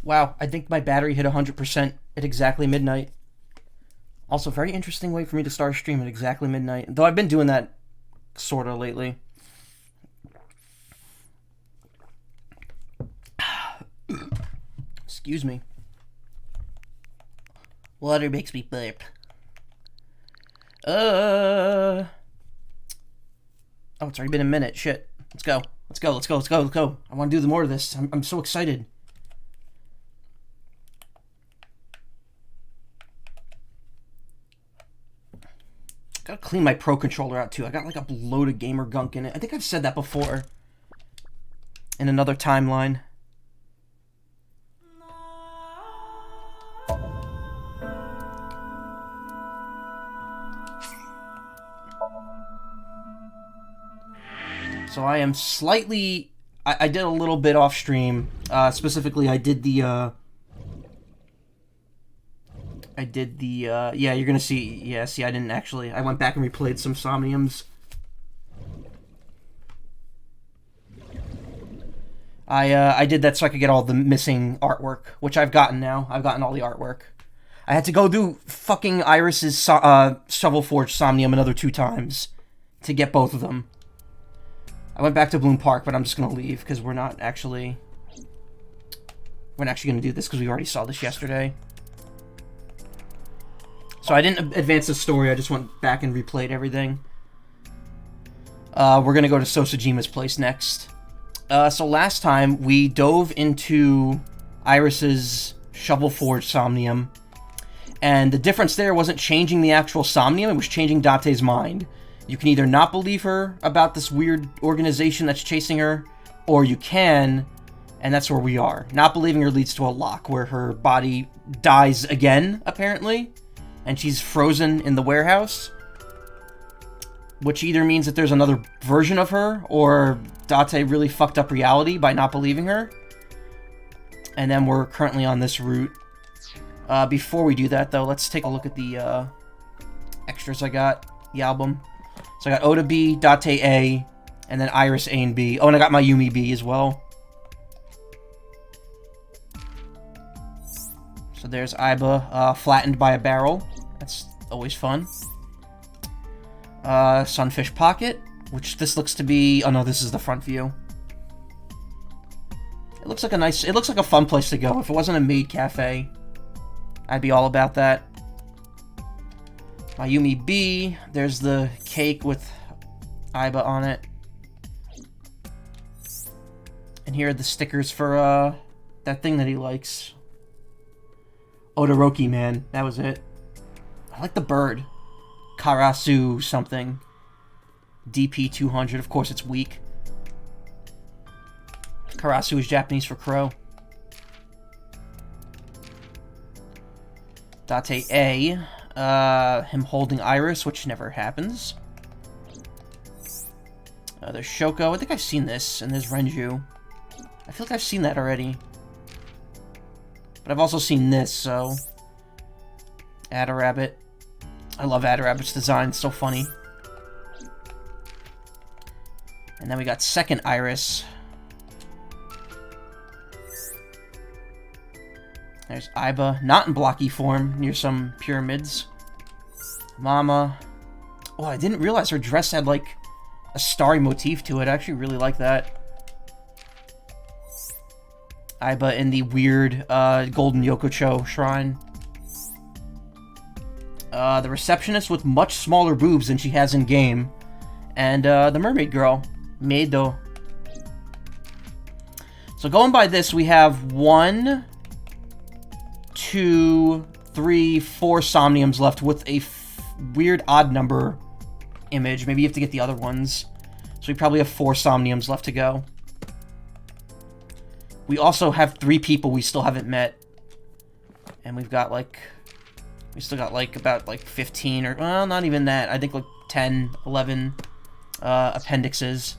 Wow, I think my battery hit 100% at exactly midnight. Also, very interesting way for me to start a stream at exactly midnight. Though I've been doing that sorta lately. Excuse me. Water makes me burp. Oh, it's already been a minute. Shit. Let's go. Let's go. Let's go. Let's go. Let's go. I want to do more of this. I'm so excited. Gotta clean my Pro Controller out, too. I got, like, a load of gamer gunk in it. I think I've said that before. In another timeline. So I am slightly... I did a little bit off stream. Specifically, I did the... yeah, you're gonna see... Yeah, see, I didn't actually... I went back and replayed some Somniums. I did that so I could get all the missing artwork, which I've gotten now. I've gotten all the artwork. I had to go do fucking Iris's Shovel Forge Somnium another 2 times to get both of them. I went back to Bloom Park, but I'm just gonna leave because we're not actually gonna do this because we already saw this yesterday. So I didn't advance the story. I just went back and replayed everything. We're gonna go to Sosajima's place next. So last time we dove into Iris's Shovel Forge Somnium, and the difference there wasn't changing the actual Somnium; it was changing Date's mind. You can either not believe her about this weird organization that's chasing her, or you can, and that's where we are. Not believing her leads to a lock where her body dies again, apparently, and she's frozen in the warehouse, which either means that there's another version of her, or Date really fucked up reality by not believing her. And then we're currently on this route. Before we do that, though, let's take a look at the extras I got, the album. So I got Oda B, Date A, and then Iris A and B. Oh, and I got my Yumi B as well. So there's Aiba, flattened by a barrel. That's always fun. Sunfish Pocket, which this looks to be... Oh no, this is the front view. It looks like a nice... It looks like a fun place to go. If it wasn't a maid cafe, I'd be all about that. My Yumi B, there's the cake with Aiba on it. And here are the stickers for, that thing that he likes. Odoroki, man. That was it. I like the bird. Karasu something. DP200. Of course, it's weak. Karasu is Japanese for crow. Date A. Him holding Iris, which never happens. There's Shoko. I think I've seen this. And there's Renju. I feel like I've seen that already. But I've also seen this, so... Adarabbit. I love Adarabbit's design. It's so funny. And then we got second Iris. There's Aiba, not in blocky form, near some pyramids. Mama. Oh, I didn't realize her dress had, like, a starry motif to it. I actually really like that. Aiba in the weird, golden Yokocho shrine. The receptionist with much smaller boobs than she has in-game. And, the mermaid girl. Meido. So going by this, we have 1... 2, 3, 4 Somniums left with a weird odd number image. Maybe you have to get the other ones. So we probably have 4 Somniums left to go. We also have 3 people we still haven't met. And we've got like... We still got like about like 15 or... Well, not even that. I think like 10, 11 appendices.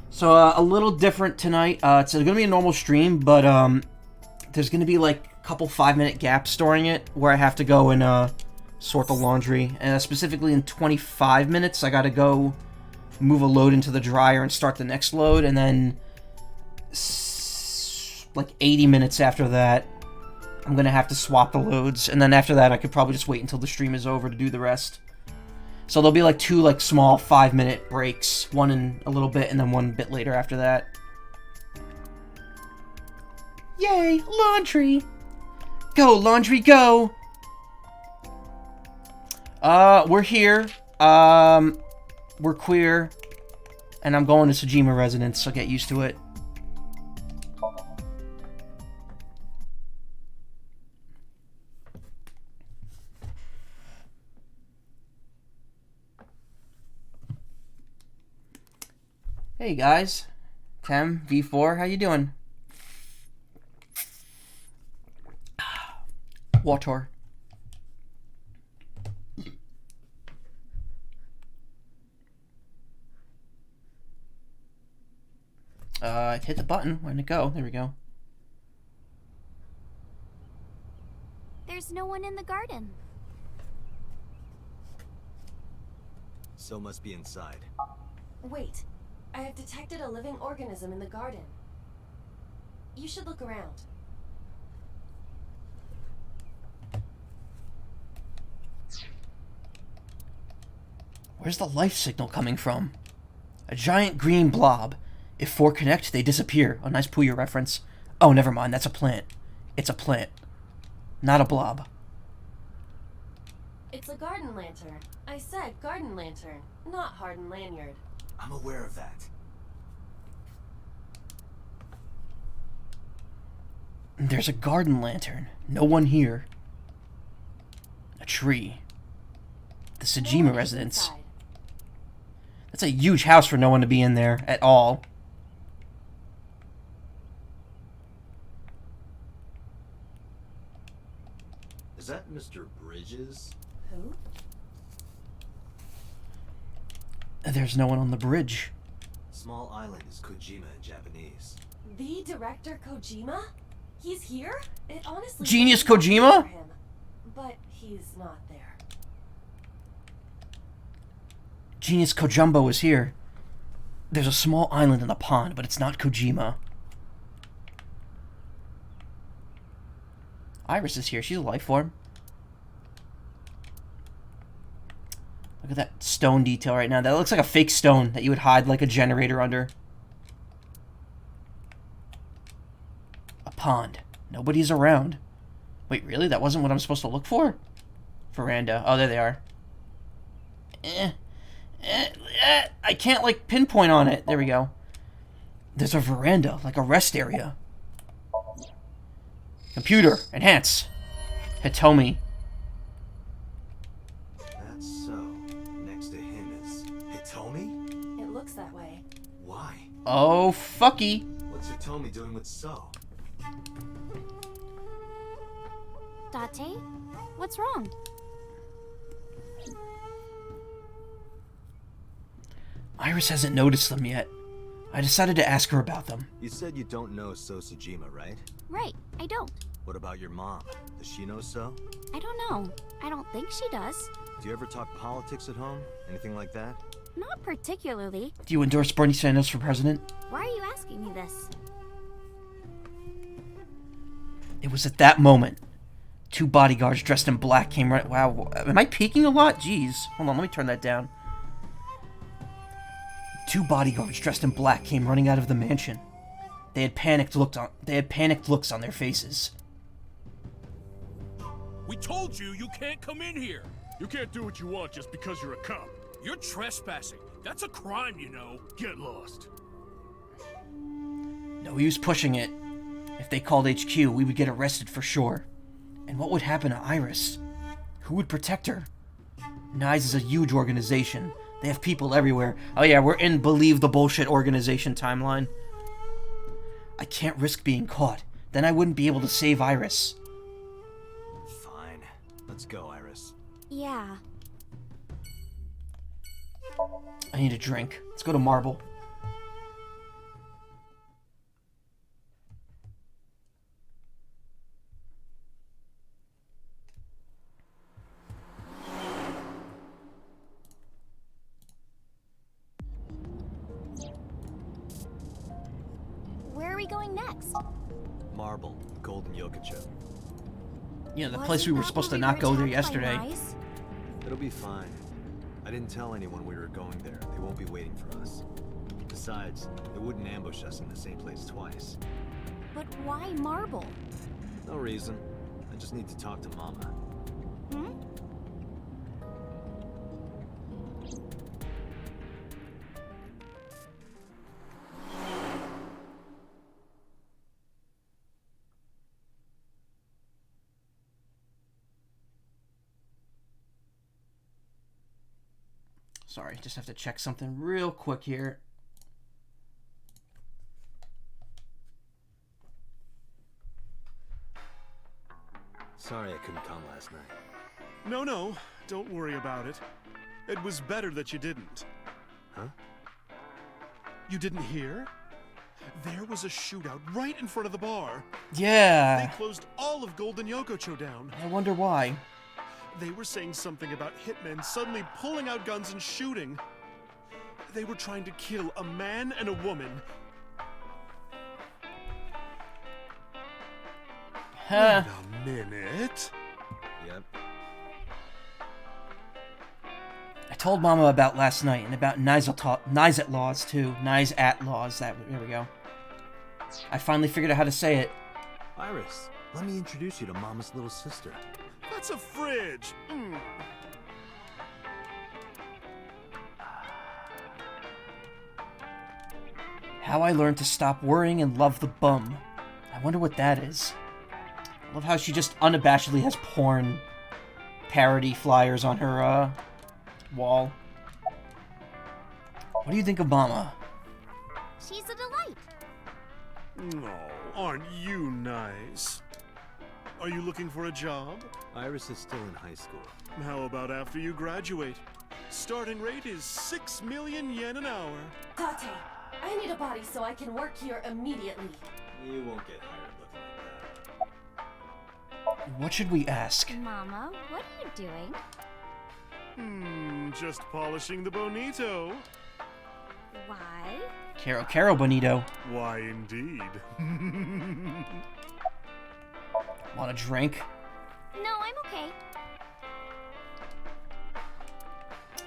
So, a little different tonight. It's going to be a normal stream, but there's going to be like a couple 5-minute gaps during it where I have to go and sort the laundry. Specifically in 25 minutes, I got to go move a load into the dryer and start the next load, and then like 80 minutes after that, I'm going to have to swap the loads, and then after that I could probably just wait until the stream is over to do the rest. So there'll be like 2 like small 5-minute breaks, one in a little bit and then one bit later after that. Yay, laundry! Go, laundry, go! We're here. We're queer. And I'm going to Sejima residence, so get used to it. Hey guys. Tem, V4, how you doing? Water. Hit the button. Where'd it go? There we go. There's no one in the garden. So must be inside. Wait. I have detected a living organism in the garden. You should look around. Where's the life signal coming from? A giant green blob. If 4 connect, they disappear. A nice Puyo reference. Oh, never mind. That's a plant. It's a plant. Not a blob. It's a garden lantern. I said garden lantern, not hardened lanyard. I'm aware of that. There's a garden lantern. No one here. A tree. The Sejima residence. Inside. That's a huge house for no one to be in there at all. Is that Mr. Bridges? Who? There's no one on the bridge. Small island is Kojima in Japanese. The director Kojima? He's here? It honestly Genius doesn't Kojima? for him, but he's not there. Genius Kojumbo is here. There's a small island in the pond, but it's not Kojima. Iris is here. She's a life form. Look at that stone detail right now. That looks like a fake stone that you would hide like a generator under. A pond. Nobody's around. Wait, really? That wasn't what I'm supposed to look for? Veranda. Oh, there they are. I can't, like, pinpoint on it. There we go. There's a veranda, like a rest area. Computer. Enhance. Hitomi. That's so. Next to him is Hitomi? It looks that way. Why? Oh, fucky. What's Hitomi doing with So? Date? What's wrong? Iris hasn't noticed them yet. I decided to ask her about them. You said you don't know So Sejima, right? Right, I don't. What about your mom? Does she know So? I don't know. I don't think she does. Do you ever talk politics at home? Anything like that? Not particularly. Do you endorse Bernie Sanders for president? Why are you asking me this? It was at that moment. 2 bodyguards dressed in black came right... Wow, am I peeking a lot? Jeez. Hold on, let me turn that down. 2 bodyguards dressed in black came running out of the mansion. They had panicked looks on their faces. We told you you can't come in here. You can't do what you want just because you're a cop. You're trespassing. That's a crime, you know. Get lost. No use pushing it. If they called HQ, we would get arrested for sure. And what would happen to Iris? Who would protect her? NICE is a huge organization. They have people everywhere. Oh yeah, we're in Believe the Bullshit organization timeline. I can't risk being caught. Then I wouldn't be able to save Iris. Fine. Let's go, Iris. Yeah. I need a drink. Let's go to Marble. we going next? Marble, Golden Yokocho. You know, the Wasn't place we were that supposed to when we not were go there attacked by yesterday. mice? It'll be fine. I didn't tell anyone we were going there. They won't be waiting for us. Besides, they wouldn't ambush us in the same place twice. But why marble? No reason. I just need to talk to Mama. Hmm? Sorry, just have to check something real quick here. Sorry I couldn't come last night. No, don't worry about it. It was better that you didn't. Huh? You didn't hear? There was a shootout right in front of the bar. They Yeah. closed all of Golden Yokocho down. I wonder why. They were saying something about hitmen suddenly pulling out guns and shooting. They were trying to kill a man and a woman. Huh. Wait a minute. Yep. I told Mama about last night and about Nizat laws too. Nizat laws. There we go. I finally figured out how to say it. Iris, let me introduce you to Mama's little sister. That's a fridge. How I learned to stop worrying and love the bum. I wonder what that is. I love how she just unabashedly has porn parody flyers on her wall. What do you think of Mama? She's a delight. No, aren't you nice? Are you looking for a job? Iris is still in high school. How about after you graduate? Starting rate is 6 million yen an hour. Tate, I need a body so I can work here immediately. You won't get hired looking like that. What should we ask? Mama, what are you doing? Just polishing the bonito. Why? Caro Bonito. Why indeed? Want a drink? No, I'm okay.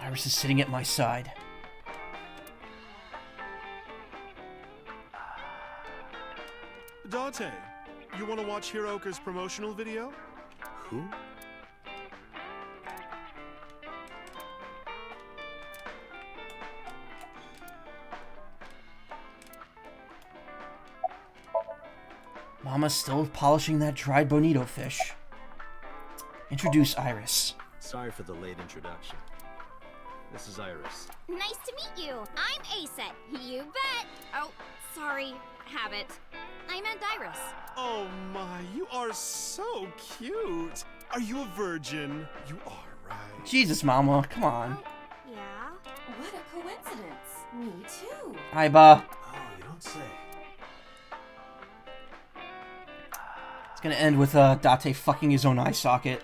Iris is sitting at my side. Date, you want to watch Hiroka's promotional video? Who? Mama's still polishing that dried bonito fish. Introduce Iris. Sorry for the late introduction. This is Iris. Nice to meet you. I'm Aset. You bet. Oh, sorry. Habit. I meant Iris. Oh my, you are so cute. Are you a virgin? You are, right? Jesus, Mama, come on. Yeah. What a coincidence. Me too. Iba. Oh, you don't say. It's gonna end with Date fucking his own eye socket.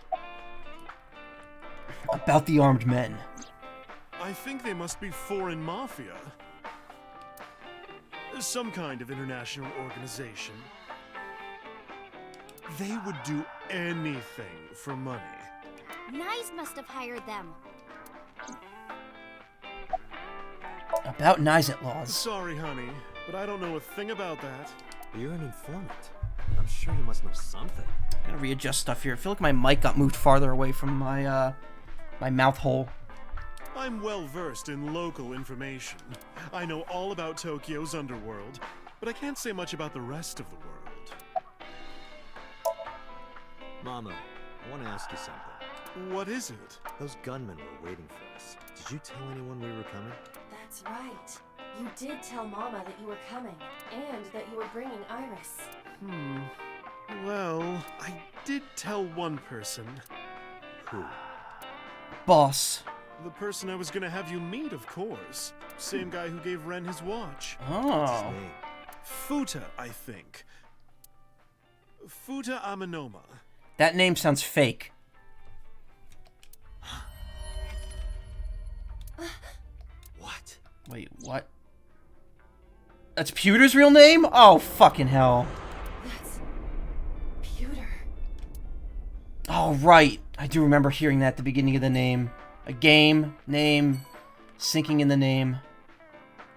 About the armed men. I think they must be foreign mafia. Some kind of international organization. They would do anything for money. Nyes must have hired them. About Nizat laws. Sorry, honey, but I don't know a thing about that. You're an informant. I'm sure you must know something. Gotta readjust stuff here. I feel like my mic got moved farther away from my my mouth hole. I'm well versed in local information. I know all about Tokyo's underworld, but I can't say much about the rest of the world. Mama, I want to ask you something. What is it? Those gunmen were waiting for us. Did you tell anyone we were coming? That's right. You did tell Mama that you were coming, and that you were bringing Iris. Well, I did tell one person. Who? Boss. The person I was gonna have you meet, of course. Same guy who gave Ren his watch. What's his Oh. name? Futa, I think. Futa Aminoma. That name sounds fake. What? Wait, what? That's Pewter's real name? Oh, fucking hell. That's Pewter. Oh, right. I do remember hearing that at the beginning of the name. A game, name, sinking in the name,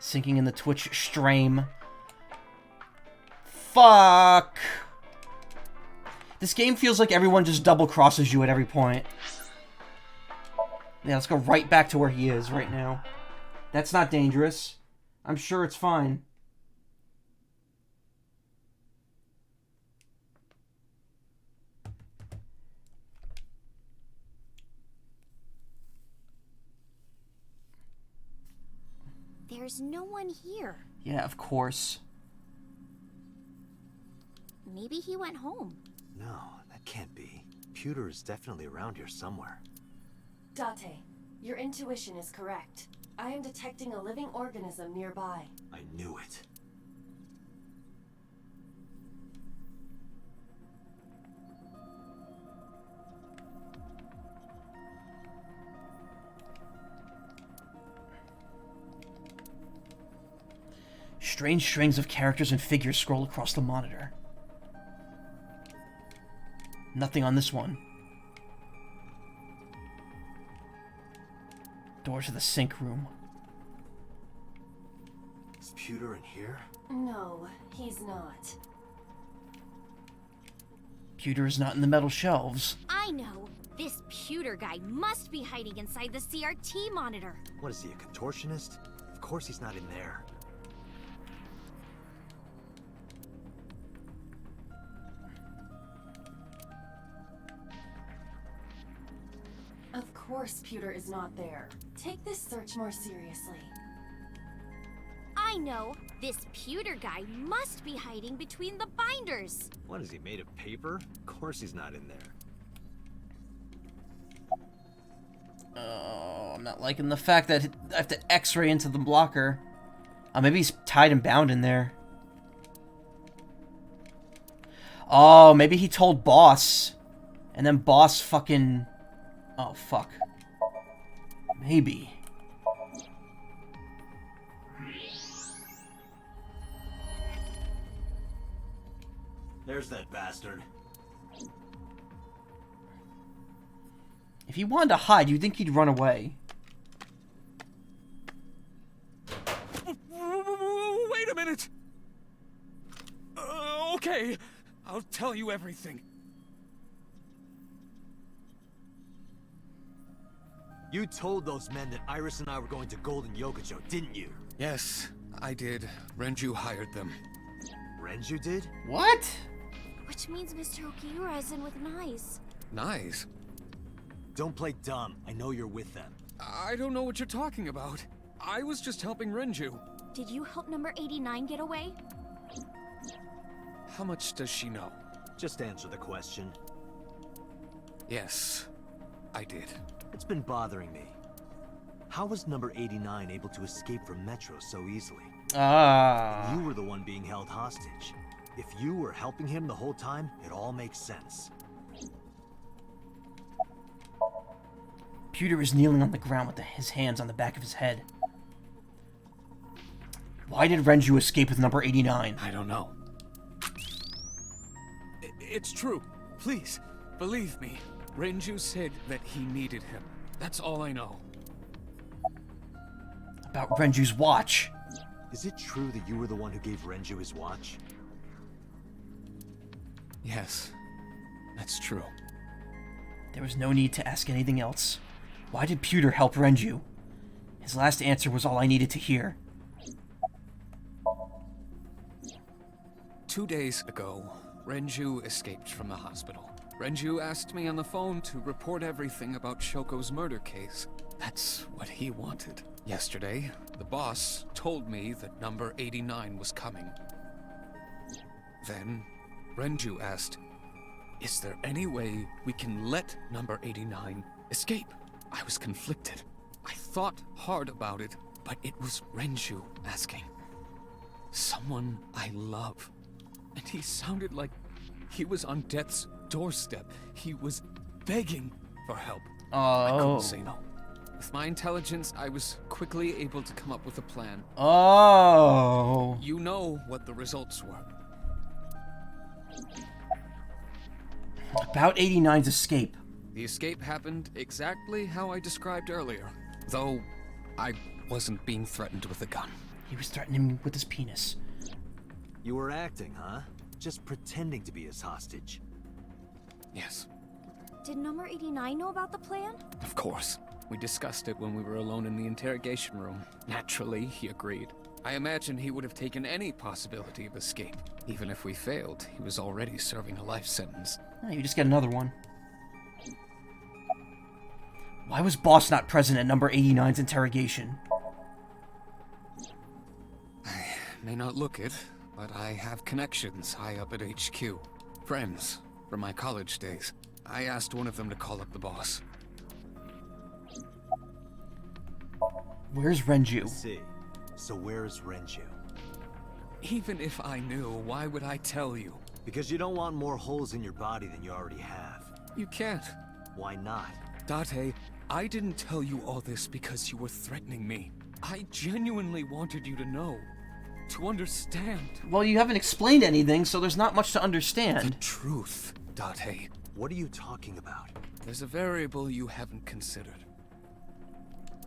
sinking in the Twitch stream. Fuck. This game feels like everyone just double crosses you at every point. Yeah, let's go right back to where he is right now. That's not dangerous. I'm sure it's fine. There's no one here. Yeah, of course. Maybe he went home. No, that can't be. Pewter is definitely around here somewhere. Date, your intuition is correct. I am detecting a living organism nearby. I knew it. Strange strings of characters and figures scroll across the monitor. Nothing on this one. Door to the sink room. Is Pewter in here? No, he's not. Pewter is not in the metal shelves. I know. This Pewter guy must be hiding inside the CRT monitor. What is he, a contortionist? Of course he's not in there. Of course Pewter is not there. Take this search more seriously. I know. This Pewter guy must be hiding between the binders. What is he, made of paper? Of course he's not in there. Oh, I'm not liking the fact that I have to x-ray into the blocker. Maybe he's tied and bound in there. Oh, maybe he told Boss. And then Boss fucking... Oh, fuck. Maybe. There's that bastard. If he wanted to hide, you'd think he'd run away. Wait a minute! Okay, I'll tell you everything. You told those men that Iris and I were going to Golden Yokocho, didn't you? Yes, I did. Renju hired them. Renju did? What? Which means Mr. Okiura is in with Nice. Nice. Don't play dumb. I know you're with them. I don't know what you're talking about. I was just helping Renju. Did you help number 89 get away? How much does she know? Just answer the question. Yes, I did. It's been bothering me. How was number 89 able to escape from Metro so easily? You were the one being held hostage. If you were helping him the whole time, it all makes sense. Pewter is kneeling on the ground with his hands on the back of his head. Why did Renju escape with number 89? I don't know. It's true. Please, believe me. Renju said that he needed him. That's all I know. About Renju's watch. Is it true that you were the one who gave Renju his watch? Yes, that's true. There was no need to ask anything else. Why did Pewter help Renju? His last answer was all I needed to hear. 2 days ago, Renju escaped from the hospital. Renju asked me on the phone to report everything about Shoko's murder case. That's what he wanted. Yesterday, the boss told me that number 89 was coming. Then, Renju asked, "Is there any way we can let number 89 escape?" I was conflicted. I thought hard about it, but it was Renju asking. Someone I love. And he sounded like he was on death's doorstep. He was begging for help. I couldn't say no. With my intelligence, I was quickly able to come up with a plan. Oh. You know what the results were. About 89's escape. The escape happened exactly how I described earlier, though I wasn't being threatened with a gun. He was threatening me with his penis. You were acting, huh? Just pretending to be his hostage. Yes, Did number 89 know about the plan? of course. We discussed it when we were alone in the interrogation room. Naturally, he agreed. I imagine he would have taken any possibility of escape. Even if we failed, he was already serving a life sentence. Oh, you just get another one. Why was Boss not present at number 89's interrogation? I may not look it, but I have connections high up at HQ. Friends from my college days. I asked one of them to call up the boss. Where's Renju? See. So where is Renju? Even if I knew, why would I tell you? Because you don't want more holes in your body than you already have. You can't. Why not? Date, I didn't tell you all this because you were threatening me. I genuinely wanted you to know. To understand. Well, you haven't explained anything, so there's not much to The understand. truth, Date. What are you talking about? There's a variable you haven't considered.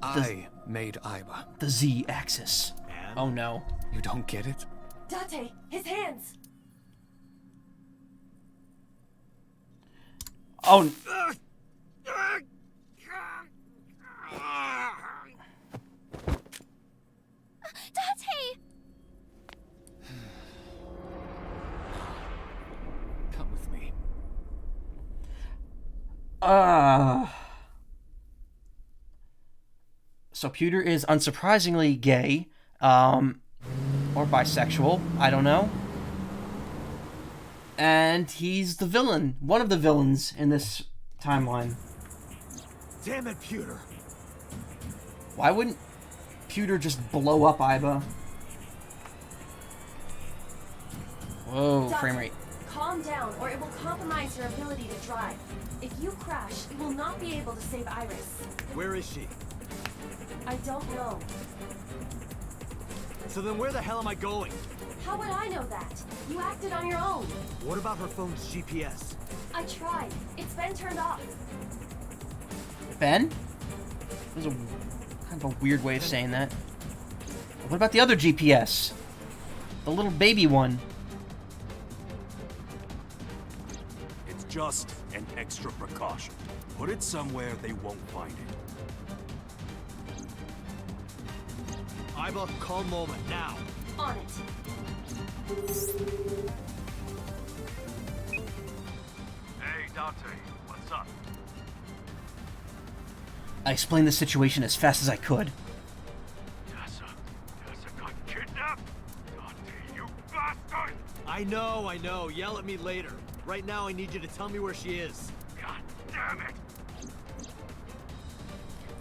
I made Aiba. The Z-axis. And? Oh no. You don't get it? Date, his hands! Oh. Date! Come with me. So Pewter is unsurprisingly gay, or bisexual, I don't know. And he's the villain, one of the villains in this timeline. Damn it, Pewter! Why wouldn't Pewter just blow up Aiba? Whoa, Date, frame rate. calm down or it will compromise your ability to drive. If you crash, you will not be able to save Iris. Where is she? I don't know. So then where the hell am I going? How would I know that? You acted on your own. What about her phone's GPS? I tried. It's been turned off. Ben? That was a kind of a weird way of saying that. What about the other GPS? The little baby one. It's just an extra precaution. Put it somewhere they won't find it. Aiba, calm moment, now! On it. Hey, Dante, what's up? I explained the situation as fast as I could. Tessa got kidnapped? Dante, you bastard! I know. Yell at me later. Right now, I need you to tell me where she is. God damn it!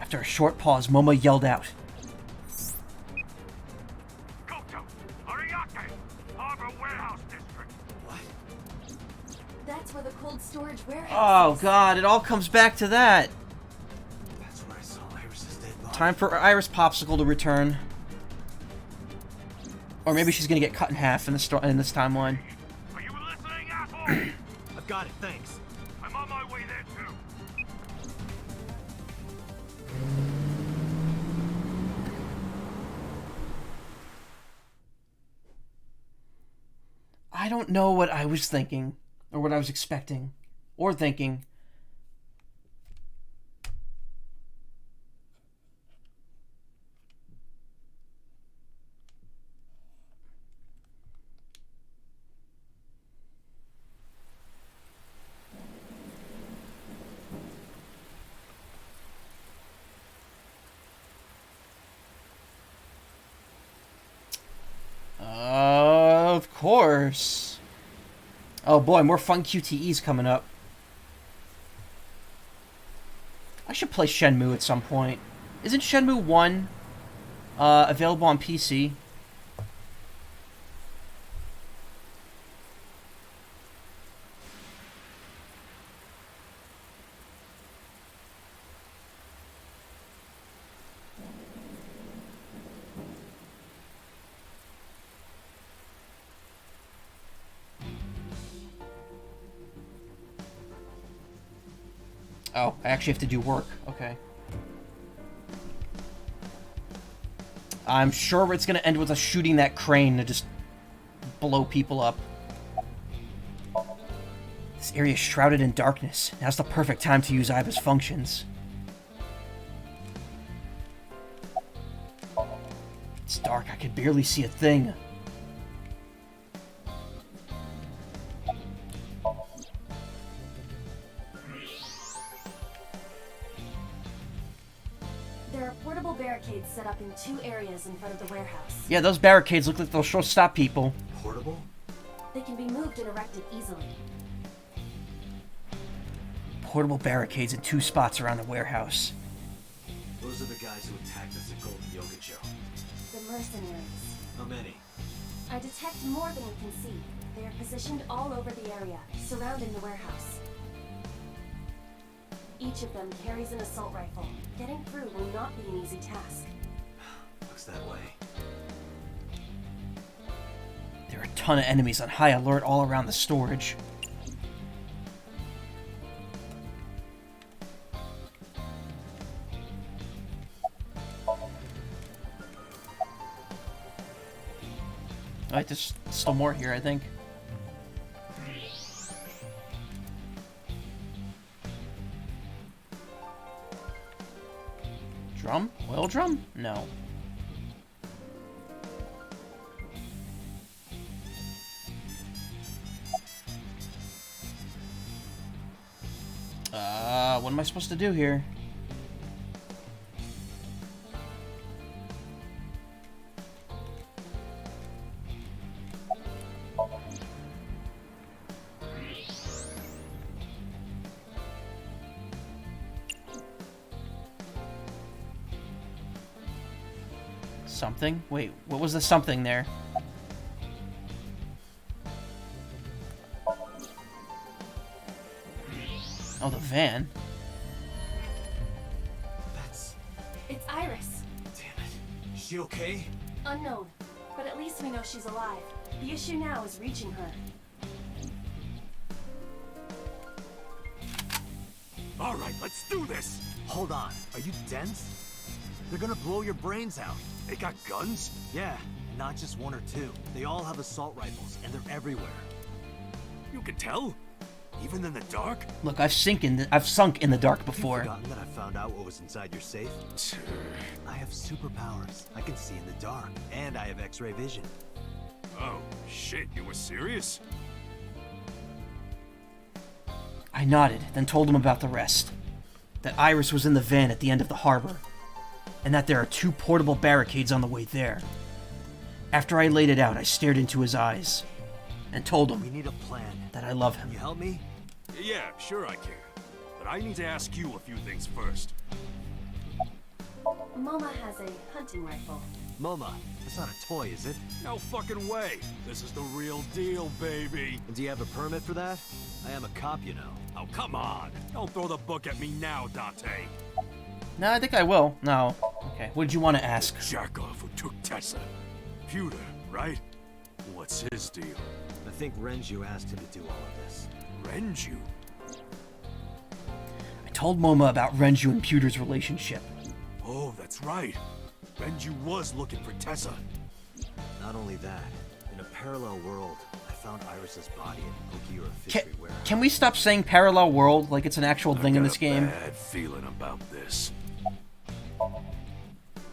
After a short pause, Momo yelled out. Goto! Ariake! Harbor Warehouse District! What? That's where the cold storage warehouse Oh is. god, it all comes back to that. That's where I saw Iris's dead body. Time for Iris Popsicle to return. Or maybe she's gonna get cut in half in this timeline. Are you listening, asshole? I've got it, thanks. I'm on my way there too. I don't know what I was thinking, or what I was expecting, or thinking. Of course. Oh boy, more fun QTEs coming up. I should play Shenmue at some point. Isn't Shenmue 1 available on PC? Oh, I actually have to do work. Okay. I'm sure it's gonna end with us shooting that crane to just blow people up. This area is shrouded in darkness. Now's the perfect time to use Iva's functions. It's dark. I can barely see a thing. There are portable barricades set up in 2 areas in front of the warehouse. Yeah, those barricades look like they'll sure stop people. Portable? They can be moved and erected easily. Portable barricades in 2 spots around the warehouse. Those are the guys who attacked us at Golden Yoga Joe. The mercenaries. How many? I detect more than you can see. They are positioned all over the area, surrounding the warehouse. Each of them carries an assault rifle. Getting through will not be an easy task. Looks that way. There are a ton of enemies on high alert all around the storage. Alright, there's still more here, I think. Drum? Oil drum? No. What am I supposed to do here? Something? Wait, what was the something there? Oh, the van. It's Iris. Damn it. Is she okay? Unknown, but at least we know she's alive. The issue now is reaching her. All right, let's do this. Hold on. Are you dense? They're gonna blow your brains out. They got guns? Yeah, not just 1 or 2. They all have assault rifles, and they're everywhere. You can tell? Even in the dark? Look, I've sunk in the dark before. You've forgotten that I found out what was inside your safe? I have superpowers. I can see in the dark, and I have X-ray vision. Oh, shit, you were serious? I nodded, then told him about the rest. That Iris was in the van at the end of the harbor, and that there are 2 portable barricades on the way there. After I laid it out, I stared into his eyes, and told him We need a plan. that I love Can him. you help me? Yeah, sure I can. But I need to ask you a few things first. Moma has a hunting rifle. Moma, that's not a toy, is it? No fucking way. This is the real deal, baby. And do you have a permit for that? I am a cop, you know. Oh, come on. Don't throw the book at me now, Dante. No, I think I will. No. Okay, what did you want to ask? Jackoff who took Tessa. Pewter, right? What's his deal? I think Renju asked him to do all of this. Renju? I told Moma about Renju and Pewter's relationship. Oh, that's right. Renju was looking for Tessa. Not only that, in a parallel world, I found Iris's body at Okiura Fishery Warehouse. Can we stop saying parallel world like it's an actual thing in this game? I got a bad feeling about this.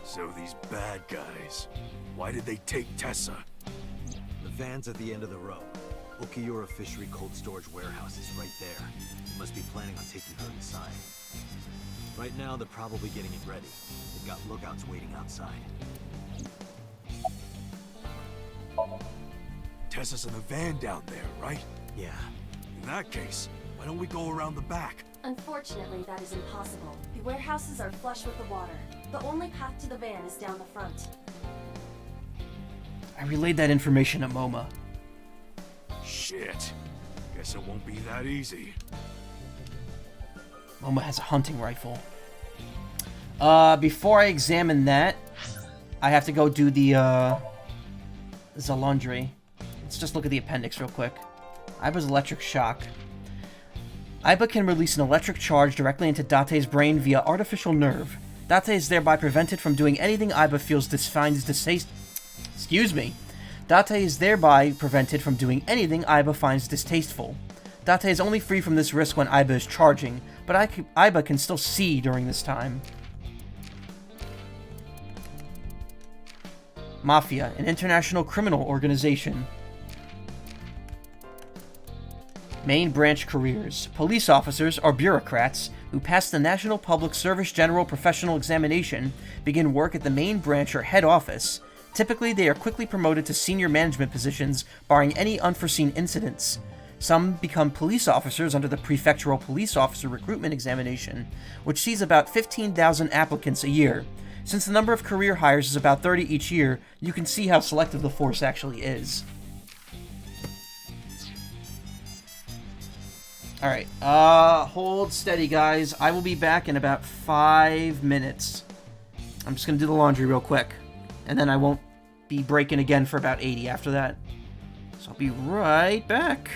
So these bad guys, why did they take Tessa? The van's at the end of the row. Okiura Fishery Cold Storage Warehouse is right there. They must be planning on taking her inside. Right now, they're probably getting it ready. They've got lookouts waiting outside. Tessa's in the van down there, right? Yeah. In that case, why don't we go around the back? Unfortunately, that is impossible. The warehouses are flush with the water. The only path to the van is down the front. I relayed that information to Moma. Shit. Guess it won't be that easy. Moma has a hunting rifle. Before I examine that, I have to go do the laundry. Let's just look at the appendix real quick. Iva's electric shock. Aiba can release an electric charge directly into Date's brain via artificial nerve. Date is thereby prevented from doing anything Aiba finds distasteful. Excuse me. Date is thereby prevented from doing anything Aiba finds distasteful. Date is only free from this risk when Aiba is charging, but Aiba can still see during this time. Mafia, an international criminal organization. Main branch careers. Police officers are bureaucrats who pass the National Public Service General Professional Examination, begin work at the main branch or head office. Typically, they are quickly promoted to senior management positions, barring any unforeseen incidents. Some become police officers under the Prefectural Police Officer Recruitment Examination, which sees about 15,000 applicants a year. Since the number of career hires is about 30 each year, you can see how selective the force actually is. Alright, hold steady, guys. I will be back in about 5 minutes. I'm just gonna do the laundry real quick, and then I won't be breaking again for about 80 after that. So I'll be right back.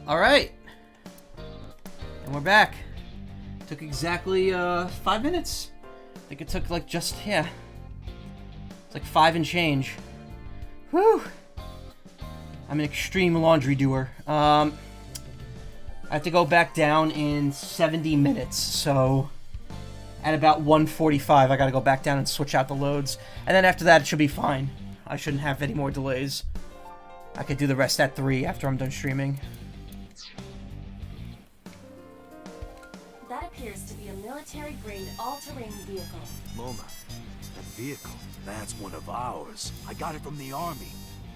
Alright. And we're back. Took exactly 5 minutes. I think it took like just, yeah. It's like 5 and change. Whew. I'm an extreme laundry doer. I have to go back down in 70 minutes, so at about 1:45 I gotta go back down and switch out the loads. And then after that it should be fine. I shouldn't have any more delays. I could do the rest at 3 after I'm done streaming. That appears to be a military-grade all-terrain vehicle. MoMA, That vehicle, that's one of ours. I got it from the army.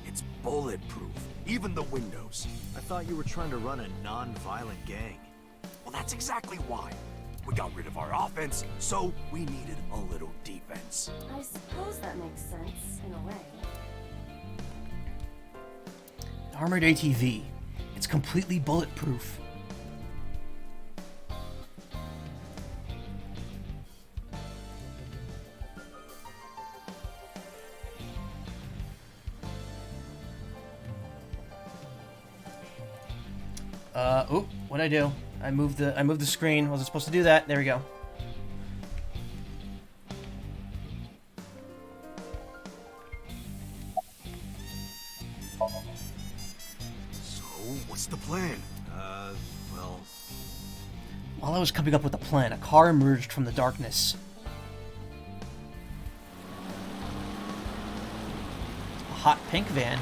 It's bulletproof, even the windows. I thought you were trying to run a non-violent gang. Well, that's exactly why. We got rid of our offense, so we needed a little defense. I suppose that makes sense, in a way. Armored ATV. It's completely bulletproof. Oh, what'd I do? I moved the screen. Wasn't supposed to do that. There we go. So, what's the plan? Well, While I was coming up with a plan, a car emerged from the darkness. A hot pink van.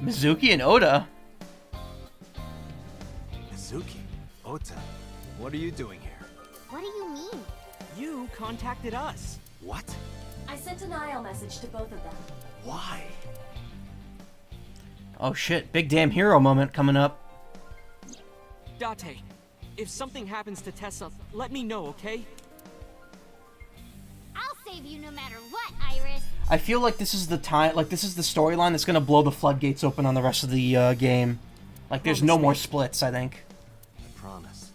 Mizuki and Oda. Mizuki, Ota, what are you doing here? What do you mean? You contacted us. What? I sent an IL message to both of them. Why? Oh shit, big damn hero moment coming up. Date, if something happens to Tessa, let me know, okay? I'll save you no matter what, Iris. I feel like this is the time, like this is the storyline that's gonna blow the floodgates open on the rest of the game. Like there's no more splits, I think. I promise.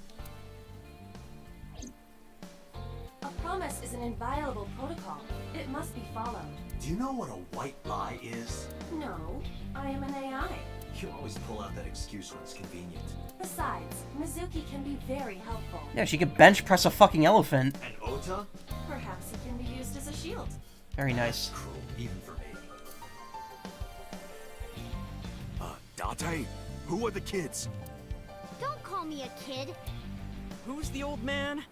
A promise is an inviolable protocol. It must be followed. Do you know what a white lie is? No, I am an AI. You always pull out that excuse when it's convenient. Besides, Mizuki can be very helpful. Yeah, she could bench press a fucking elephant. And Ota? Perhaps he can be used as a shield. Very nice. Cruel, even for me. Date, who are the kids? Don't call me a kid. Who's the old man?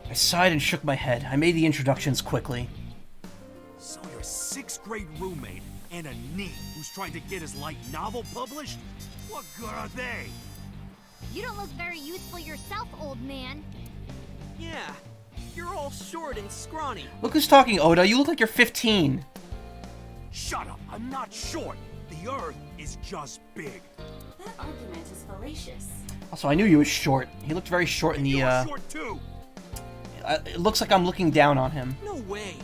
I sighed and shook my head. I made the introductions quickly. So your 6th grade roommate and a NEET who's trying to get his light novel published? What good are they? You don't look very youthful yourself, old man. Yeah, you're all short and scrawny. Look who's talking, Oda. You look like you're 15. Shut up, I'm not short. The Earth is just big. That argument is fallacious. Also, I knew he was short. He looked very short in the, You're short too. It looks like I'm looking down on him. No way.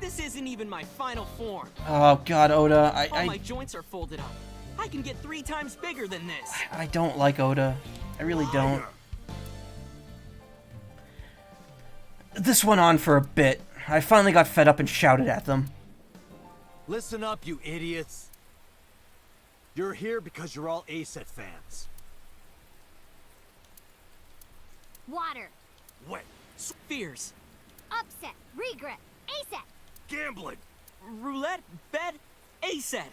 This isn't even my final form. Oh god, Oda. All my joints are folded up. I can get 3 times bigger than this. I don't like Oda. I really don't. Liar. This went on for a bit. I finally got fed up and shouted at them. Listen up, you idiots. You're here because you're all ASET fans. Water. Wet. Fears. Upset. Regret. ASAP. Gambling. Roulette. Bet. ASET.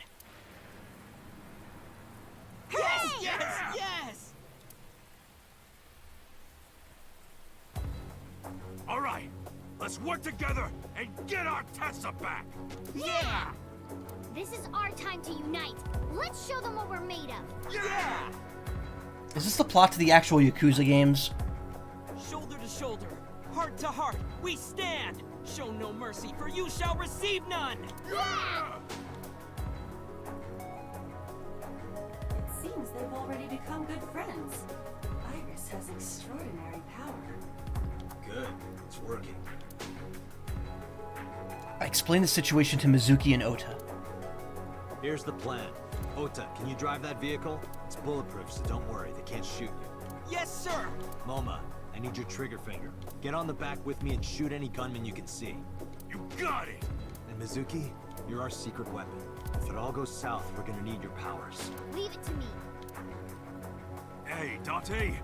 Yes! Yes! Yes! All right, let's work together and get our Tessa back. Yeah! This is our time to unite. Let's show them what we're made of. Yeah! Is this the plot to the actual Yakuza games? Shoulder to shoulder, heart to heart, we stand. Show no mercy, for you shall receive none. Yeah! It seems they've already become good friends. Iris has extraordinary power. Good, it's working. I explained the situation to Mizuki and Ota. Here's the plan. Ota, can you drive that vehicle? It's bulletproof, so don't worry, they can't shoot you. Yes, sir. MoMA, I need your trigger finger. Get on the back with me and shoot any gunman you can see. You got it! And Mizuki, you're our secret weapon. If it all goes south, we're gonna need your powers. Leave it to me. Hey, Date,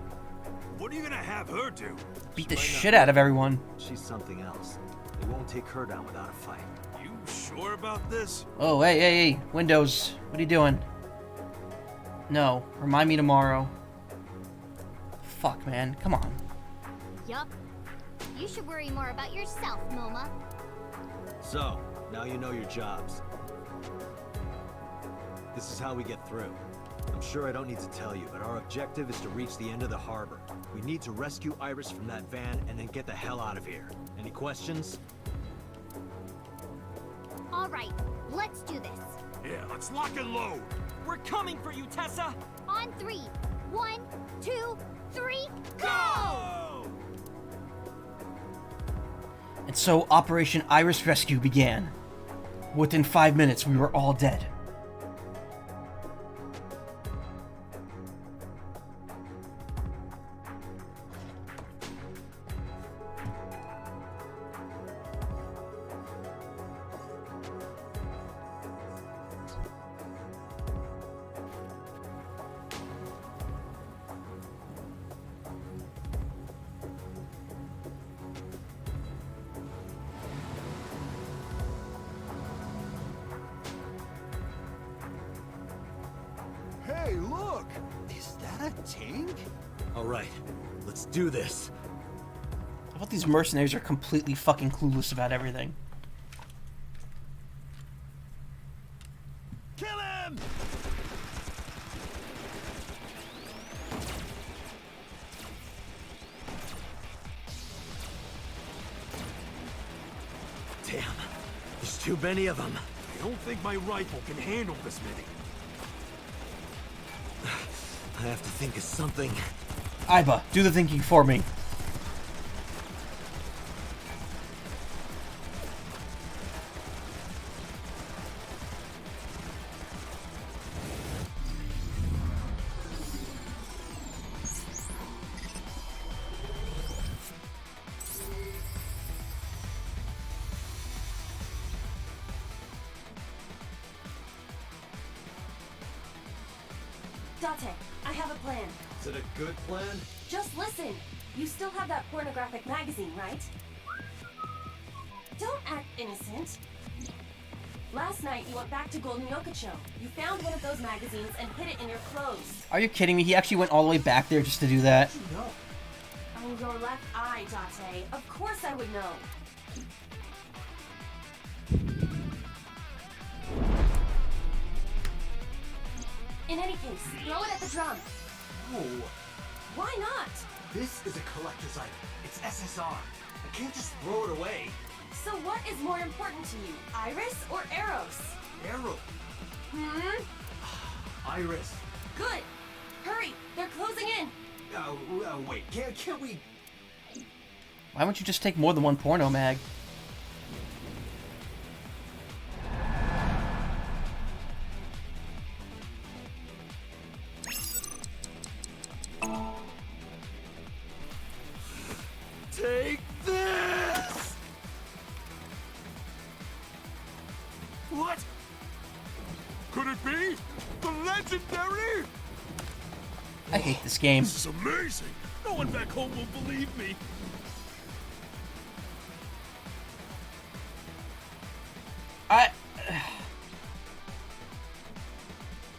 what are you gonna have her do? Beat the shit out of everyone. She's something else. They won't take her down without a fight. You sure about this? Oh, hey. Windows. What are you doing? No. Remind me tomorrow. Fuck, man. Come on. Yup. You should worry more about yourself, Moma. So, now you know your jobs. This is how we get through. I'm sure I don't need to tell you, but our objective is to reach the end of the harbor. We need to rescue Iris from that van and then get the hell out of here. Any questions? All right, let's do this. Yeah, let's lock and load. We're coming for you, Tessa! On 3. 1, 2, 3, go! Go! And so Operation Iris Rescue began. Within 5 minutes, we were all dead. Hey, look! Is that a tank? All right, let's do this. I thought these mercenaries are completely fucking clueless about everything. Kill him! Damn, there's too many of them. I don't think my rifle can handle this many. I have to think of something. Aiba, do the thinking for me. Date, I have a plan. Is it a good plan? Just listen. You still have that pornographic magazine, right? Don't act innocent. Last night, you went back to Golden Yokocho. You found one of those magazines and hid it in your clothes. Are you kidding me? He actually went all the way back there just to do that. No. Oh, your left eye, Date. Of course I would know. In any case, throw it at the drum. No. Why not? This is a collector's item. It's SSR. I can't just throw it away. So what is more important to you, Iris or Eros? Arrow. Iris. Good. Hurry, they're closing in. Wait, can't we... Why won't you just take more than one porno mag? Take this! What? Could it be? The legendary? I hate this game. This is amazing! No one back home will believe me.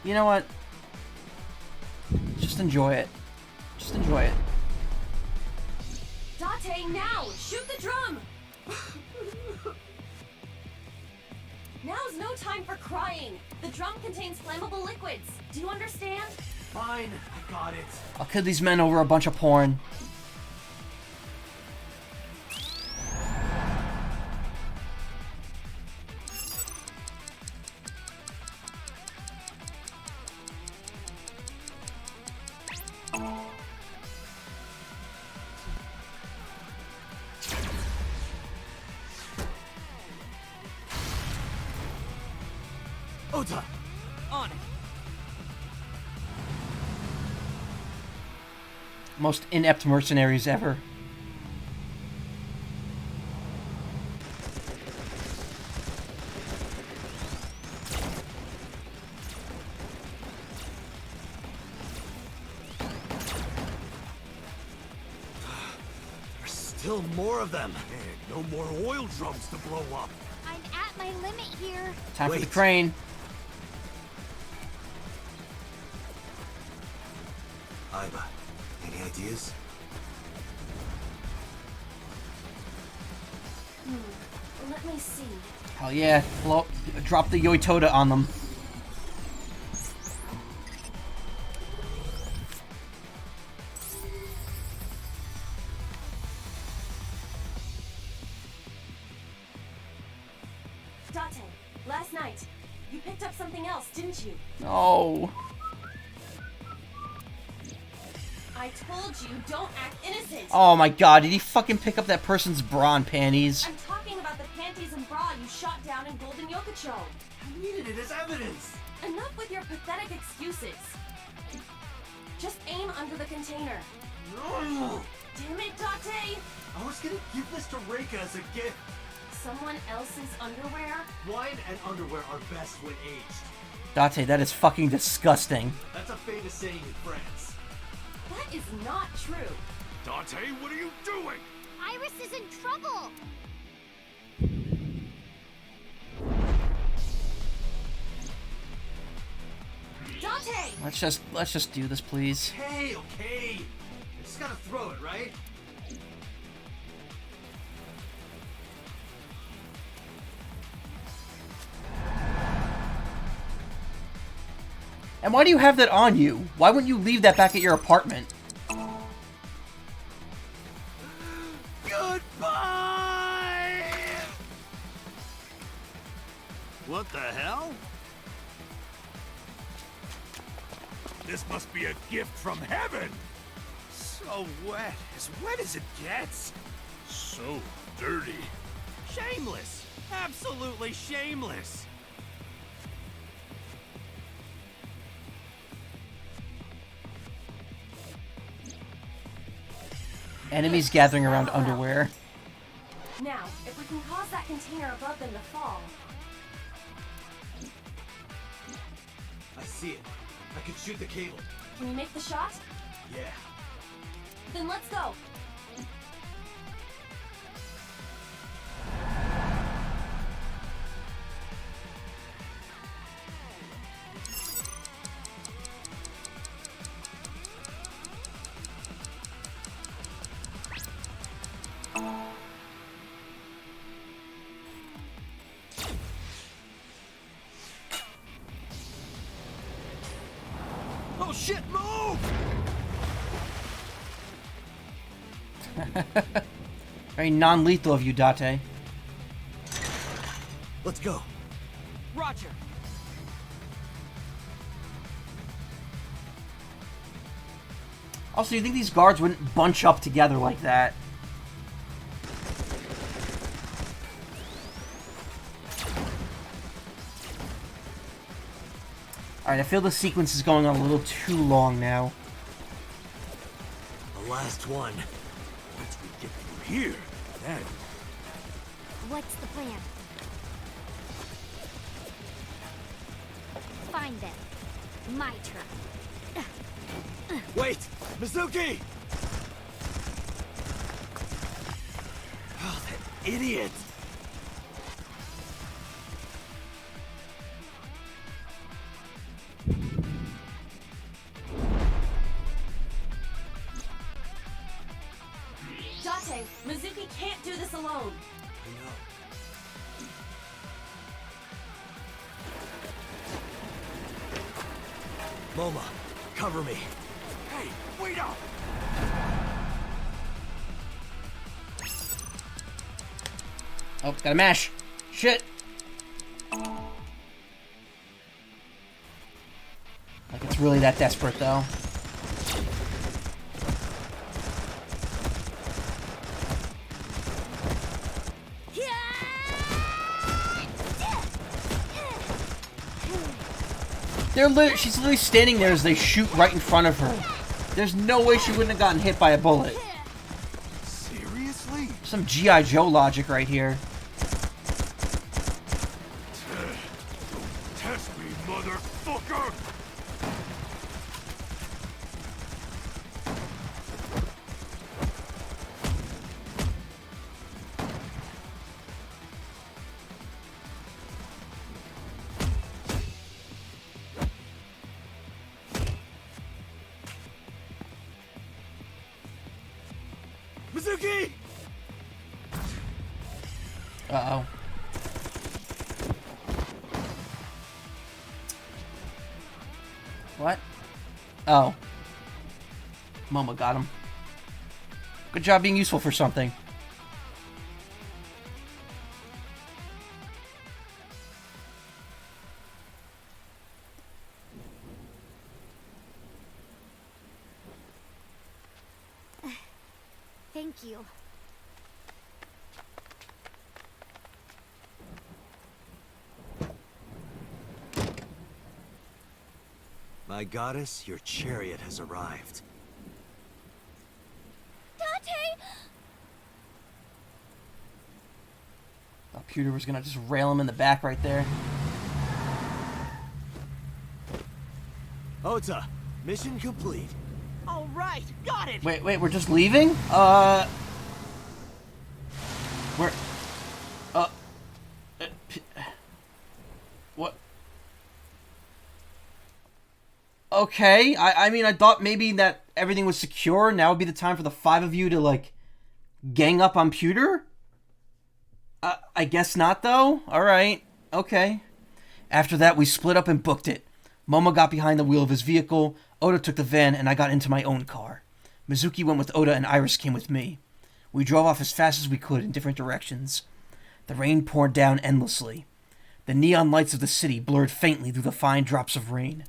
You know what? Just enjoy it. Just enjoy it. Date, now! Shoot the drum! Now's no time for crying. The drum contains flammable liquids. Do you understand? Fine, I got it. I'll kill these men over a bunch of porn. Ota! On it. Most inept mercenaries ever. There's still more of them. And no more oil drums to blow up. I'm at my limit here. Time for the crane. Iva, any ideas? Let me see. Hell yeah. Drop the Yoitoda on them. Date, last night, you picked up something else, didn't you? No. I told you, don't act innocent. Oh my god, did he fucking pick up that person's bra and panties? I'm talking about the panties and bra you shot down in Golden Yokocho. I needed it as evidence. Enough with your pathetic excuses. Just aim under the container. No! Damn it, Date! I was gonna give this to Reika as a gift. Someone else's underwear? Wine and underwear are best when aged. Date, that is fucking disgusting. That's a famous saying in France. That is not true. Dante, what are you doing? Iris is in trouble. Date! Let's just do this, please. Okay, okay. I just gotta throw it, right? And why do you have that on you? Why wouldn't you leave that back at your apartment? Goodbye! What the hell? This must be a gift from heaven. So wet as it gets. So dirty. Shameless. Absolutely shameless. Enemies gathering around underwear. Now, if we can cause that container above them to fall. I see it. I can shoot the cable. Can you make the shot? Yeah. Then let's go. Oh shit, move! Very non-lethal of you, Date. Let's go. Roger. Also, you think these guards wouldn't bunch up together like that? Alright, I feel the sequence is going on a little too long now. The last one. Once we get through here, then What's the plan? Find them. My turn. Wait! Mizuki! Oh, that idiot! Date, Mizuki can't do this alone. I know. Moma, cover me. hey, wait up! Oh, gotta mash. Shit. Like it's really that desperate, though. She's literally standing there as they shoot right in front of her. There's no way she wouldn't have gotten hit by a bullet. Seriously? Some G.I. Joe logic right here. Test me, motherfucker! Mizuki! Uh-oh. What? Oh. Momo got him. Good job being useful for something. Thank you. My goddess, your chariot has arrived. Dante! Oh, Pewter was gonna just rail him in the back right there. Ota, mission complete. All right, got it. Wait, we're just leaving? We're... What? Okay, I mean, I thought maybe that everything was secure. Now would be the time for the 5 of you to, like, gang up on Pewter? I guess not, though. Alright, okay. After that, we split up and booked it. Momo got behind the wheel of his vehicle, Ota took the van, and I got into my own car. Mizuki went with Ota, and Iris came with me. We drove off as fast as we could in different directions. The rain poured down endlessly. The neon lights of the city blurred faintly through the fine drops of rain.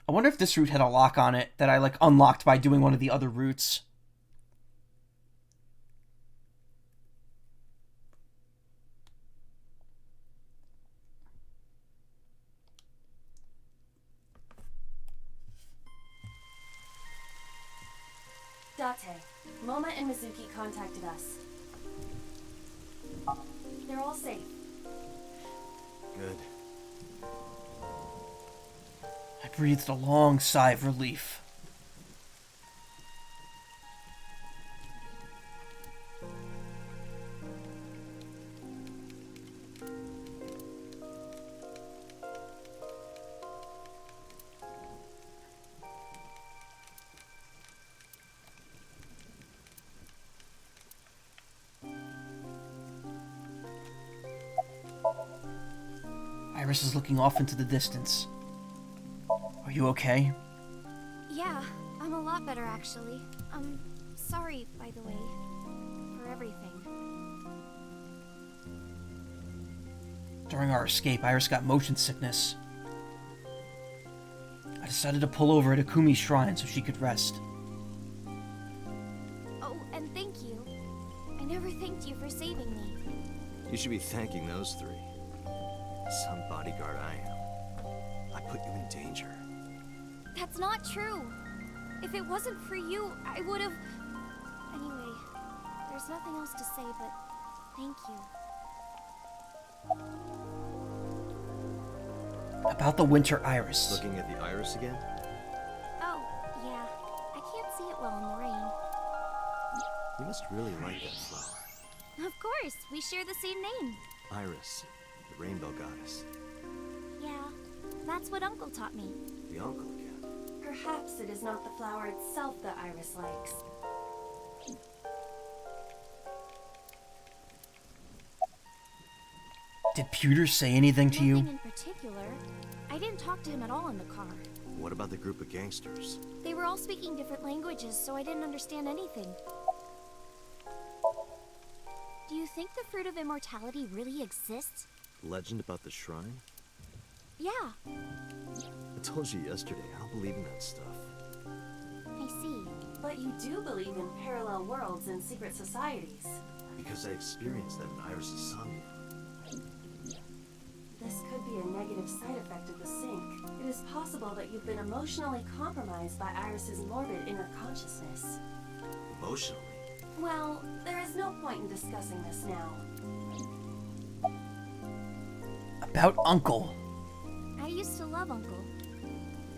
I wonder if this route had a lock on it that I, like, unlocked by doing one of the other routes. Date, Moma and Mizuki contacted us. They're all safe. Good. I breathed a long sigh of relief. Iris is looking off into the distance. Are you okay? Yeah, I'm a lot better actually. Sorry, by the way, for everything. During our escape, Iris got motion sickness. I decided to pull over at Akumi's shrine so she could rest. Oh, and thank you. I never thanked you for saving me. You should be thanking those 3. Some bodyguard I am. I put you in danger. That's not true. If it wasn't for you, I would have... Anyway, there's nothing else to say but thank you. About the winter iris. Looking at the iris again? Oh, yeah. I can't see it well in the rain. You must really like that flower. Of course, we share the same name. Iris, the rainbow goddess. Yeah, that's what Uncle taught me. The uncle again. Perhaps it is not the flower itself that Iris likes. Did Pewter say anything to you? Nothing in particular. I didn't talk to him at all in the car. What about the group of gangsters? They were all speaking different languages, so I didn't understand anything. Do you think the Fruit of Immortality really exists? Legend about the shrine? Yeah, I told you yesterday, I don't believe in that stuff. I see. But you do believe in parallel worlds and secret societies. Because I experienced that in Iris' Somnium. This could be a negative side effect of the sink. It is possible that you've been emotionally compromised by Iris's morbid inner consciousness. Emotionally? Well, there is no point in discussing this now. About Uncle. I used to love Uncle.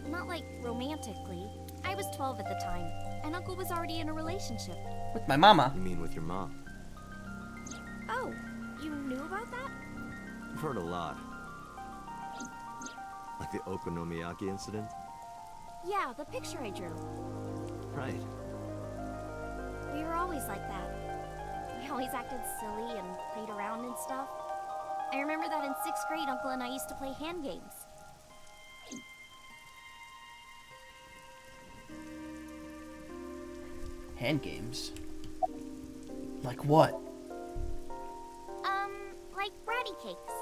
Not like romantically. I was 12 at the time, and Uncle was already in a relationship. With my mama. You mean with your mom? Oh, you knew about that? I've heard a lot. Like the Okonomiyaki incident? Yeah, the picture I drew. Right. We were always like that. We always acted silly and played around and stuff. I remember that in 6th grade, Uncle and I used to play hand games. Hand games? Like what? Like bratty cakes.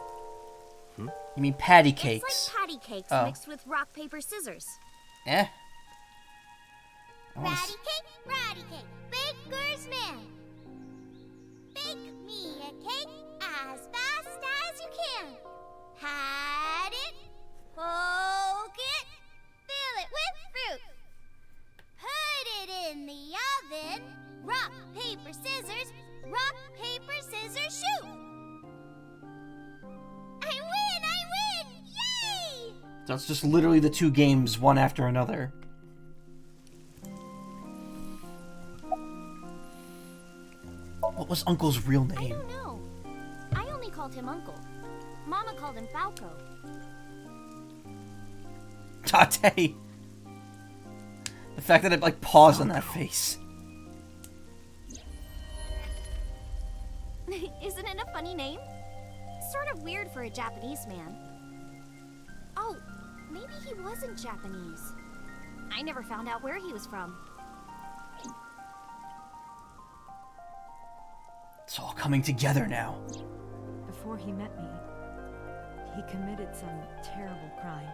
You mean patty cakes? It's like patty cakes mixed with rock, paper, scissors. Eh? Ratty cake, baker's man. Bake me a cake as fast as you can. Pat it, poke it, fill it with fruit. Put it in the oven. Rock, paper, scissors, shoot. I win! Yay! That's just literally the two games, one after another. What was Uncle's real I name? don't know. I only called him Uncle. Mama called him Falco. Tate! The fact that it, like, paused on that face. Isn't it a funny name? Sort of weird for a Japanese man. Oh, maybe he wasn't Japanese. I never found out where he was from. It's all coming together now. Before he met me, he committed some terrible crime.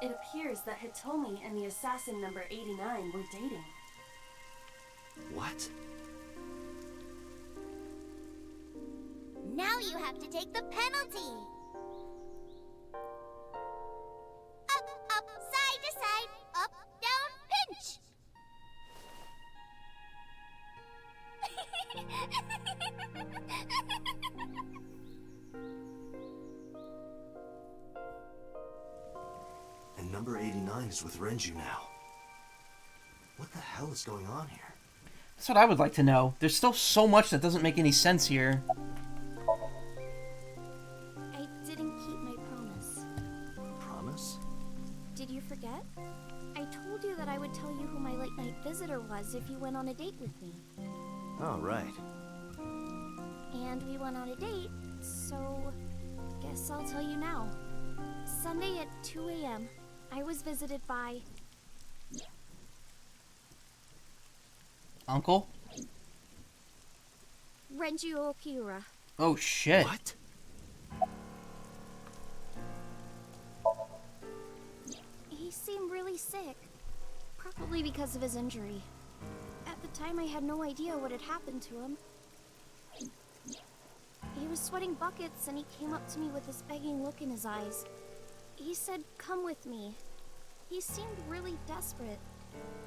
It appears that Hitomi and the assassin number 89 were dating. What? Now you have to take the penalty. Up, side to side, up, down, pinch. And number 89 is with Renju now. What the hell is going on here? That's what I would like to know. There's still so much that doesn't make any sense here. I didn't keep my promise. Promise? Did you forget? I told you that I would tell you who my late-night visitor was if you went on a date with me. Oh, right. And we went on a date, so guess I'll tell you now. Sunday at 2 a.m., I was visited by... Uncle? Renju Okiura. Oh, shit. What? He seemed really sick. Probably because of his injury. At the time, I had no idea what had happened to him. He was sweating buckets and he came up to me with this begging look in his eyes. He said, "Come with me." He seemed really desperate.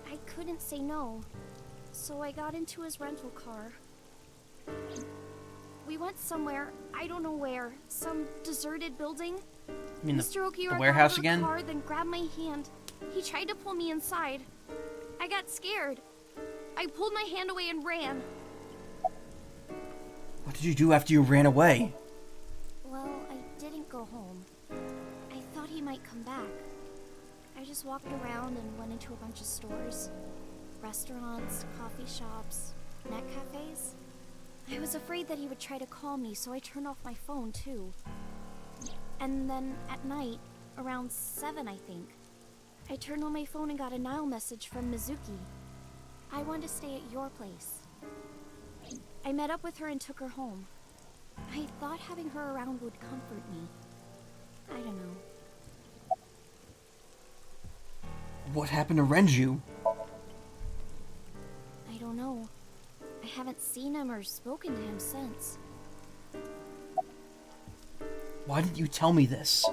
I couldn't say no. So I got into his rental car. We went somewhere, I don't know where, some deserted building. You mean Mr. Okiura the warehouse got out of again? the car, then grabbed my hand. He tried to pull me inside. I got scared. I pulled my hand away and ran. What did you do after you ran away? Well, I didn't go home. I thought he might come back. I just walked around and went into a bunch of stores. Restaurants, coffee shops, net cafes. I was afraid that he would try to call me, so I turned off my phone too. And then at night, around 7 I think, I turned on my phone and got a Nile message from Mizuki. I wanted to stay at your place. I met up with her and took her home. I thought having her around would comfort me. I don't know. What happened to Renju? I don't know. I haven't seen him or spoken to him since. Why didn't you tell me this?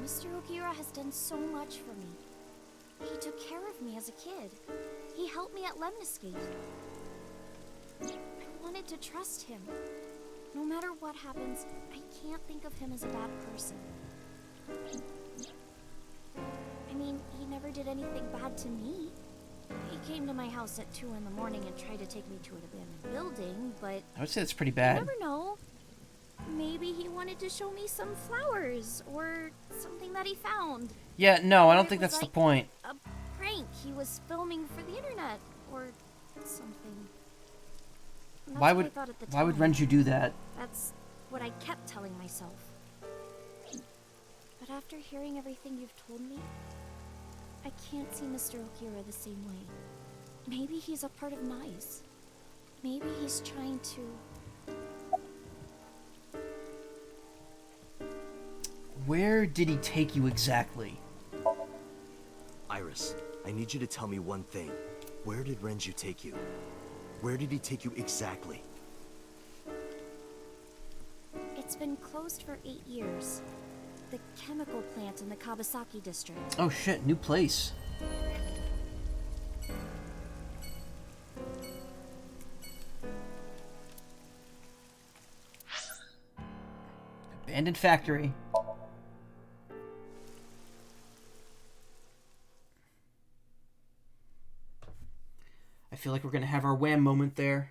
Mr. Ogira has done so much for me. He took care of me as a kid. He helped me at Lemniscate. I wanted to trust him. No matter what happens, I can't think of him as a bad person. I mean, he never did anything bad to me. He came to my house at 2 in the morning and tried to take me to an abandoned building, but... I would say that's pretty You bad. never know. Maybe he wanted to show me some flowers, or something that he found. Yeah, no, I Or don't it think was that's the like point. A prank he was filming for the internet, or something. That's Why what I would thought at the why would time. Renju do that? That's what I kept telling myself. But after hearing everything you've told me, I can't see Mr. Ogira the same way. Maybe he's a part of Nice. Maybe he's trying to... Where did he take you exactly? Iris, I need you to tell me one thing. Where did Renju take you? Where did he take you exactly? It's been closed for 8 years. The chemical plant in the Kawasaki district. Oh shit, new place. Abandoned factory. I feel like we're gonna have our wham moment there.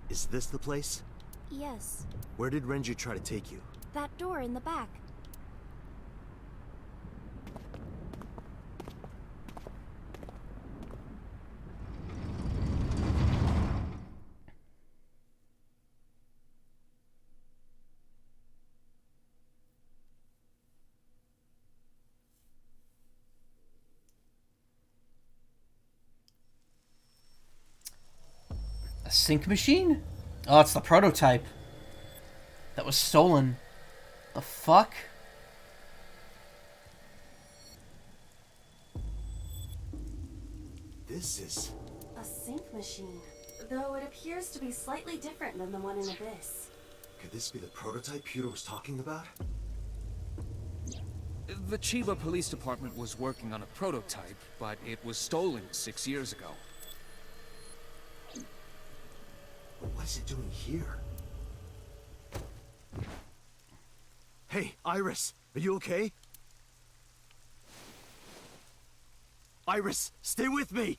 Is this the place? Yes, Where did Renju try to take you? that door in the back. A sync machine? Oh, it's the prototype that was stolen. The fuck? This is... A sync machine, though it appears to be slightly different than the one in Abyss. Could this be the prototype Peter was talking about? The Chiba Police Department was working on a prototype, but it was stolen 6 years ago. What is it doing here? Hey, Iris, are you okay? Iris, stay with me!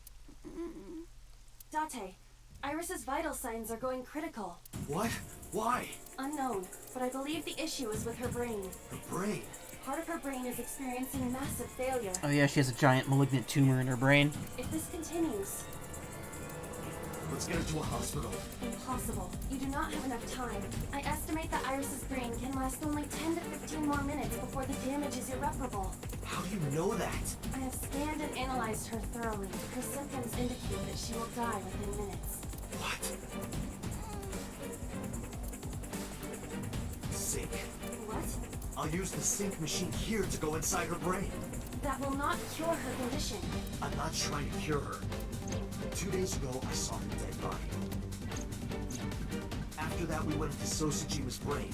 Date, Iris's vital signs are going critical. What? Why? Unknown, but I believe the issue is with her brain. Her brain? Part of her brain is experiencing massive failure. Oh yeah, she has a giant malignant tumor in her brain. If this continues, Let's get her to a hospital. impossible. You do not have enough time. I estimate that Iris's brain can last only 10 to 15 more minutes before the damage is irreparable. How do you know that? I have scanned and analyzed her thoroughly. Her symptoms indicate that she will die within minutes. What? Sync. What? I'll use the sync machine here to go inside her brain. That will not cure her condition. I'm not trying to cure her. 2 days ago, I saw her dead body. After that, we went into Sosajima's brain.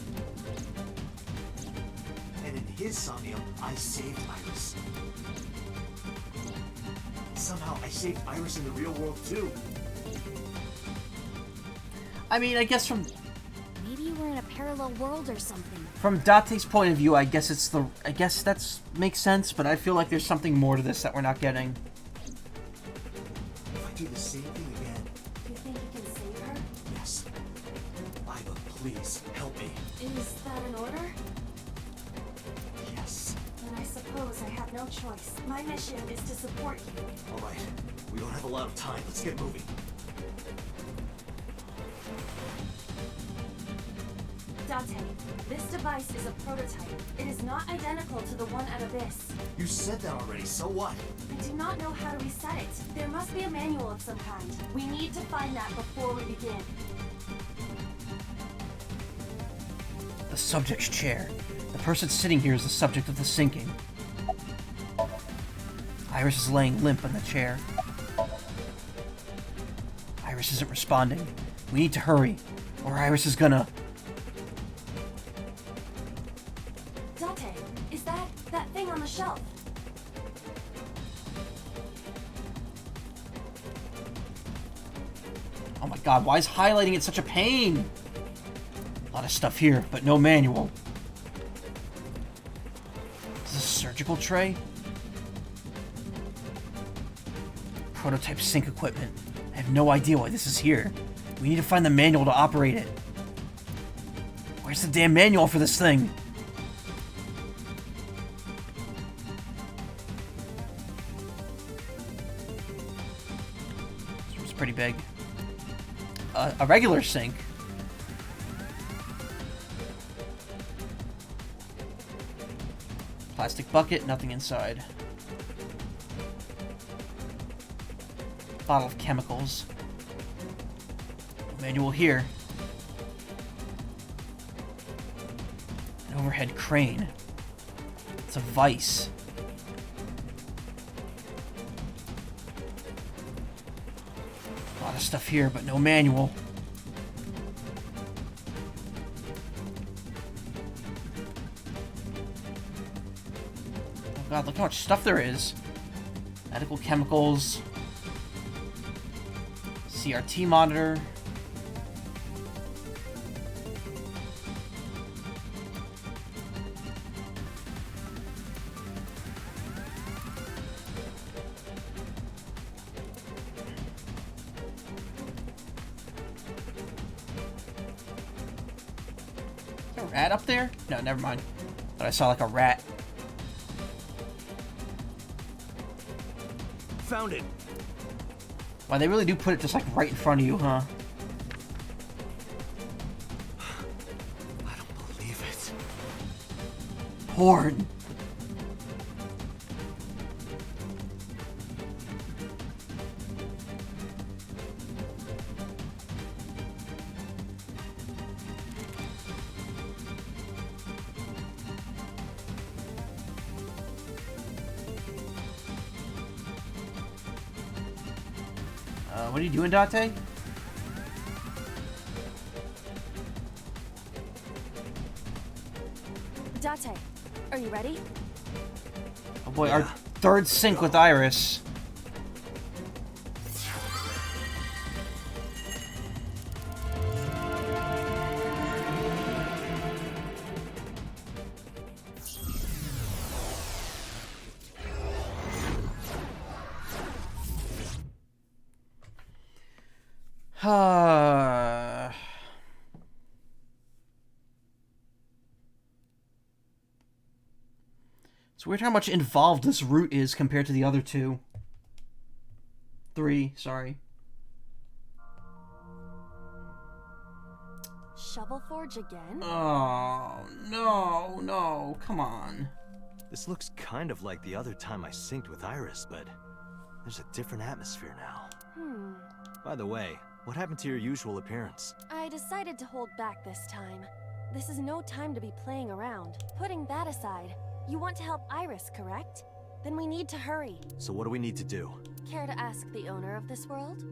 And in his Somnium, I saved Iris. Somehow, I saved Iris in the real world, too. I mean, I guess from Maybe we're in a parallel world or something. Date's point of view, I guess that's makes sense, but I feel like there's something more to this that we're not getting. If I do the same thing again, You think you can save her? yes. Iva, please, help me. Is that an order? Yes. Then I suppose I have no choice. My mission is to support you. All right. We don't have a lot of time. Let's get moving. Date, this device is a prototype. It is not identical to the one at Abyss. You said that already, so what? I do not know how to reset it. There must be a manual of some kind. We need to find that before we begin. The subject's chair. The person sitting here is the subject of the sinking. Iris is laying limp in the chair. Iris isn't responding. We need to hurry, or Iris is gonna... Date, is that thing on the shelf? Oh my god, why is highlighting it such a pain? A lot of stuff here, but no manual. Is this a surgical tray? Prototype sink equipment. I have no idea why this is here. We need to find the manual to operate it. Where's the damn manual for this thing? This room's pretty big. A regular sink. Plastic bucket, nothing inside. Bottle of chemicals. Manual here. An overhead crane. It's a vise. A lot of stuff here, but no manual. Oh god, look how much stuff there is. Medical chemicals. CRT monitor. Is there a rat up there? No, never mind. But I saw like a rat. Found it. Wow, they really do put it just like right in front of you, huh? I don't believe it. Porn. What are you doing, Date? Date, are you ready? Oh boy, our third sync with Iris. It's weird how much involved this route is compared to the other two. 3, sorry. Shovel Forge again? Oh, no, come on. This looks kind of like the other time I synced with Iris, but there's a different atmosphere now. By the way, what happened to your usual appearance? I decided to hold back this time. This is no time to be playing around. Putting that aside, you want to help Iris, correct? Then we need to hurry. So what do we need to do? Care to ask the owner of this world?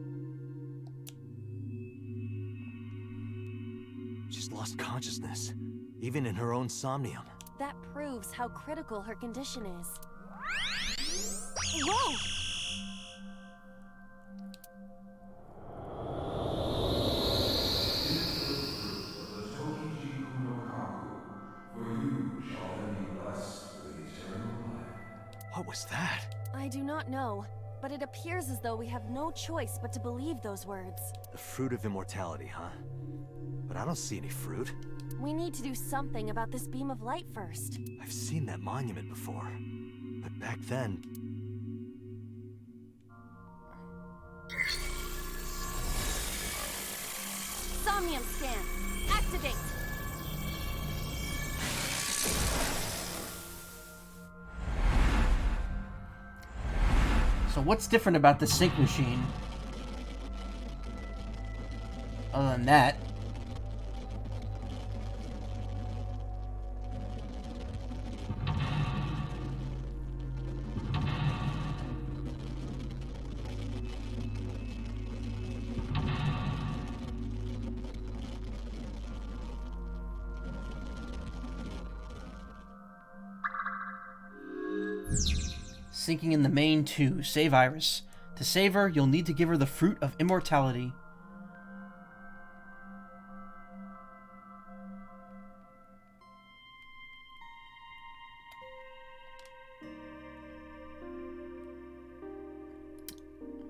She's lost consciousness, even in her own Somnium. That proves how critical her condition is. Whoa! What was that? I do not know, but it appears as though we have no choice but to believe those words. The fruit of immortality, huh? But I don't see any fruit. We need to do something about this beam of light first. I've seen that monument before, but back then... Somnium scan! Activate! So what's different about the sync machine? Other than that. Sinking in the main too. Save Iris. To save her, you'll need to give her the fruit of immortality.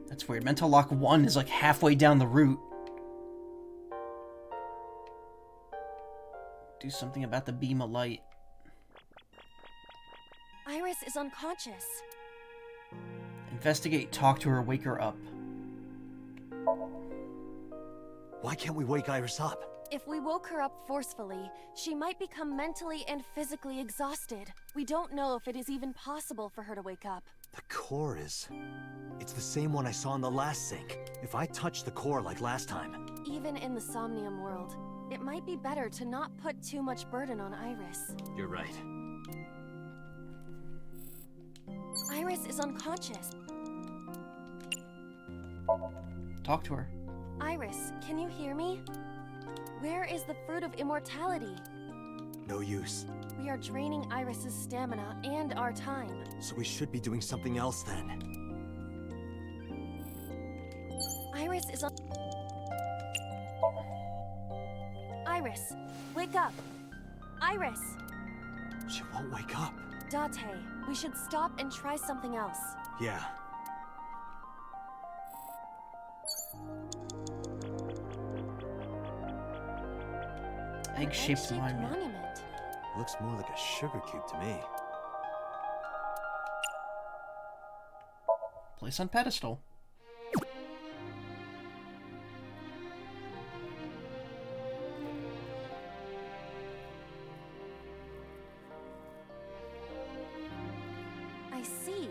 That's weird. Mental Lock 1 is like halfway down the route. Do something about the beam of light. Iris is unconscious. Investigate, talk to her, wake her up. Why can't we wake Iris up? If we woke her up forcefully, she might become mentally and physically exhausted. We don't know if it is even possible for her to wake up. The core is... It's the same one I saw in the last sink. If I touch the core like last time... Even in the Somnium world, it might be better to not put too much burden on Iris. You're right. Iris is unconscious. Talk to her. Iris, can you hear me? Where is the fruit of immortality? No use. We are draining Iris's stamina and our time. So we should be doing something else then. Iris is Iris, wake up! Iris! She won't wake up. Date, we should stop and try something else. Yeah. Egg-shaped monument. Looks more like a sugar cube to me. Place on pedestal. I see.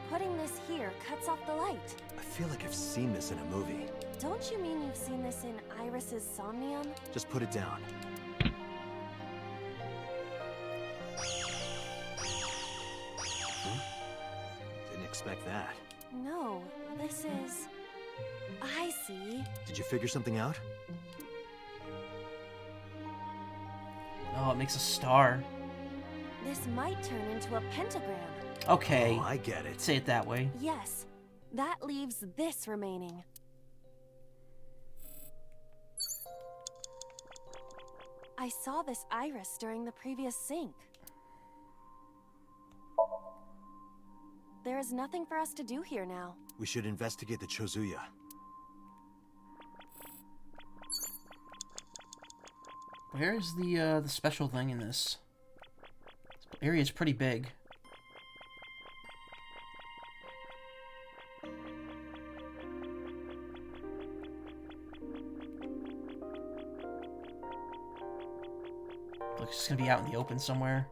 Putting this here cuts off the light. I feel like I've seen this in a movie. Don't you mean you've seen this in Iris's Somnium? Just put it down. Didn't expect that. No, this is... I see. Did you figure something out? Oh, it makes a star. This might turn into a pentagram. Okay. Oh, I get it. Say it that way. Yes. That leaves this remaining. I saw this iris during the previous sync. There is nothing for us to do here now. We should investigate the Chozuya. Where is the special thing in this? This area is pretty big. Looks just gonna be out in the open somewhere.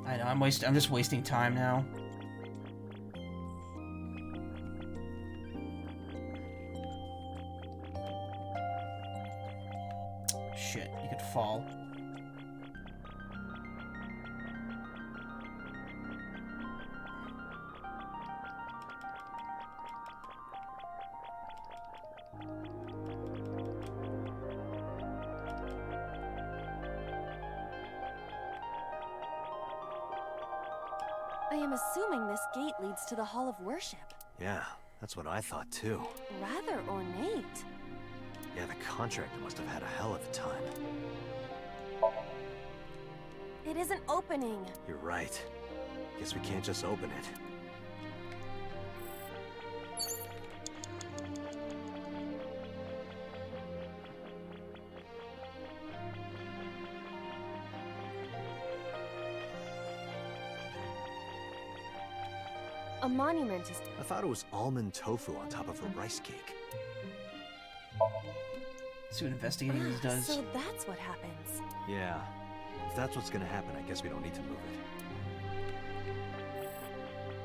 I know, I'm just wasting time now. Shit, you could fall. I am assuming this gate leads to the Hall of Worship. Yeah, that's what I thought too. Rather ornate. Yeah, the contractor must have had a hell of a time. It isn't opening. You're right. Guess we can't just open it. A monument is... I thought it was almond tofu on top of a rice cake. Let's see what investigating this does. So that's what happens. Yeah. If that's what's gonna happen, I guess we don't need to move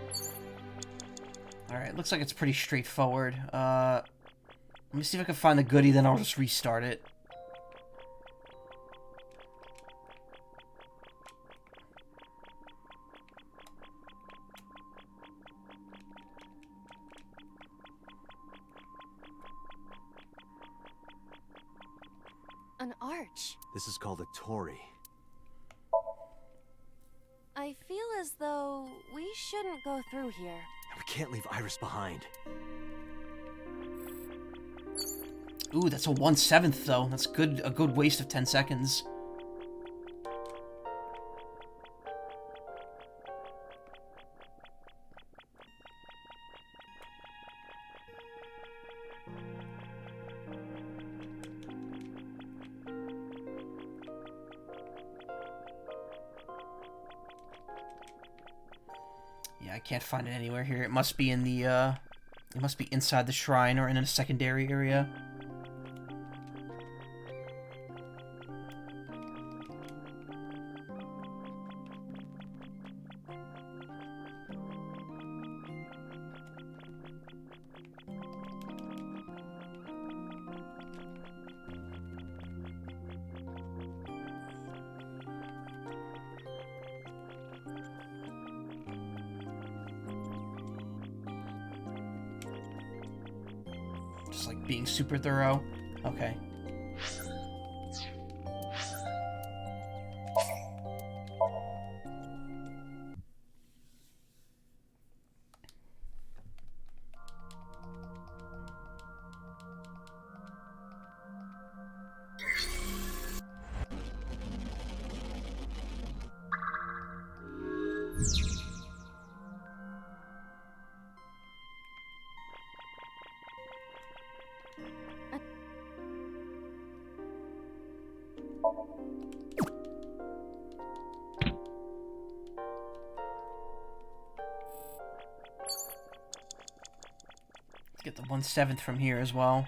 it. Alright, looks like it's pretty straightforward. Let me see if I can find the goodie, then I'll just restart it. An arch. This is called a torii. I feel as though we shouldn't go through here. We can't leave Iris behind. Ooh, that's a 1/7 though. That's good. A good waste of 10 seconds. Yeah, I can't find it anywhere here. It must be in the, it must be inside the shrine or in a secondary area. Just like being super thorough. Okay. Get the 1/7 from here as well.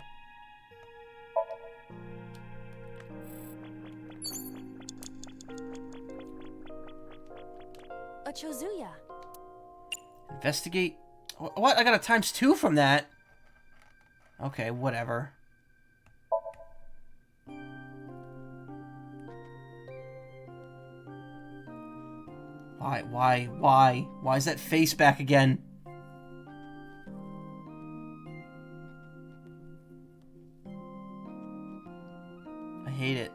A Chozuya. Investigate. What? I got a ×2 from that. Okay, whatever. Why is that face back again? I hate it.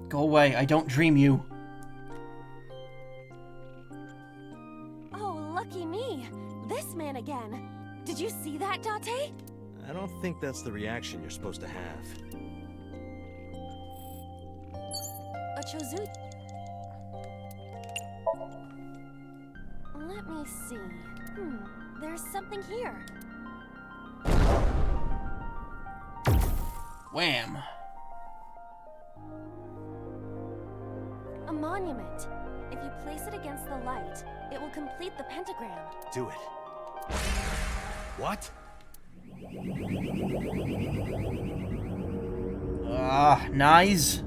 Go away, I don't dream you. Oh, lucky me. This man again. Did you see that, Date? I don't think that's the reaction you're supposed to have. A Chozuya. Let me see. There's something here. Wham! A monument. If you place it against the light, it will complete the pentagram. Do it. What? Nice.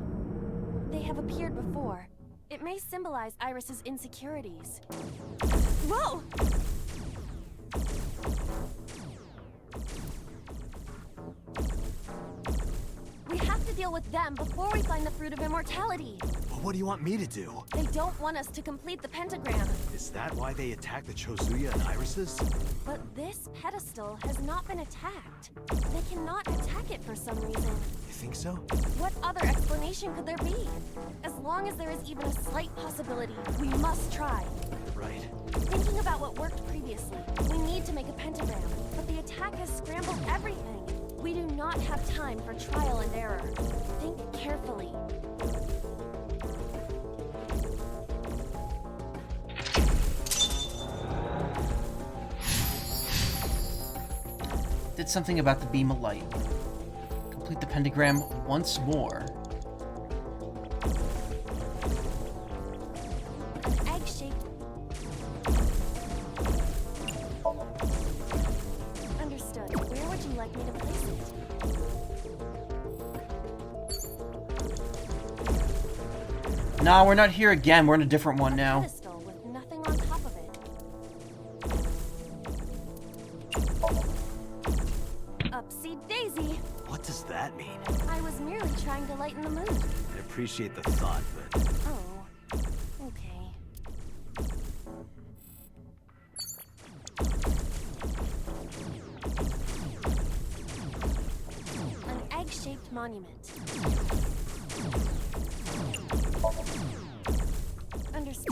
They have appeared before. It may symbolize Iris's insecurities. Whoa! We have to deal with them before we find the Fruit of Immortality. But what do you want me to do? They don't want us to complete the pentagram. Is that why they attacked the Chozuya and Irises? But this pedestal has not been attacked. They cannot attack it for some reason. You think so? What other explanation could there be? As long as there is even a slight possibility, we must try. Right. Thinking about what worked previously, we need to make a pentagram, but the attack has scrambled everything. We do not have time for trial and error. Think carefully. Did something about the beam of light. Complete the pentagram once more. An egg-shaped... Nah, we're not here again. We're in a different one now. Pedestal with nothing on top of it. Upsy daisy. What does that mean? I was merely trying to lighten the mood. I appreciate the thought, but... Oh, okay. An egg-shaped monument.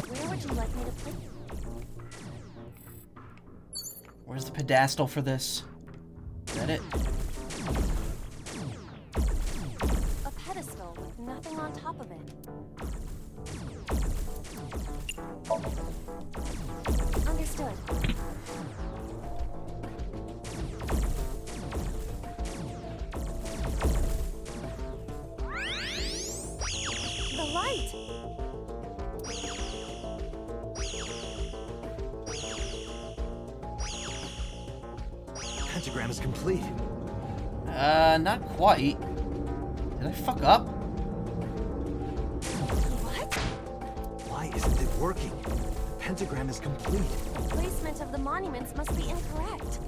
Where would you like me to place? Where's the pedestal for this? Is that it? A pedestal with nothing on top of it. Understood. The light! Pentagram is complete. Not quite. Did I fuck up? What? Why isn't it working? The pentagram is complete. Placement of the monuments must be incorrect.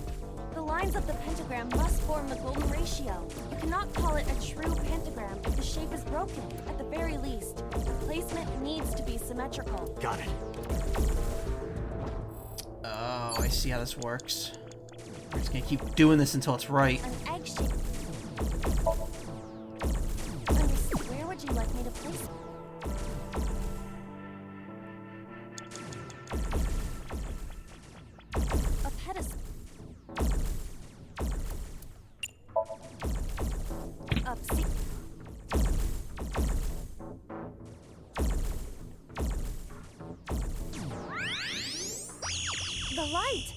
The lines of the pentagram must form the golden ratio. You cannot call it a true pentagram if the shape is broken. At the very least, the placement needs to be symmetrical. Got it. Oh, I see how this works. We're just gonna keep doing this until it's right. An egg shape. Where would you like me to place it? A pedestal. Upsy. The light.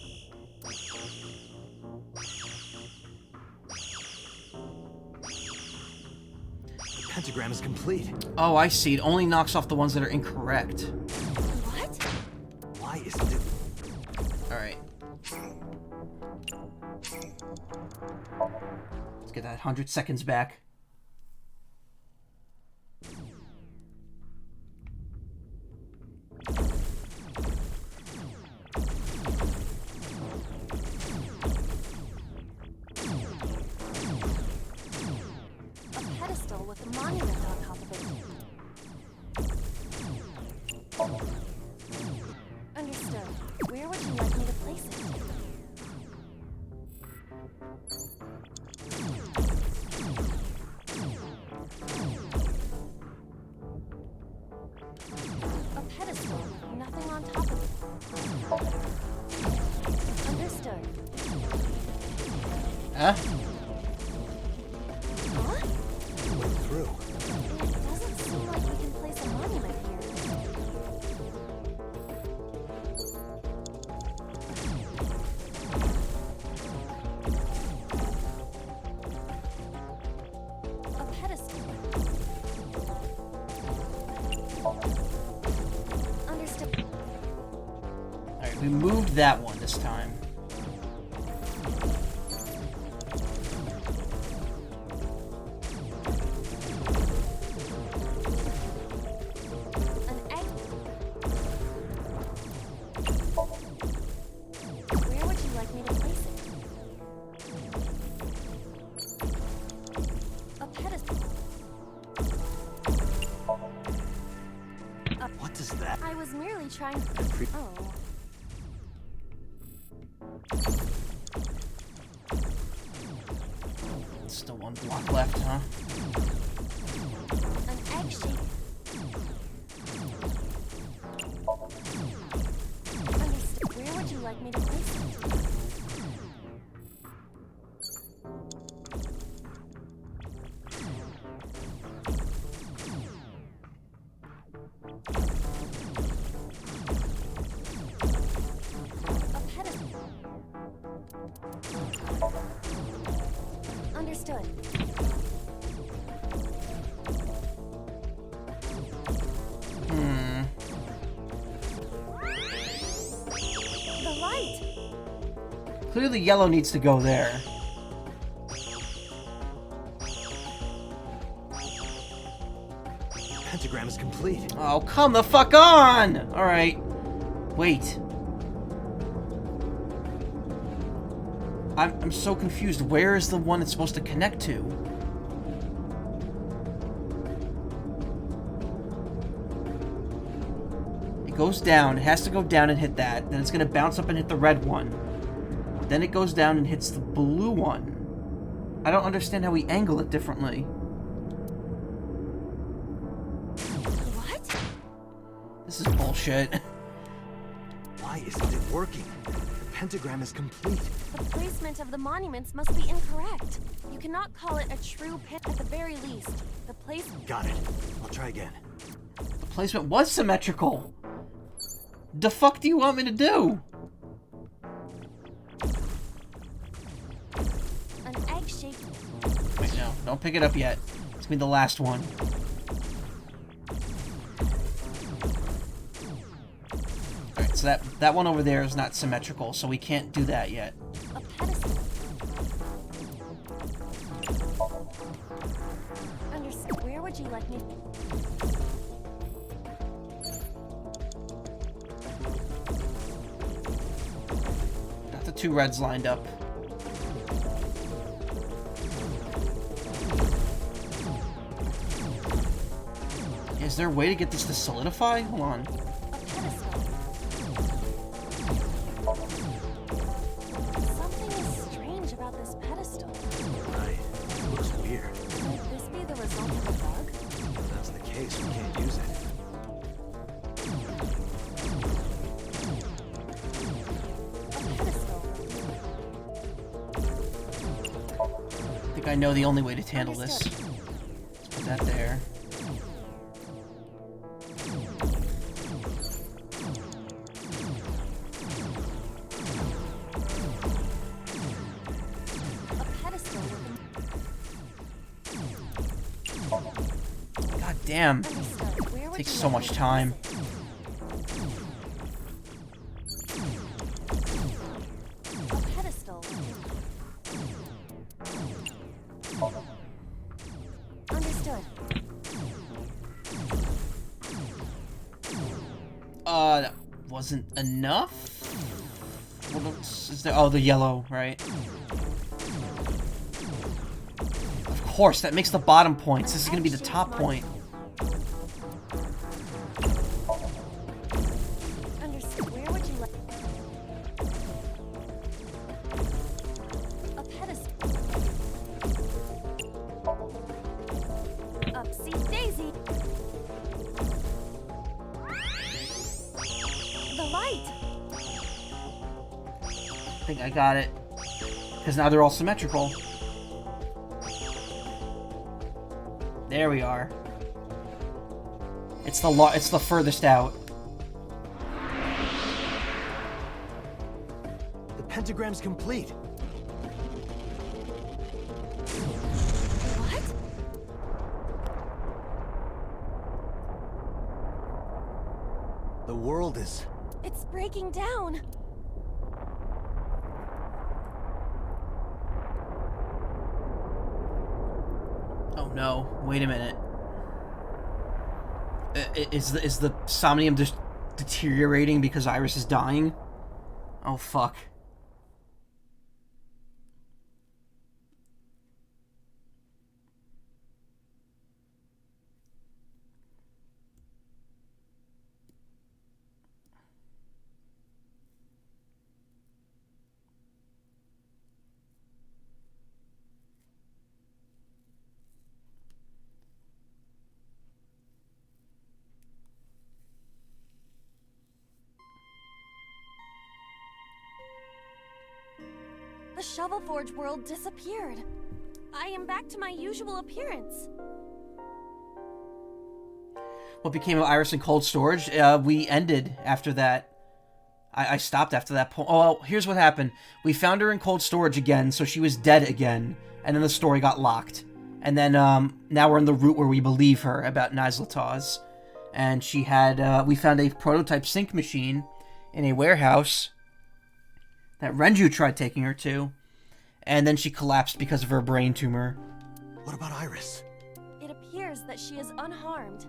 Pentagram is complete. Oh, I see. It only knocks off the ones that are incorrect. What? Why isn't it? Alright. Let's get that 100 seconds back. With a monument on top of it. Understood. Where would you like me to place it? A pedestal with nothing on top of it. Understood. Huh? Through. It doesn't seem like we can place a monument here. A pedestal. Understood. Alright, we moved that one this time. What does that? I was merely trying. Oh. Still one block left, huh? An egg shape. Understood. Where would you like me to place it? Understood. The light. Clearly yellow needs to go there. pentagram is complete. Oh, come the fuck on! Alright. Wait. I'm so confused. Where is the one it's supposed to connect to? It goes down. It has to go down and hit that. Then it's going to bounce up and hit the red one. Then it goes down and hits the blue one. I don't understand how we angle it differently. What? This is bullshit. Why isn't it working? The pentagram is complete. The placement of the monuments must be incorrect. You cannot call it a true at the very least. The place... Got it. I'll try again. The placement was symmetrical. The fuck do you want me to do? An egg-shaped... Wait, no. Don't pick it up yet. It's gonna be the last one. Alright, so that one over there is not symmetrical, so we can't do that yet. A pedestal. Understood. Where would you like me... Got the two reds lined up. Is there a way to get this to solidify? Hold on. A pedestal. Something is strange about this pedestal. Right. It looks weird. Might this be the result of a bug? If that's the case, we can't use it. A pedestal. I think I know the only way to handle this. Let's put that there. A pedestal with God damn. Understood. Where would Takes you so like much me to time. place it? A pedestal. Understood. That wasn't enough? What else is there? Oh, the yellow, right? Of course, that makes the bottom points. This is gonna be the top point. Understood. Where would you like... A pedestal. Upsy daisy. The light. I think I got it. Because now they're all symmetrical. There we are. It's the furthest out. The pentagram's complete. What? The world is... It's breaking down. Oh no! Wait a minute. Is the Somnium just deteriorating because Iris is dying? Oh fuck. The Shovel Forge world disappeared. I am back to my usual appearance. What became of Iris in cold storage? We ended after that. I stopped after that point. Oh, well, here's what happened. We found her in cold storage again, so she was dead again. And then the story got locked. And then now we're in the route where we believe her about Nizlataz. And she had... we found a prototype sync machine in a warehouse that Renju tried taking her to. And then she collapsed because of her brain tumor. What about Iris? It appears appears that she is unharmed.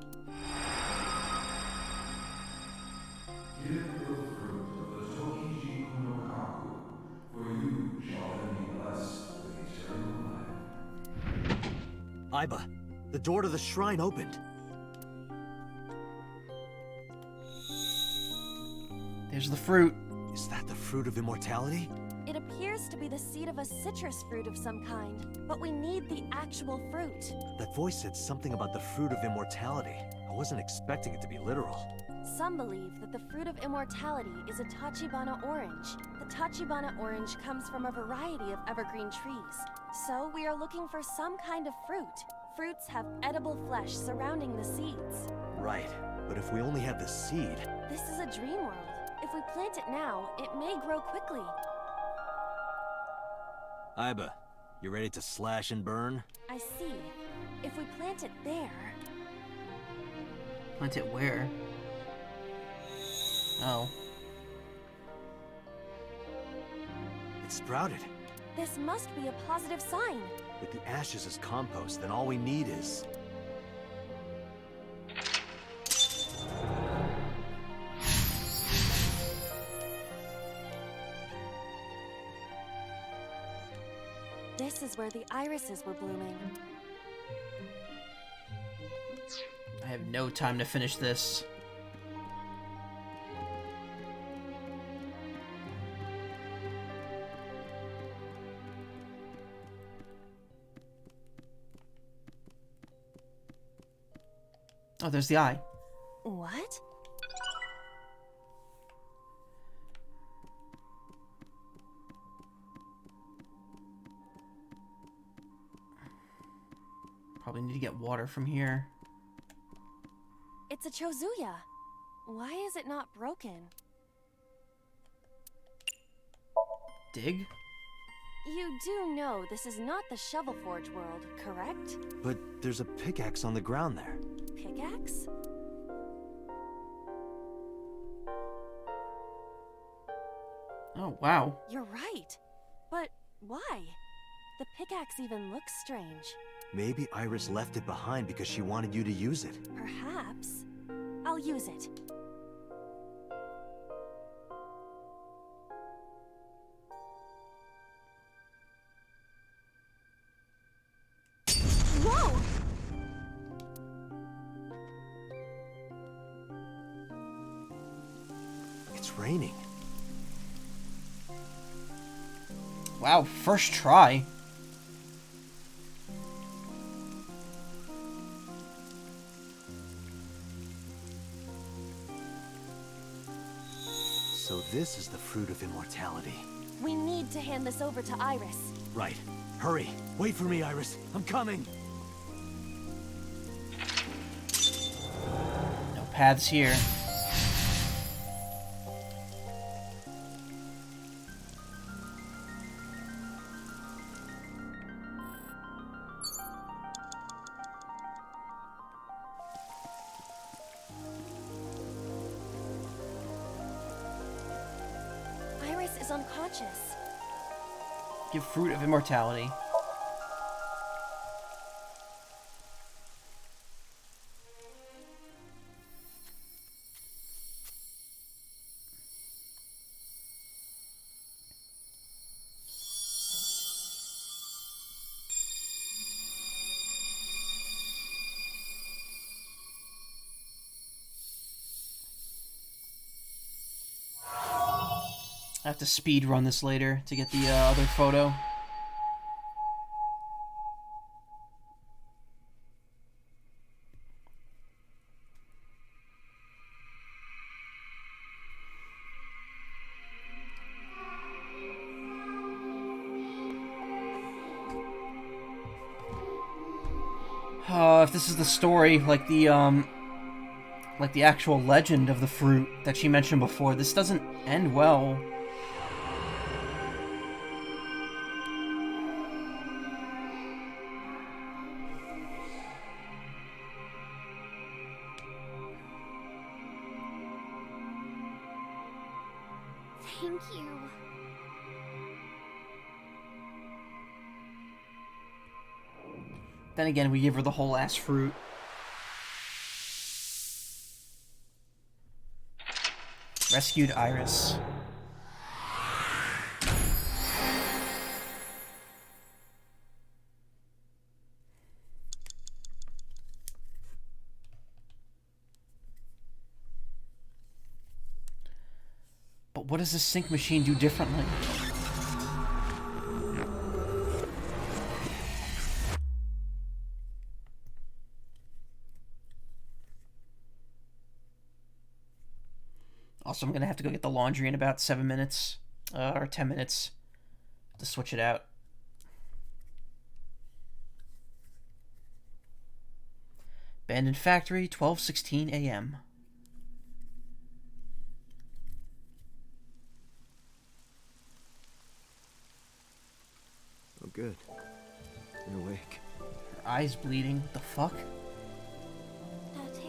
Give the fruit of the Tokiji no Kaku, for you shall then be blessed with eternal life. Aiba, the door to the shrine opened. There's the fruit. Is that the fruit of immortality? It appears to be the seed of a citrus fruit of some kind, but we need the actual fruit. That voice said something about the fruit of immortality. I wasn't expecting it to be literal. Some believe that the fruit of immortality is a Tachibana orange. The Tachibana orange comes from a variety of evergreen trees. So we are looking for some kind of fruit. Fruits have edible flesh surrounding the seeds. Right, but if we only have the seed... This is a dream world. If we plant it now, it may grow quickly. Aiba, you ready to slash and burn? I see. If we plant it there... Plant it where? Oh. It sprouted. This must be a positive sign. With the ashes as compost, then all we need is... This is where the irises were blooming. I have no time to finish this. Oh, there's the eye. What? Probably need to get water from here. It's a Chozuya. Why is it not broken? Dig? You do know this is not the Shovel Forge world, correct? But there's a pickaxe on the ground there. Pickaxe? Oh, wow. You're right. But why? The pickaxe even looks strange. Maybe Iris left it behind because she wanted you to use it. Perhaps. I'll use it. Whoa! It's raining. Wow, first try. So this is the fruit of immortality. We need to hand this over to Iris. Right. Hurry. Wait for me, Iris. I'm coming. No paths here. Iris is unconscious. Give fruit of immortality. I have to speed run this later to get the other photo. If this is the story, like the actual legend of the fruit that she mentioned before, this doesn't end well. Thank you. Then again, we give her the whole ass fruit. Rescued Iris. But what does this sync machine do differently? Also, I'm going to have to go get the laundry in about 7 minutes, or 10 minutes, to switch it out. Abandoned factory, 12:16 a.m. Oh, good. You're awake. Her eyes bleeding. What the fuck? Date,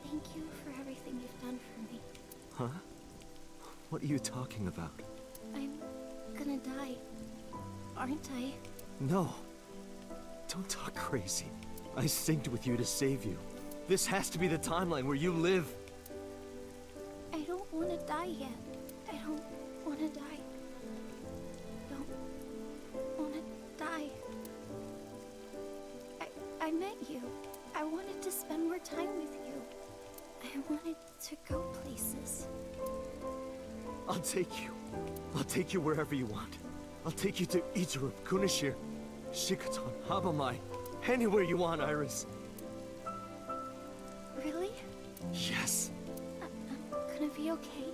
thank you for everything you've done for me. Huh? What are you talking about? I'm gonna die, aren't I? No. Don't talk crazy. I synced with you to save you. This has to be the timeline where you live. I don't want to die yet. I don't want to die. Don't want to die. I met you. I wanted to spend more time with you. I wanted to go places. I'll take you. I'll take you wherever you want. I'll take you to Ichirup, Kunashir, Shikotan, Habamai. Anywhere you want, Iris. Really? Yes. I'm gonna be okay.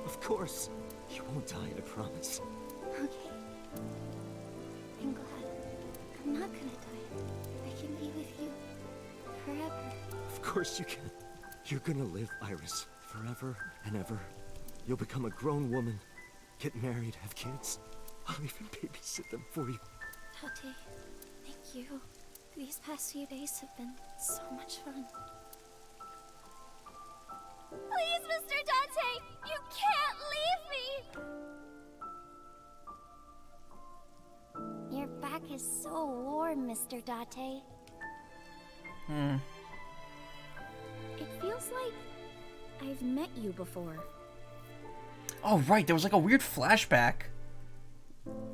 Of course. You won't die, I promise. Okay. I'm glad. I'm not gonna die. I can be with you forever. Of course you can. You're gonna live, Iris, forever and ever. You'll become a grown woman, get married, have kids. I'll even babysit them for you. Tate, thank you. These past few days have been so much fun. Please, Mr. Dante! You can't leave me! Your back is so warm, Mr. Date. It feels like I've met you before. Oh, right, there was like a weird flashback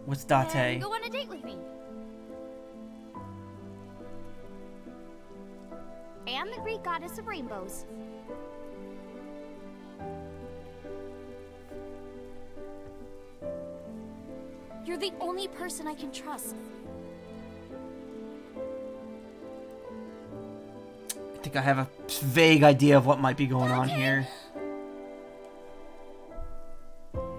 with Date. Go on a date with me. And the Greek goddess of rainbows. You're the only person I can trust. I think I have a vague idea of what might be going on here.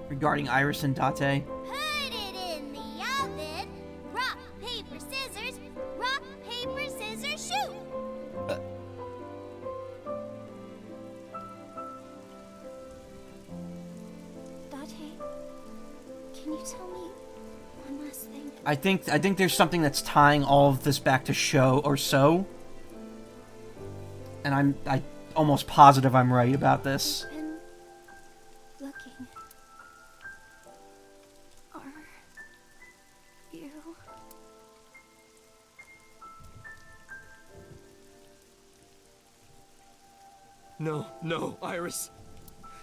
Regarding Iris and Date. Put it in the oven. Rock, paper, scissors. Rock, paper, scissors, shoot. Date, can you tell me one last thing? I think there's something that's tying all of this back to Show or So. And I'm almost positive I'm right about this. Been looking. Are you? No, no, Iris.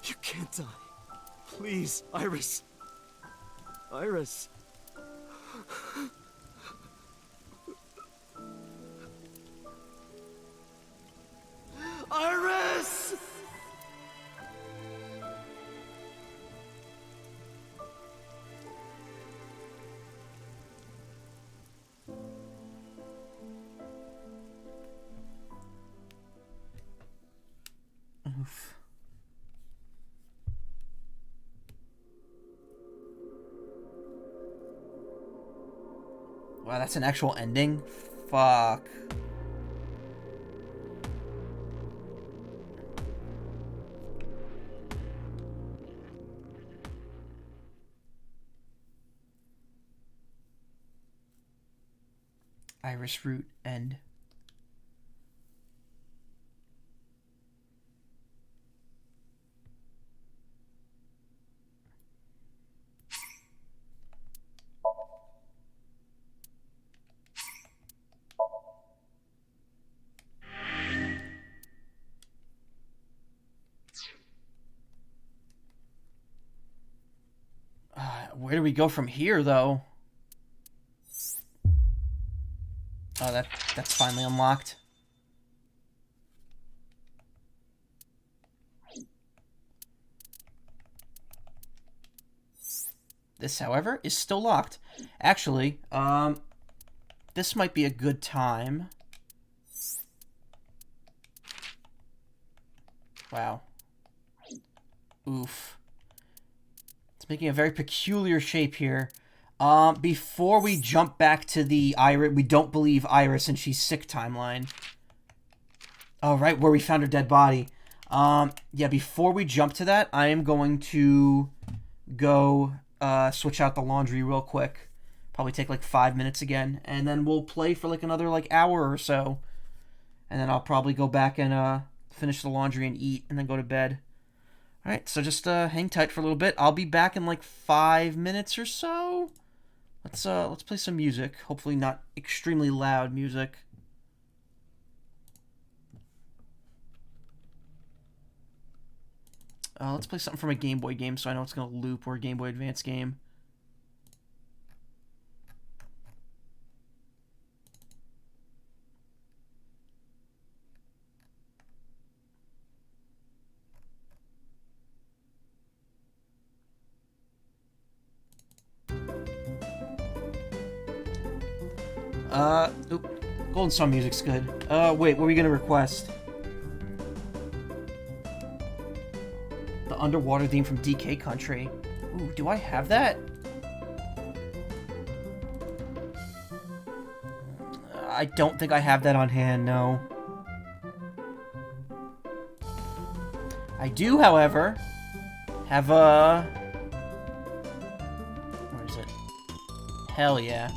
You can't die. Please, Iris. Iris. Iris! Oof. Wow, that's an actual ending? Fuck. Iris root end. Where do we go from here, though? Oh, that's finally unlocked. This, however, is still locked. Actually, this might be a good time. Wow. Oof. It's making a very peculiar shape here. Before we jump back to the Iris, we don't believe Iris and she's sick timeline. Oh, right, where we found her dead body. Yeah, before we jump to that, I am going to go switch out the laundry real quick. Probably take like 5 minutes again, and then we'll play for like another like hour or so. And then I'll probably go back and finish the laundry and eat, and then go to bed. Alright, so just hang tight for a little bit. I'll be back in like 5 minutes or so. Let's play some music. Hopefully not extremely loud music. Let's play something from a Game Boy game so I know it's going to loop, or a Game Boy Advance game. Oop. Golden Sun music's good. Wait, what were you gonna request? The underwater theme from DK Country. Ooh, do I have that? I don't think I have that on hand, no. I do, however, have a... Where is it? Hell yeah.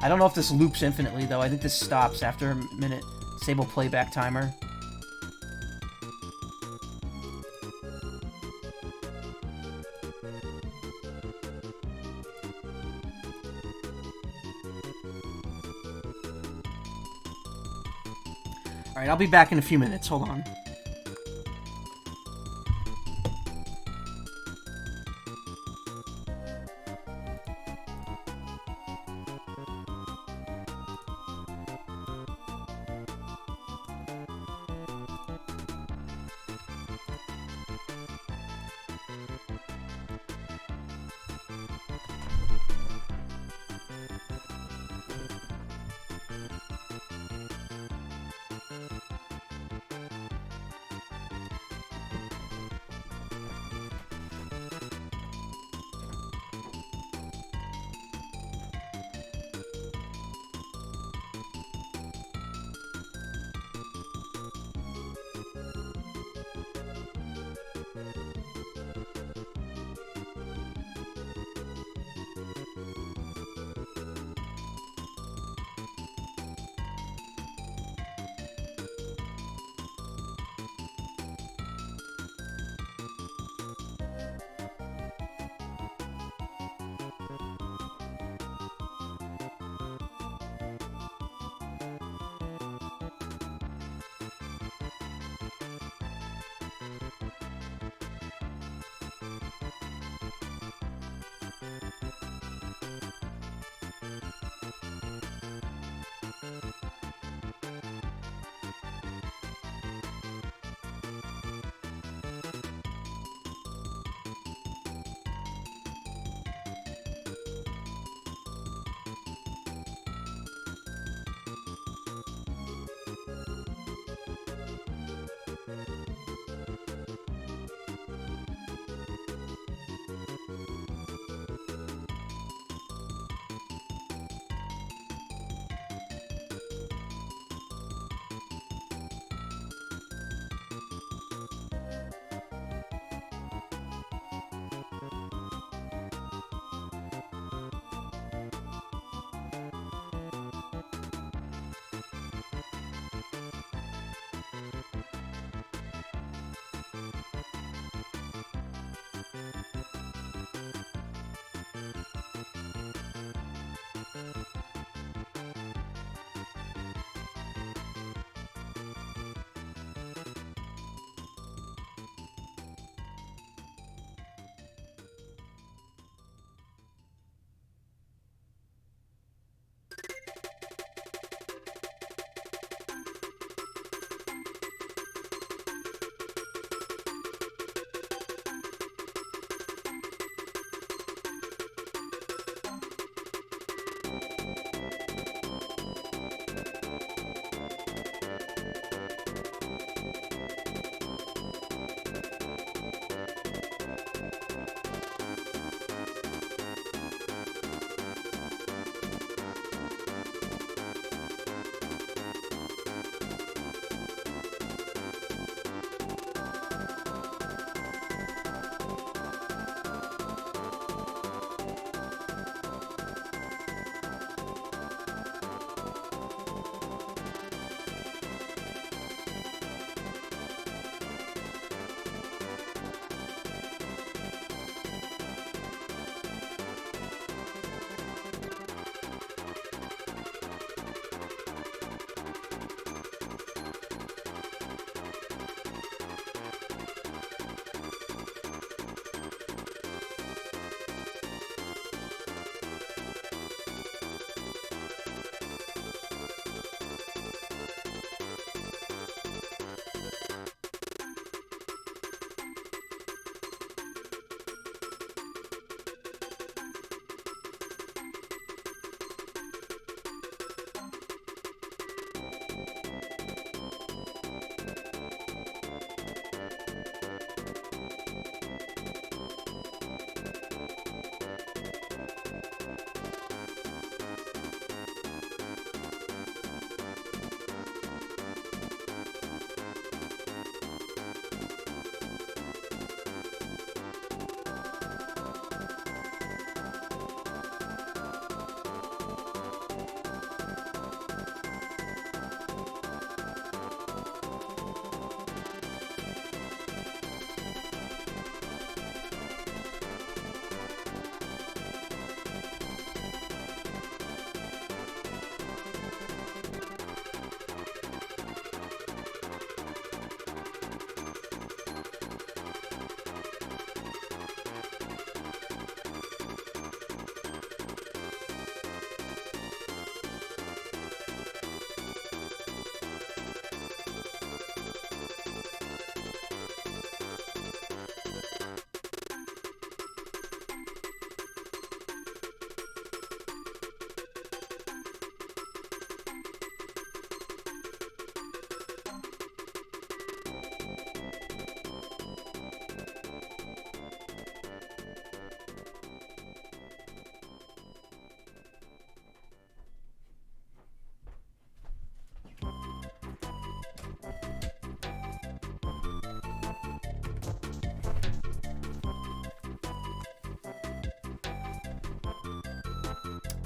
I don't know if this loops infinitely, though. I think this stops after a minute. Disable playback timer. Alright, I'll be back in a few minutes. Hold on.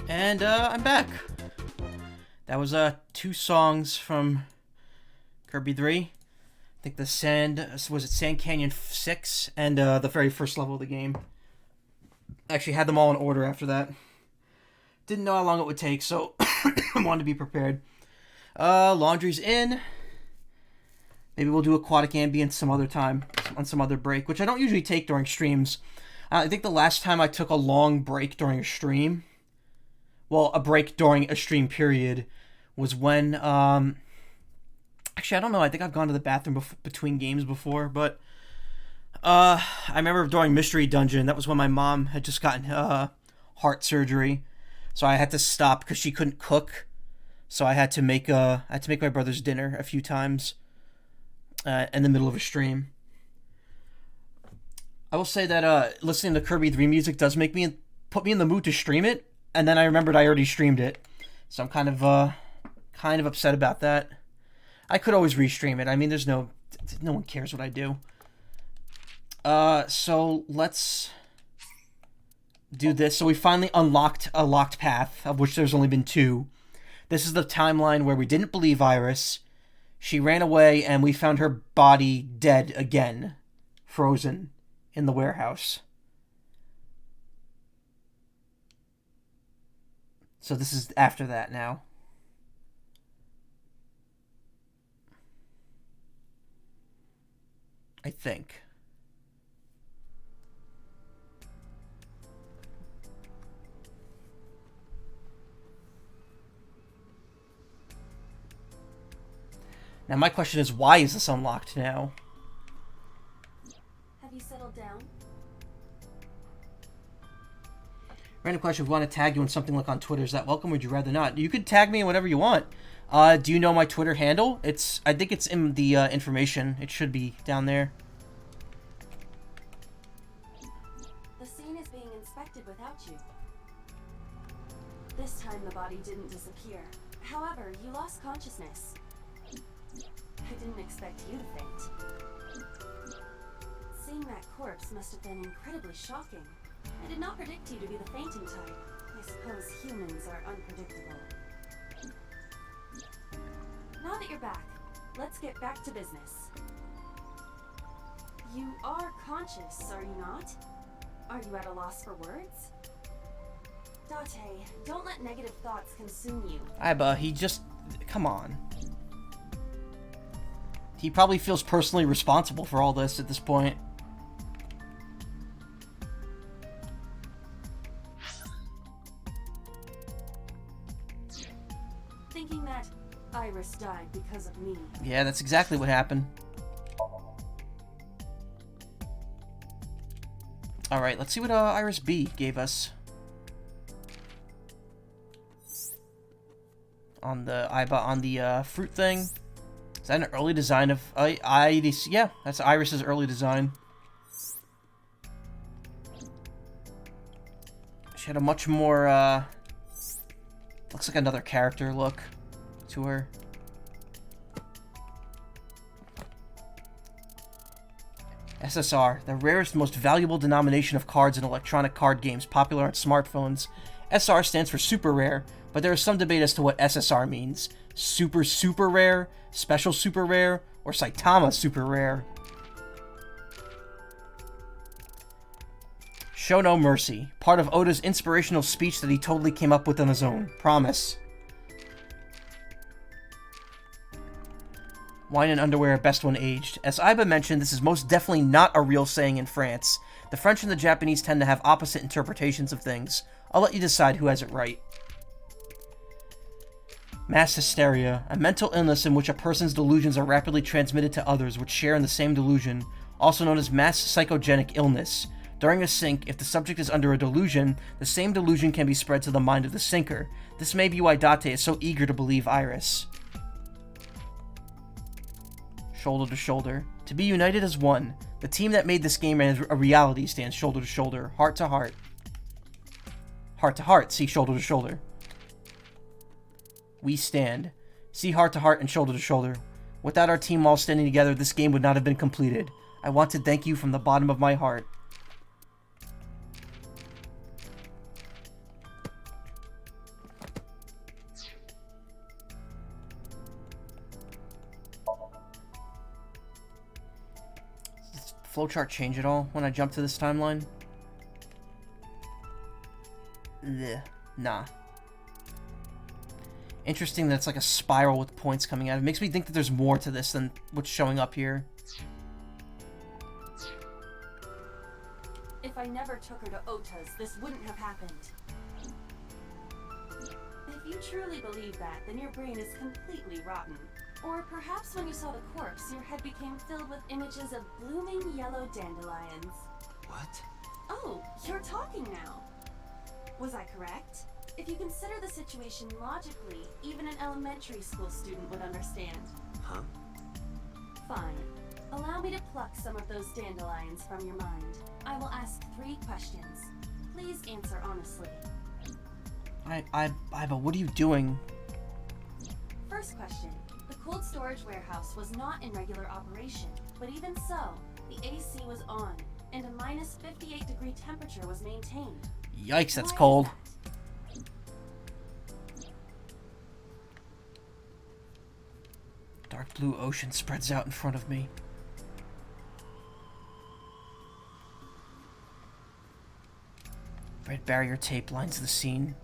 And I'm back. That was 2 songs from Kirby 3. I think the Sand Canyon 6 and the very first level of the game. I actually had them all in order after that. Didn't know how long it would take, so wanted to be prepared. Laundry's in. Maybe we'll do Aquatic Ambience some other time, on some other break, which I don't usually take during streams. I think the last time I took a long break during a stream, well, a break during a stream period, was when, actually, I don't know, I think I've gone to the bathroom between games before, but, I remember during Mystery Dungeon, that was when my mom had just gotten, heart surgery, so I had to stop because she couldn't cook, so I had to make my brother's dinner a few times, in the middle of a stream. I will say that listening to Kirby 3 music does put me in the mood to stream it, and then I remembered I already streamed it, so I'm kind of upset about that. I could always restream it. I mean, no one cares what I do. So let's do this. So we finally unlocked a locked path, of which there's only been 2. This is the timeline where we didn't believe Iris. She ran away, and we found her body dead again, frozen in the warehouse. So this is after that now. I think. Now my question is, why is this unlocked now? Have you settled down? Random question, if we want to tag you in something like on Twitter, is that welcome or would you rather not? You could tag me in whatever you want. Do you know my Twitter handle? I think it's in the information. It should be down there. The scene is being inspected without you. This time the body didn't disappear. However, you lost consciousness. I didn't expect you to faint. Seeing that corpse must have been incredibly shocking. I did not predict you to be the fainting type. I suppose humans are unpredictable. Now that you're back, let's get back to business. You are conscious, are you not? Are you at a loss for words? Date, don't let negative thoughts consume you. He just... Come on. He probably feels personally responsible for all this at this point. Thinking that Iris died because of me. Yeah, that's exactly what happened. Alright, let's see what Iris B gave us. On the fruit thing. Is that an early design of yeah, that's Iris's early design. She had a much more looks like another character look to her. SSR, the rarest, most valuable denomination of cards in electronic card games popular on smartphones. SR stands for super rare, but there is some debate as to what SSR means. Super super rare, special super rare, or Saitama super rare. Show no mercy, part of Oda's inspirational speech that he totally came up with on his own. Promise. Wine and underwear, best when aged. As Iba mentioned, this is most definitely not a real saying in France. The French and the Japanese tend to have opposite interpretations of things. I'll let you decide who has it right. Mass hysteria, a mental illness in which a person's delusions are rapidly transmitted to others which share in the same delusion, also known as mass psychogenic illness. During a sync, if the subject is under a delusion, the same delusion can be spread to the mind of the sinker. This may be why Date is so eager to believe Iris. Shoulder to shoulder. To be united as one. The team that made this game as a reality stands shoulder to shoulder, heart to heart. Heart to heart, see shoulder to shoulder. We stand. See heart to heart and shoulder to shoulder. Without our team all standing together, this game would not have been completed. I want to thank you from the bottom of my heart. flowchart change at all when I jump to this timeline? Blech. Nah. Interesting that it's like a spiral with points coming out. It makes me think that there's more to this than what's showing up here. If I never took her to Ota's, this wouldn't have happened. If you truly believe that, then your brain is completely rotten. Or perhaps when you saw the corpse, your head became filled with images of blooming yellow dandelions. What? Oh, you're talking now. Was I correct? If you consider the situation logically, even an elementary school student would understand. Huh? Fine. Allow me to pluck some of those dandelions from your mind. I will ask 3 questions. Please answer honestly. But what are you doing? First question. The cold storage warehouse was not in regular operation, but even so, the AC was on, and a minus 58-degree temperature was maintained. Yikes, that's Why cold. is that? Dark blue ocean spreads out in front of me. Red barrier tape lines the scene.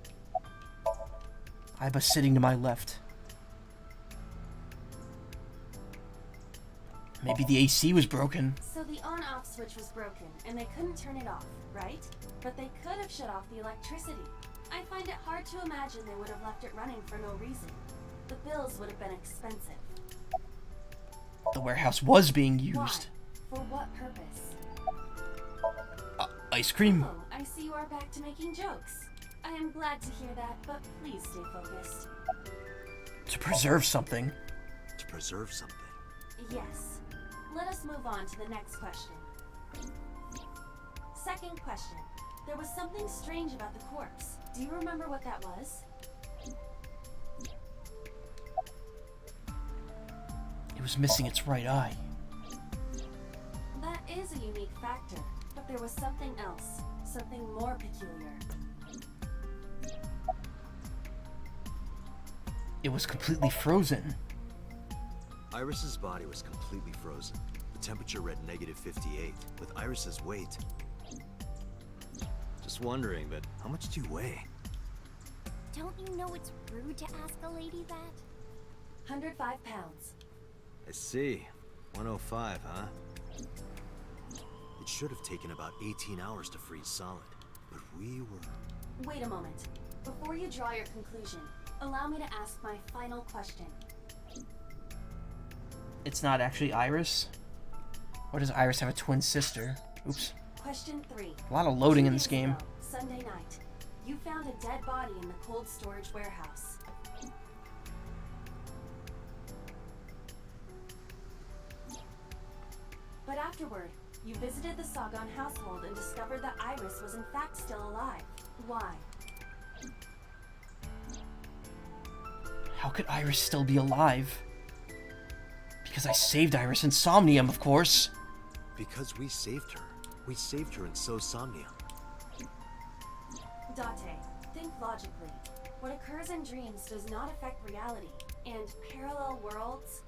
Iba sitting to my left. Maybe the AC was broken. So the on-off switch was broken, and they couldn't turn it off, right? But they could have shut off the electricity. I find it hard to imagine they would have left it running for no reason. The bills would have been expensive. The warehouse was being used. Why? For what purpose? Ice cream. Oh, I see you are back to making jokes. I am glad to hear that, but please stay focused. To preserve something. To preserve something? Yes. Let us move on to the next question. Second question. There was something strange about the corpse. Do you remember what that was? It was missing its right eye. That is a unique factor, but there was something else. Something more peculiar. It was completely frozen. Iris's body was completely frozen. The temperature read -58. With Iris's weight... Just wondering, but how much do you weigh? Don't you know it's rude to ask a lady that? 105 pounds. I see. 105, huh? It should have taken about 18 hours to freeze solid. But we were... Wait a moment. Before you draw your conclusion, allow me to ask my final question. It's not actually Iris? Or does Iris have a twin sister? Oops. Question 3. A lot of loading 2 in this days game. ago, Sunday night, you found a dead body in the cold storage warehouse. But afterward, you visited the Sagan household and discovered that Iris was in fact still alive. Why? How could Iris still be alive? Because I saved Iris in Somnium, of course. Because we saved her. We saved her in Somnium. Date, think logically. What occurs in dreams does not affect reality, and parallel worlds...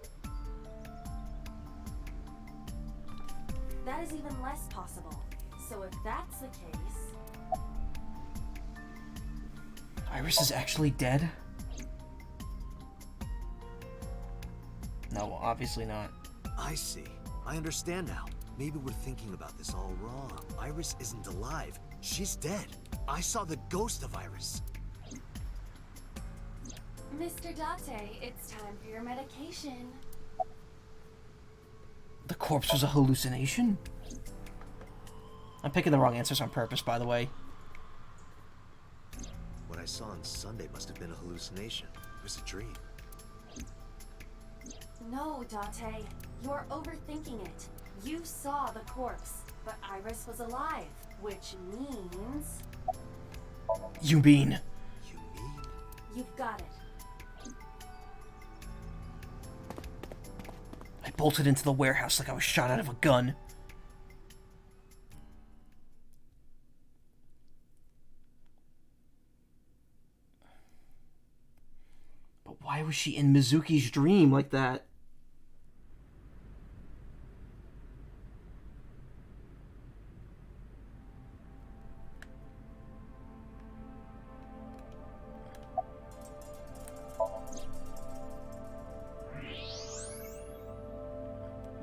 That is even less possible. So if that's the case... Iris is actually dead? No, obviously not. I see. I understand now. Maybe we're thinking about this all wrong. Iris isn't alive. She's dead. I saw the ghost of Iris. Mr. Date, it's time for your medication. The corpse was a hallucination? I'm picking the wrong answers on purpose, by the way. What I saw on Sunday must have been a hallucination. It was a dream. No, Date. You're overthinking it. You saw the corpse, but Iris was alive, which means... You mean? You mean? You've got it. I bolted into the warehouse like I was shot out of a gun. But why was she in Mizuki's dream like that?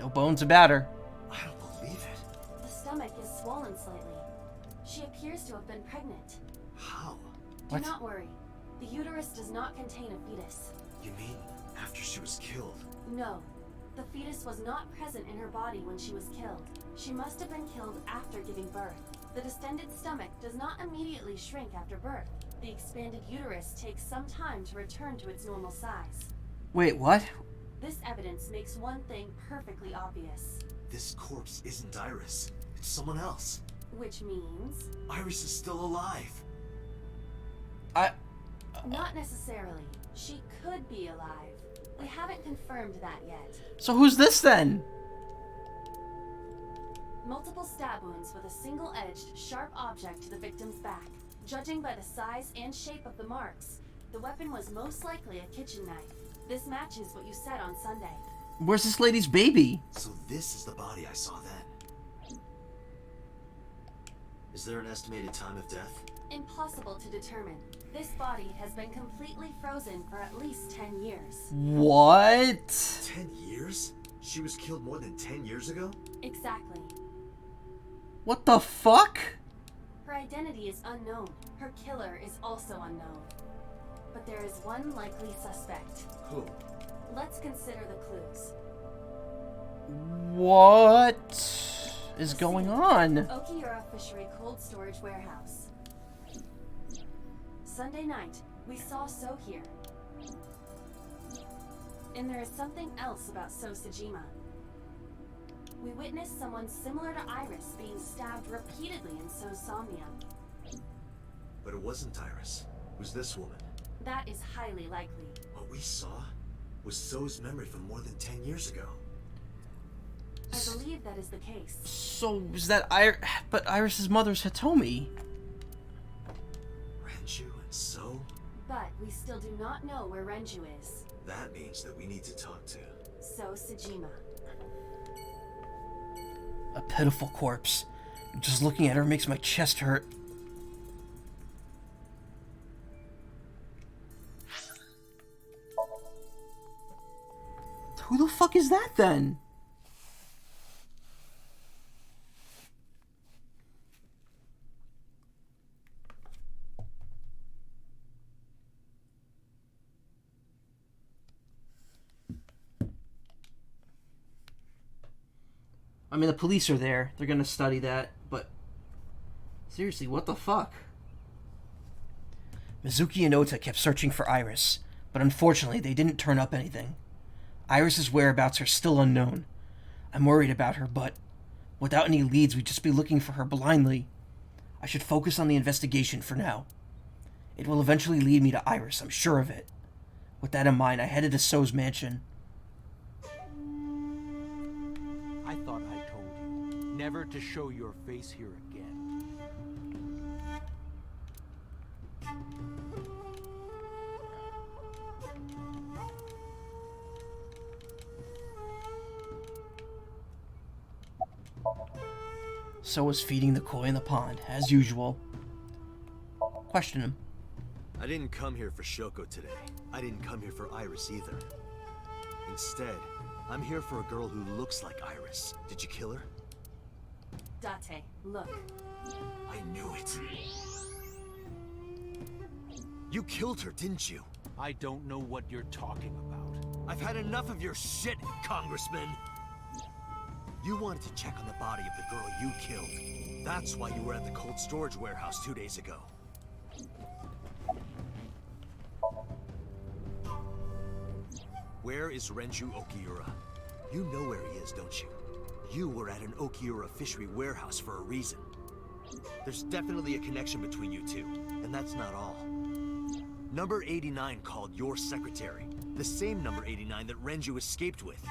No bones about her. I don't believe it. The stomach is swollen slightly. She appears to have been pregnant. How? Do not worry. The uterus does not contain a fetus. You mean after she was killed? No. The fetus was not present in her body when she was killed. She must have been killed after giving birth. The distended stomach does not immediately shrink after birth. The expanded uterus takes some time to return to its normal size. Wait, what? This evidence makes one thing perfectly obvious. This corpse isn't Iris. It's someone else. Which means... Iris is still alive. Not necessarily. She could be alive. We haven't confirmed that yet. So who's this then? Multiple stab wounds with a single-edged, sharp object to the victim's back. Judging by the size and shape of the marks, the weapon was most likely a kitchen knife. This matches what you said on Sunday. Where's this lady's baby? So this is the body I saw then. Is there an estimated time of death? Impossible to determine. This body has been completely frozen for at least 10 years. What? 10 years? She was killed more than 10 years ago? Exactly. What the fuck? Her identity is unknown. Her killer is also unknown. But there is one likely suspect. Who? Let's consider the clues. What is going on? Okiura Fishery Cold Storage Warehouse. Sunday night, we saw So here. And there is something else about So Sajima. We witnessed someone similar to Iris being stabbed repeatedly in So's Somnium. But it wasn't Iris. It was this woman. That is highly likely. What we saw was So's memory from more than 10 years ago. I believe that is the case. So is that but Iris's mother's Hitomi. Renju and So? But we still do not know where Renju is. That means that we need to talk to So Sajima. A pitiful corpse. Just looking at her makes my chest hurt. Who the fuck is that then? I mean, the police are there. They're gonna study that, but... seriously, what the fuck? Mizuki and Ota kept searching for Iris, but unfortunately they didn't turn up anything. Iris's whereabouts are still unknown. I'm worried about her, but without any leads, we'd just be looking for her blindly. I should focus on the investigation for now. It will eventually lead me to Iris, I'm sure of it. With that in mind, I headed to So's mansion. I thought I told you never to show your face here again. So was feeding the koi in the pond, as usual. Question him. I didn't come here for Shoko today. I didn't come here for Iris either. Instead, I'm here for a girl who looks like Iris. Did you kill her? Date, look. I knew it. You killed her, didn't you? I don't know what you're talking about. I've had enough of your shit, Congressman. You wanted to check on the body of the girl you killed. That's why you were at the cold storage warehouse 2 days ago. Where is Renju Okiura? You know where he is, don't you? You were at an Okiura fishery warehouse for a reason. There's definitely a connection between you two, and that's not all. Number 89 called your secretary, the same number 89 that Renju escaped with.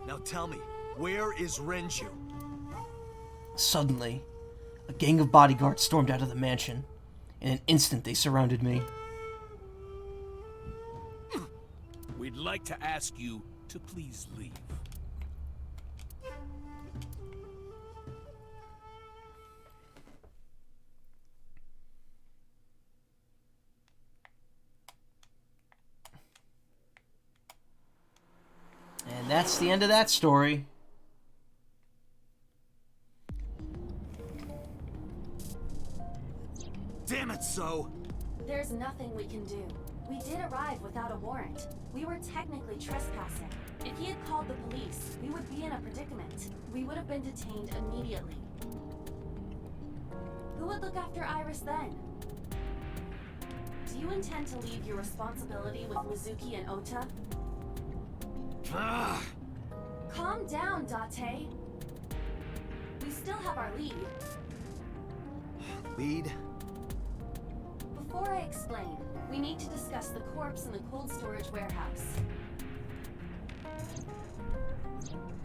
Now tell me, where is Renju? Suddenly, a gang of bodyguards stormed out of the mansion. In an instant, they surrounded me. We'd like to ask you to please leave. And And that's the end of that story. Damn it, So! There's nothing we can do. We did arrive without a warrant. We were technically trespassing. If he had called the police, we would be in a predicament. We would have been detained immediately. Who would look after Iris then? Do you intend to leave your responsibility with Mizuki and Ota? Ah! Calm down, Date. We still have our lead. Lead? Before I explain, we need to discuss the corpse in the cold storage warehouse.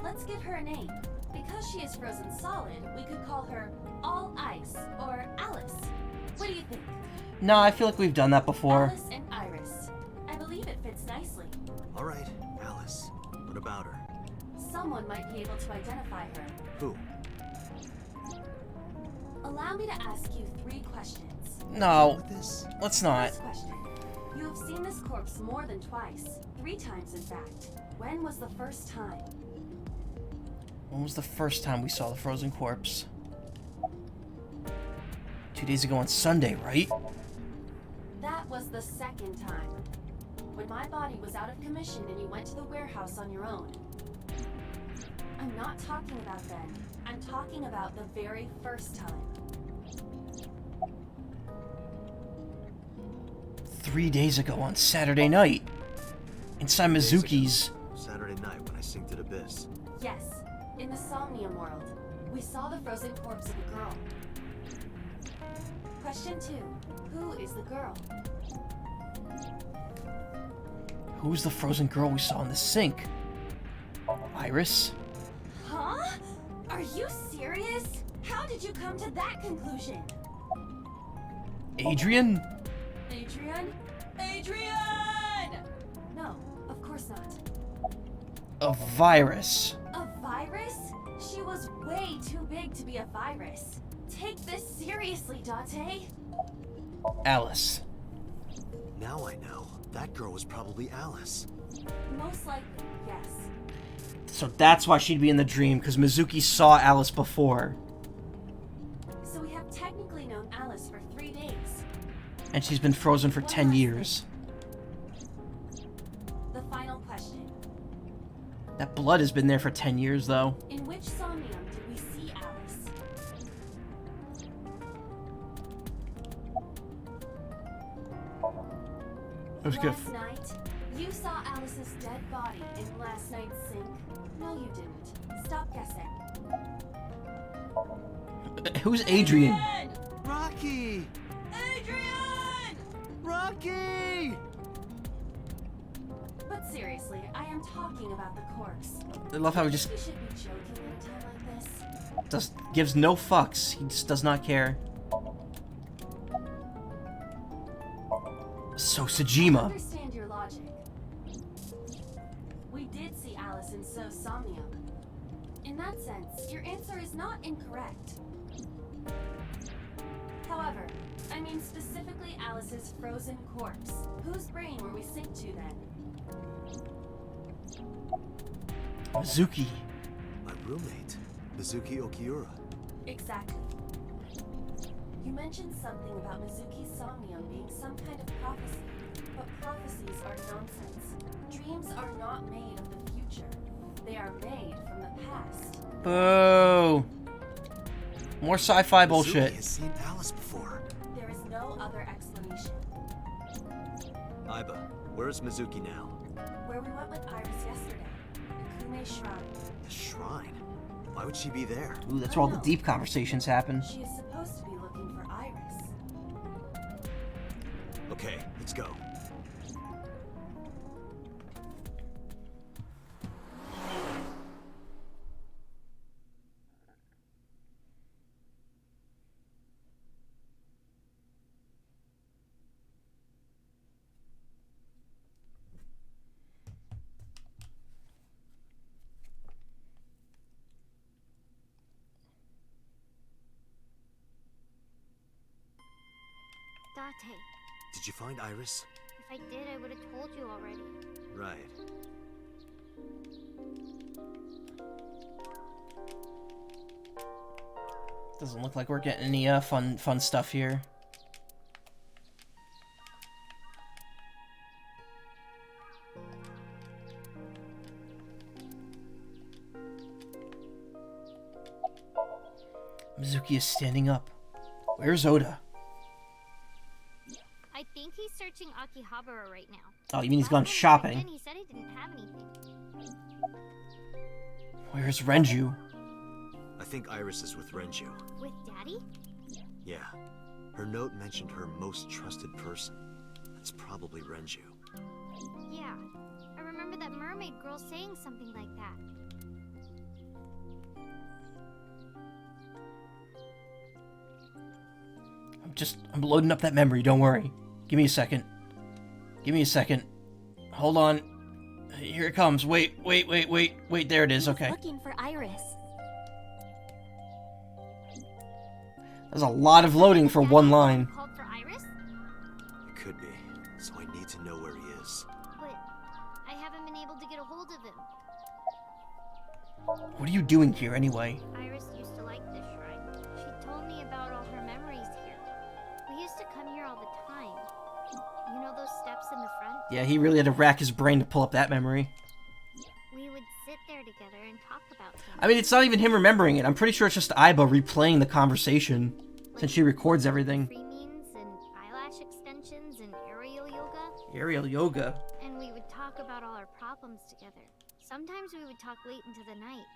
Let's give her a name. Because she is frozen solid, we could call her All Ice or Alice. What do you think? No, I feel like we've done that before. Alice and Iris. I believe it fits nicely. All right, Alice. What about her? Someone might be able to identify her. Who? Allow me to ask you 3 questions. No, With this? let's not. First question. You have seen this corpse more than twice. 3 times, in fact. When was the first time? When was the first time we saw the frozen corpse? 2 days ago on Sunday, right? That was the second time. When my body was out of commission and you went to the warehouse on your own. I'm not talking about then. I'm talking about the very first time. 3 days ago on Saturday night. Inside Mizuki's. Saturday night when I synced at Abyss. Yes, in the Somnium world. We saw the frozen corpse of a girl. Question 2. Who is the girl? Who's the frozen girl we saw in the sink? Iris? Huh? Are you serious? How did you come to that conclusion? Adrian? Adrian? Adrian! No, of course not. A virus. A virus? She was way too big to be a virus. Take this seriously, Date. Alice. Now I know. That girl was probably Alice. Most likely, yes. So that's why she'd be in the dream, because Mizuki saw Alice before. So we have technically known Alice for 3 days. And she's been frozen for 10 years. The final question. That blood has been there for 10 years, though. In which Somnium did we see Alice? Last night, you saw Alice's dead body in last night's sink. No, you didn't. Stop guessing. Who's Adrian? Rocky! Adrian! Rocky! But seriously, I am talking about the corpse. I love how he just We should be joking at a time like this. gives no fucks. He just does not care. So I Sejima. understand your logic. We did see Alice in So Somnium. In that sense, your answer is not incorrect. However, I mean specifically Alice's frozen corpse. Whose brain were we synced to then? Mizuki. My roommate, Mizuki Okiura. Exactly. You mentioned something about Mizuki's Somnium being some kind of prophecy, but prophecies are nonsense. Dreams are not made of the future. They are made from the past. Boo. More sci-fi Mizuki bullshit. has seen Alice before. There is no other explanation. Aiba, where's Mizuki now? Where we went with Iris yesterday, the Kume Shrine. The shrine. Why would she be there? Ooh, that's where all the deep conversations happen. She is supposed to be looking for Iris. Okay, let's go. Date, Did you find Iris? if I did, I would have told you already. Right. Doesn't look like we're getting any fun stuff here. Mizuki is standing up. Where's Oda? I think he's searching Akihabara right now. Oh, you mean he's gone shopping? He said he didn't have anything. Where's Renju? I think Iris is with Renju. With Daddy? Yeah. Her note mentioned her most trusted person. That's probably Renju. Yeah. I remember that mermaid girl saying something like that. I'm loading up that memory, don't worry. Give me a second. Hold on. Here it comes. Wait, there it is, okay. Looking for Iris. There's a lot of loading for one line. Called for Iris? It could be, so I need to know where he is. But I haven't been able to get a hold of him. What are you doing here, anyway? Iris used to like this shrine. She told me about all her memories here. We used to come here all the time. You know those steps in the front? Yeah, he really had to rack his brain to pull up that memory. We would sit there together and talk about things. I mean, it's not even him remembering it. I'm pretty sure it's just Aiba replaying the conversation, since she records everything. Freemeans and eyelash extensions and aerial yoga. Aerial yoga. And we would talk about all our problems together. Sometimes we would talk late into the night.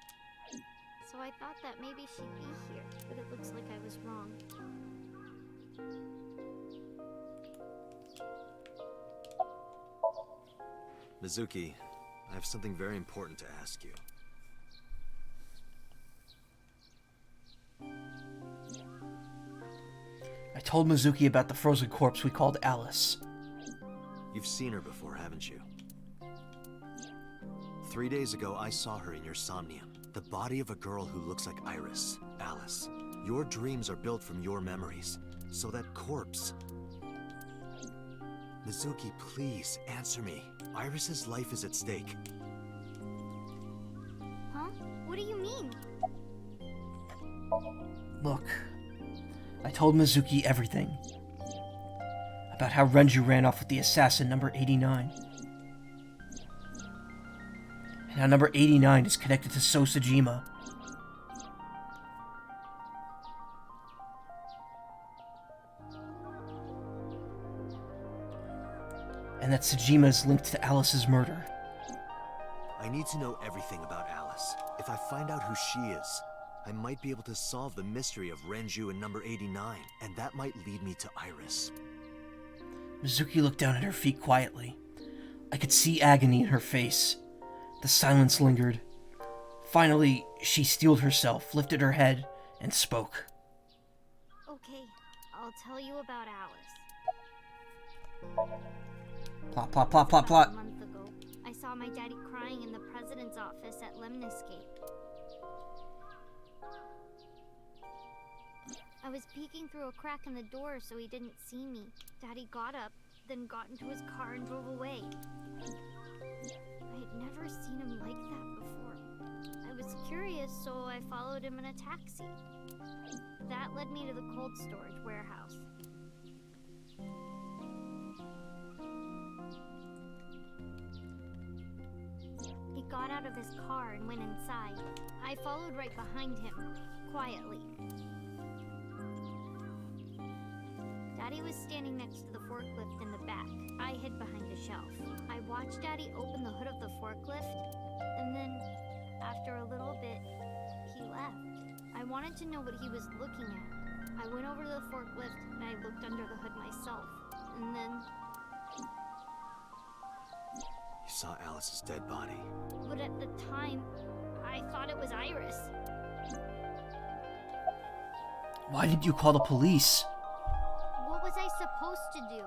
So I thought that maybe she'd be here, but it looks like I was wrong. Mizuki, I have something very important to ask you. I told Mizuki about the frozen corpse we called Alice. You've seen her before, haven't you? 3 days ago, I saw her in your Somnium. The body of a girl who looks like Iris, Alice. Your dreams are built from your memories. So that corpse... Mizuki, please, answer me. Iris's life is at stake. Huh? What do you mean? Look, I told Mizuki everything. About how Renju ran off with the assassin number 89. And how number 89 is connected to Sosajima. And that Sajima is linked to Alice's murder. I need to know everything about Alice. If I find out who she is, I might be able to solve the mystery of Renju and number 89, and that might lead me to Iris. Mizuki looked down at her feet quietly. I could see agony in her face. The silence lingered. Finally, she steeled herself, lifted her head, and spoke. Okay, I'll tell you about Alice. Plot, plot, plot, plot, plot. A month ago, I saw my daddy crying in the president's office at Lemniscape. I was peeking through a crack in the door so he didn't see me. Daddy got up, then got into his car and drove away. I had never seen him like that before. I was curious, so I followed him in a taxi. That led me to the cold storage warehouse. He got out of his car and went inside. I followed right behind him, quietly. Daddy was standing next to the forklift in the back. I hid behind a shelf. I watched Daddy open the hood of the forklift, and then, after a little bit, he left. I wanted to know what he was looking at. I went over to the forklift, and I looked under the hood myself. And then... You saw Alice's dead body. But at the time, I thought it was Iris. Why did you call the police? What was I supposed to do?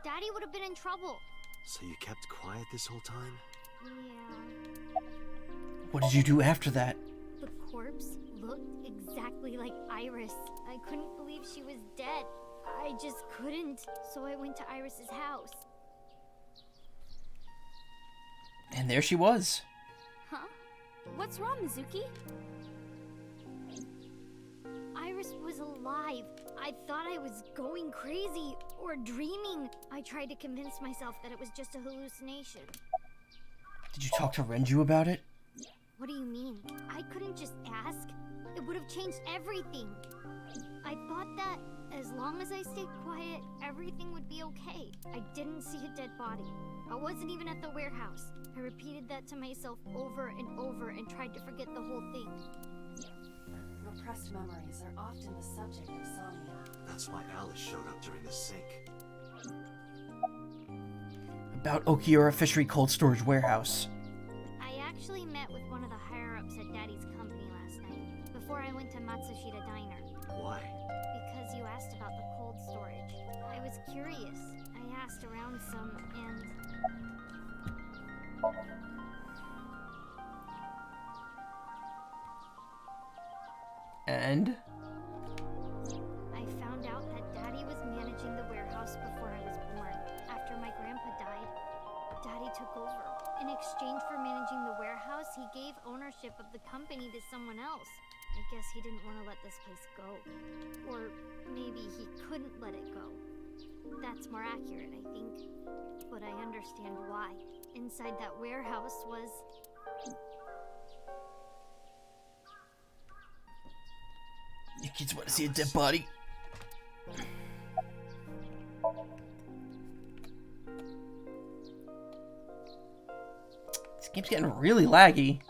Daddy would have been in trouble. So you kept quiet this whole time? Yeah. What did you do after that? The corpse looked exactly like Iris. I couldn't believe she was dead. I just couldn't. So I went to Iris's house. And there she was. Huh? What's wrong, Mizuki? Iris was alive. I thought I was going crazy or dreaming. I tried to convince myself that it was just a hallucination. Did you talk to Renju about it? What do you mean? I couldn't just ask. It would have changed everything. I thought that as long as I stayed quiet, everything would be okay. I didn't see a dead body. I wasn't even at the warehouse. I repeated that to myself over and over and tried to forget the whole thing. Repressed memories are often the subject of Somnium. That's why Alice showed up during the sync. About Okiura Fishery Cold Storage Warehouse. I actually met with one of the higher-ups at Daddy's company last night, before I went to Matsushita Diner. Why? Because you asked about the cold storage. I was curious. I asked around some, and... And? I found out that Daddy was managing the warehouse before I was born. After my grandpa died, Daddy took over. In exchange for managing the warehouse, he gave ownership of the company to someone else. I guess he didn't want to let this place go. Or maybe he couldn't let it go. That's more accurate, I think. But I understand why. Inside that warehouse was... You kids want to see a dead body? This game's getting really laggy.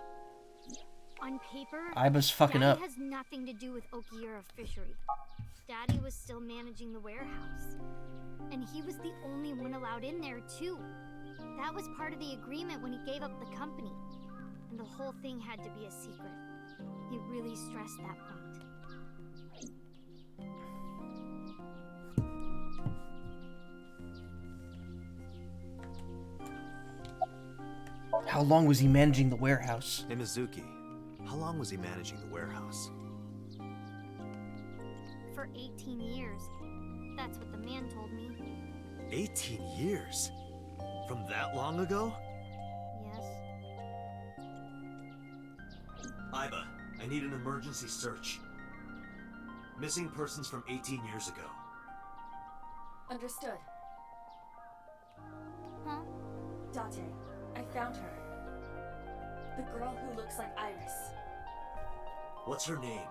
On paper, Aiba's fucking Daddy up. has nothing to do with Okiura Fishery. Daddy was still managing the warehouse. And he was the only one allowed in there, too. That was part of the agreement when he gave up the company. And the whole thing had to be a secret. He really stressed that point. How long was he managing the warehouse? Hey, Mizuki, how long was he managing the warehouse? For 18 years. That's what the man told me. 18 years? From that long ago? Yes. Aiba, I need an emergency search. Missing persons from 18 years ago. Understood. Huh? Date, I found her. The girl who looks like Iris. What's her name?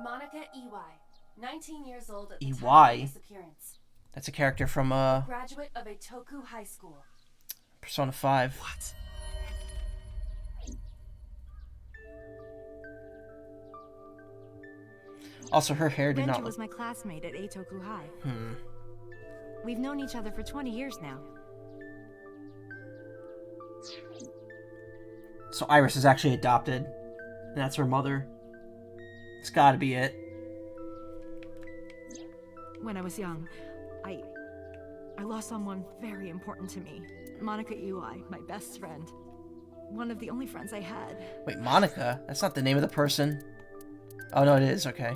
Monica Iwai. 19 years old at the Iwai? time of disappearance. That's a character from Graduate of Eitoku High School. Persona 5. What? Also, her hair did Renju not was look... my classmate at Eitoku High. We've known each other for 20 years now. So Iris is actually adopted. And that's her mother. It's gotta be it. When I was young, I lost someone very important to me. Monica Iwai, my best friend. One of the only friends I had. Wait, Monica? That's not the name of the person. Oh, no, it is. Okay.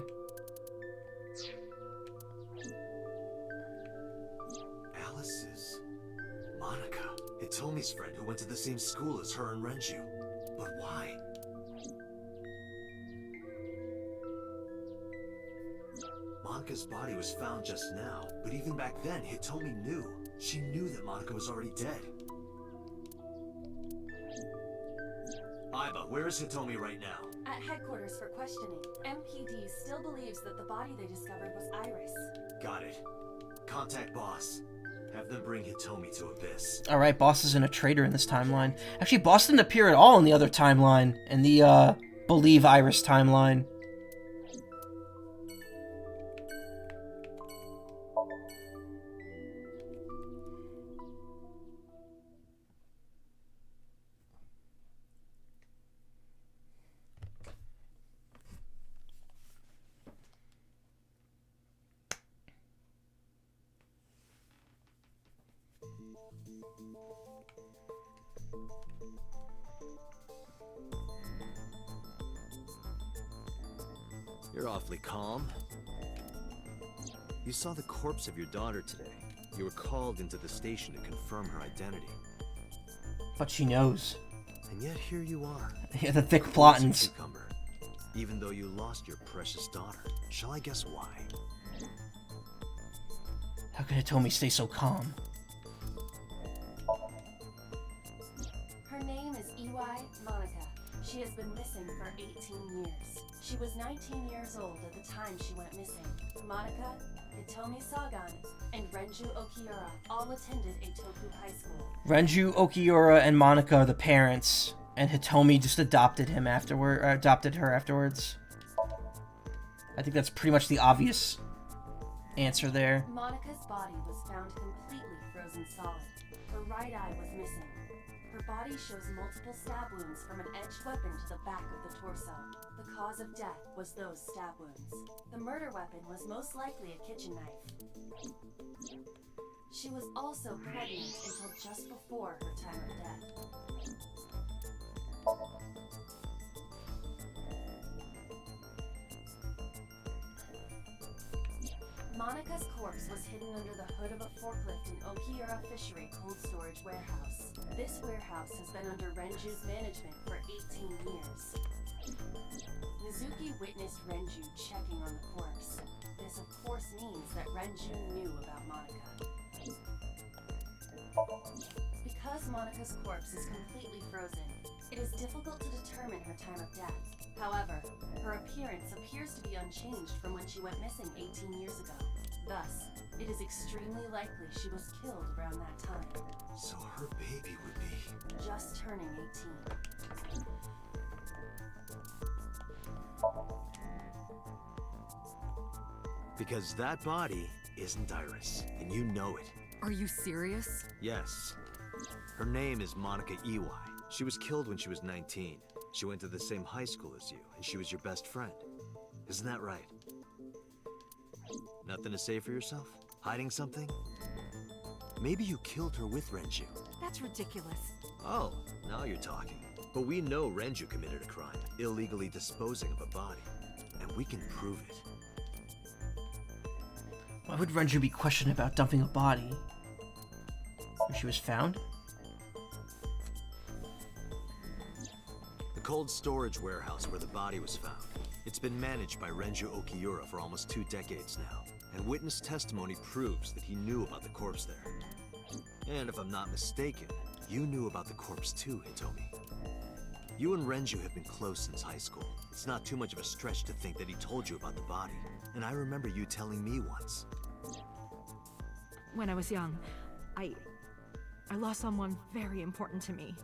Alice is... Monica. Hitomi's friend who went to the same school as her and Renju. But why? Monica's body was found just now, but even back then, Hitomi knew. She knew that Monica was already dead. Aiba, where is Hitomi right now? At headquarters for questioning. MPD still believes that the body they discovered was Iris. Got it. Contact boss. Have them bring Hitomi to Abyss. Alright, Boss isn't a traitor in this timeline. Actually, Boss didn't appear at all in the other timeline. In the, Believe Iris timeline. You're awfully calm. You saw the corpse of your daughter today. You were called into the station to confirm her identity. But she knows. And yet here you are. Yeah, the thick plottings. Cucumber. Even though you lost your precious daughter. Shall I guess why? How could Hitomi stay so calm? Her name is Iwai Monica. She has been missing for 18 years. She was 19 years old at the time she went missing. Monica, Hitomi Sagan, and Renju Okiura all attended Eitoku High School. Renju Okiura and Monica are the parents, and Hitomi just adopted her afterwards. I think that's pretty much the obvious answer there. Monica's body was found completely frozen solid. Her right eye was missing. Her body shows multiple stab wounds from an edged weapon to the back of the torso. The cause of death was those stab wounds. The murder weapon was most likely a kitchen knife. She was also pregnant until just before her time of death. Monica's corpse was hidden under the hood of a forklift in Okiura Fishery Cold Storage Warehouse. This warehouse has been under Renju's management for 18 years. Mizuki witnessed Renju checking on the corpse. This of course means that Renju knew about Monica. Because Monica's corpse is completely frozen, it is difficult to determine her time of death. However, her appearance appears to be unchanged from when she went missing 18 years ago. Thus, it is extremely likely she was killed around that time. So her baby would be... Just turning 18. Because that body isn't Iris, and you know it. Are you serious? Yes. Her name is Monica Iwai. She was killed when she was 19. She went to the same high school as you, and she was your best friend. Isn't that right? Nothing to say for yourself? Hiding something? Maybe you killed her with Renju. That's ridiculous. Oh, now you're talking. But we know Renju committed a crime, illegally disposing of a body. And we can prove it. Why would Renju be questioned about dumping a body? When she was found? The cold storage warehouse where the body was found. It's been managed by Renju Okiura for almost 2 decades now, and witness testimony proves that he knew about the corpse there. And if I'm not mistaken, you knew about the corpse too, Hitomi. You and Renju have been close since high school. It's not too much of a stretch to think that he told you about the body. And I remember you telling me once. When I was young, I lost someone very important to me.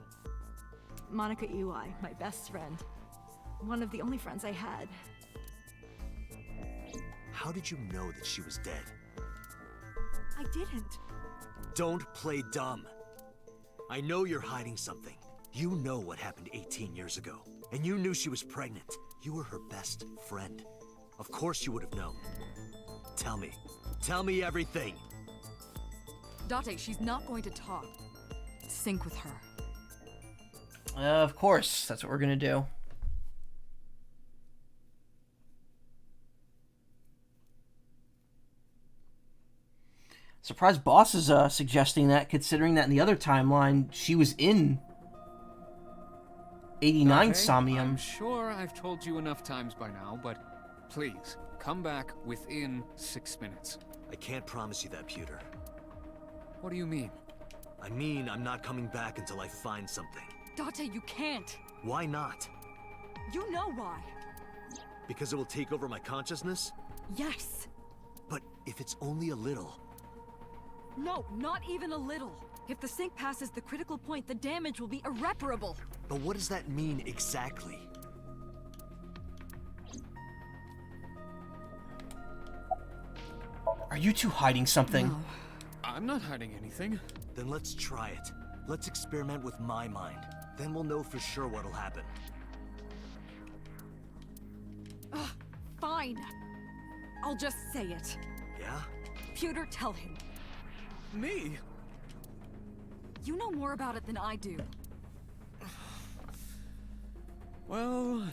Monica Iwai, my best friend. One of the only friends I had. How did you know that she was dead? I didn't. Don't play dumb. I know you're hiding something. You know what happened 18 years ago. And you knew she was pregnant. You were her best friend. Of course you would have known. Tell me. Tell me everything! Date, she's not going to talk. Sync with her. Of course, that's what we're gonna do. Surprised Boss is suggesting that, considering that in the other timeline, she was in 89 Somnium. I'm sure I've told you enough times by now, but please, come back within 6 minutes. I can't promise you that, Pewter. What do you mean? I mean, I'm not coming back until I find something. Date, you can't. Why not? You know why. Because it will take over my consciousness? Yes. But if it's only a little... No, not even a little. If the sync passes the critical point, the damage will be irreparable. But what does that mean exactly? Are you two hiding something? No. I'm not hiding anything. Then let's try it. Let's experiment with my mind. Then we'll know for sure what'll happen. Fine. I'll just say it. Yeah? Pewter, tell him. Me? You know more about it than I do. Well...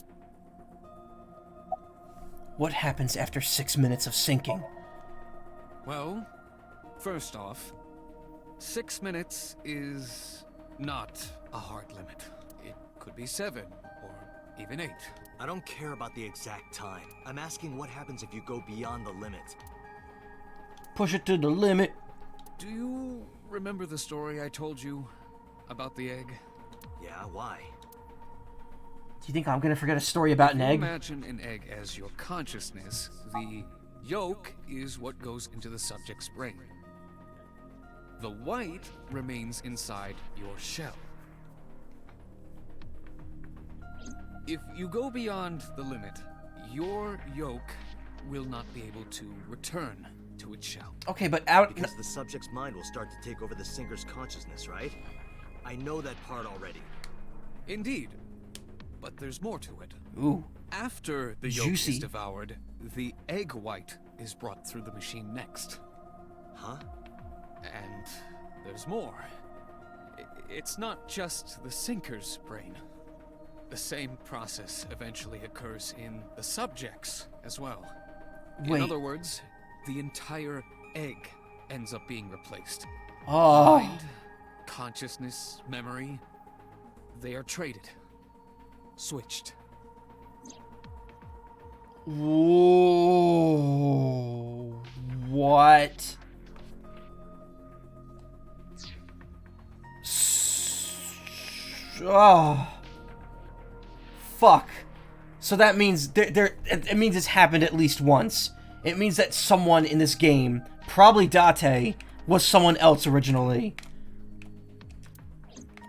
What happens after 6 minutes of sinking? Well, first off, 6 minutes is not a hard limit. It could be 7, or even 8. I don't care about the exact time. I'm asking what happens if you go beyond the limit. Push it to the limit. Do you remember the story I told you about the egg? Yeah, why? Do you think I'm gonna forget a story about an egg? Imagine an egg as your consciousness. The yolk is what goes into the subject's brain. The white remains inside your shell. If you go beyond the limit, your yolk will not be able to return to its shell. Okay, but out... Because the subject's mind will start to take over the sinker's consciousness, right? I know that part already. Indeed. But there's more to it. Ooh. After the yolk Juicy. is devoured, the egg white is brought through the machine next. Huh? And there's more. It's not just the sinker's brain. The same process eventually occurs in the subject's as well. Wait. In other words, the entire egg ends up being replaced. Oh. Mind, consciousness, memory, they are traded. Switched. Whoa. What? Oh. Fuck. So that means it means it's happened at least once. It means that someone in this game, probably Date, was someone else originally.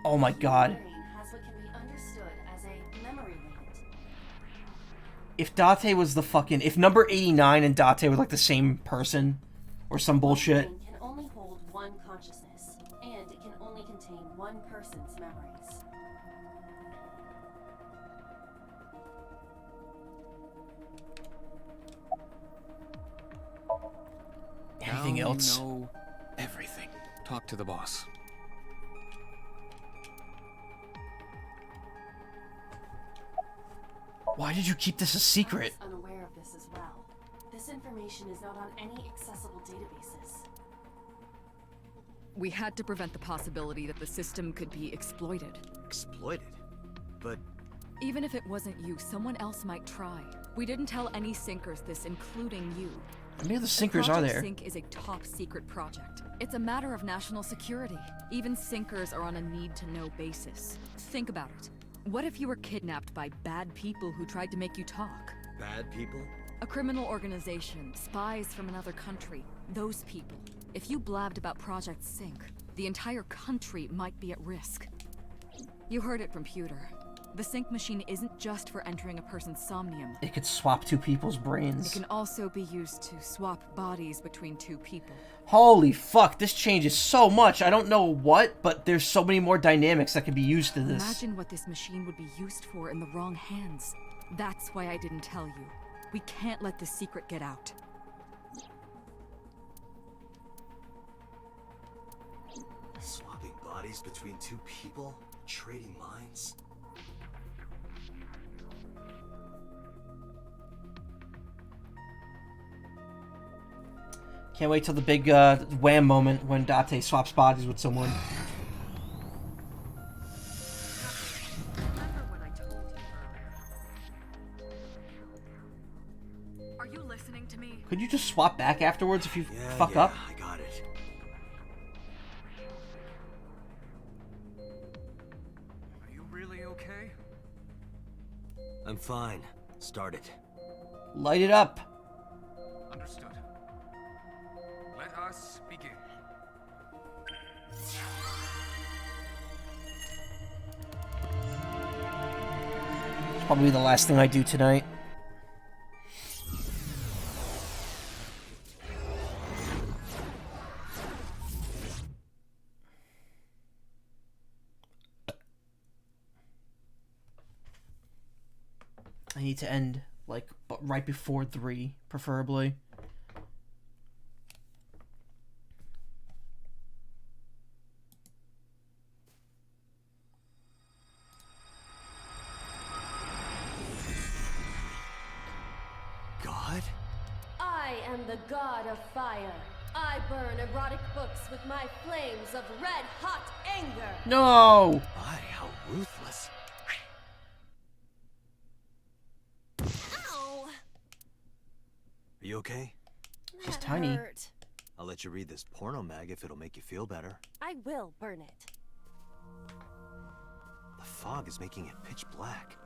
Oh my god. If Date was the fucking... If number 89 and Date were like the same person, or some bullshit... One brain can only hold one consciousness, and it can only contain one person's memories. Anything now else? You know everything. Talk to the boss. Why did you keep this a secret? I was unaware of this as well. This information is not on any accessible databases. We had to prevent the possibility that the system could be exploited. Exploited? But... Even if it wasn't you, someone else might try. We didn't tell any sinkers this, including you. How many of the sinkers are there? Project Sync is a top-secret project. It's a matter of national security. Even sinkers are on a need-to-know basis. Think about it. What if you were kidnapped by bad people who tried to make you talk? Bad people? A criminal organization, spies from another country, those people. If you blabbed about Project Sync, the entire country might be at risk. You heard it from Pewter. The sync machine isn't just for entering a person's somnium. It could swap two people's brains. It can also be used to swap bodies between two people. Holy fuck, this changes so much. I don't know what, but there's so many more dynamics that can be used to this. Imagine what this machine would be used for in the wrong hands. That's why I didn't tell you. We can't let this secret get out. Swapping bodies between two people? Trading minds? Can't wait till the big wham moment when Date swaps bodies with someone. Remember what I told you earlier. Are you listening to me? Could you just swap back afterwards if you fuck yeah, up? I got it. Are you really okay? I'm fine. Start it. Light it up. Understood. Let us begin. It's probably the last thing I do tonight. I need to end, like, right before 3, preferably. God? I am the god of fire. I burn erotic books with my flames of red-hot anger. No! My, how ruthless. Are you okay? She's That tiny. hurt. I'll let you read this porno mag if it'll make you feel better. I will burn it. The fog is making it pitch black.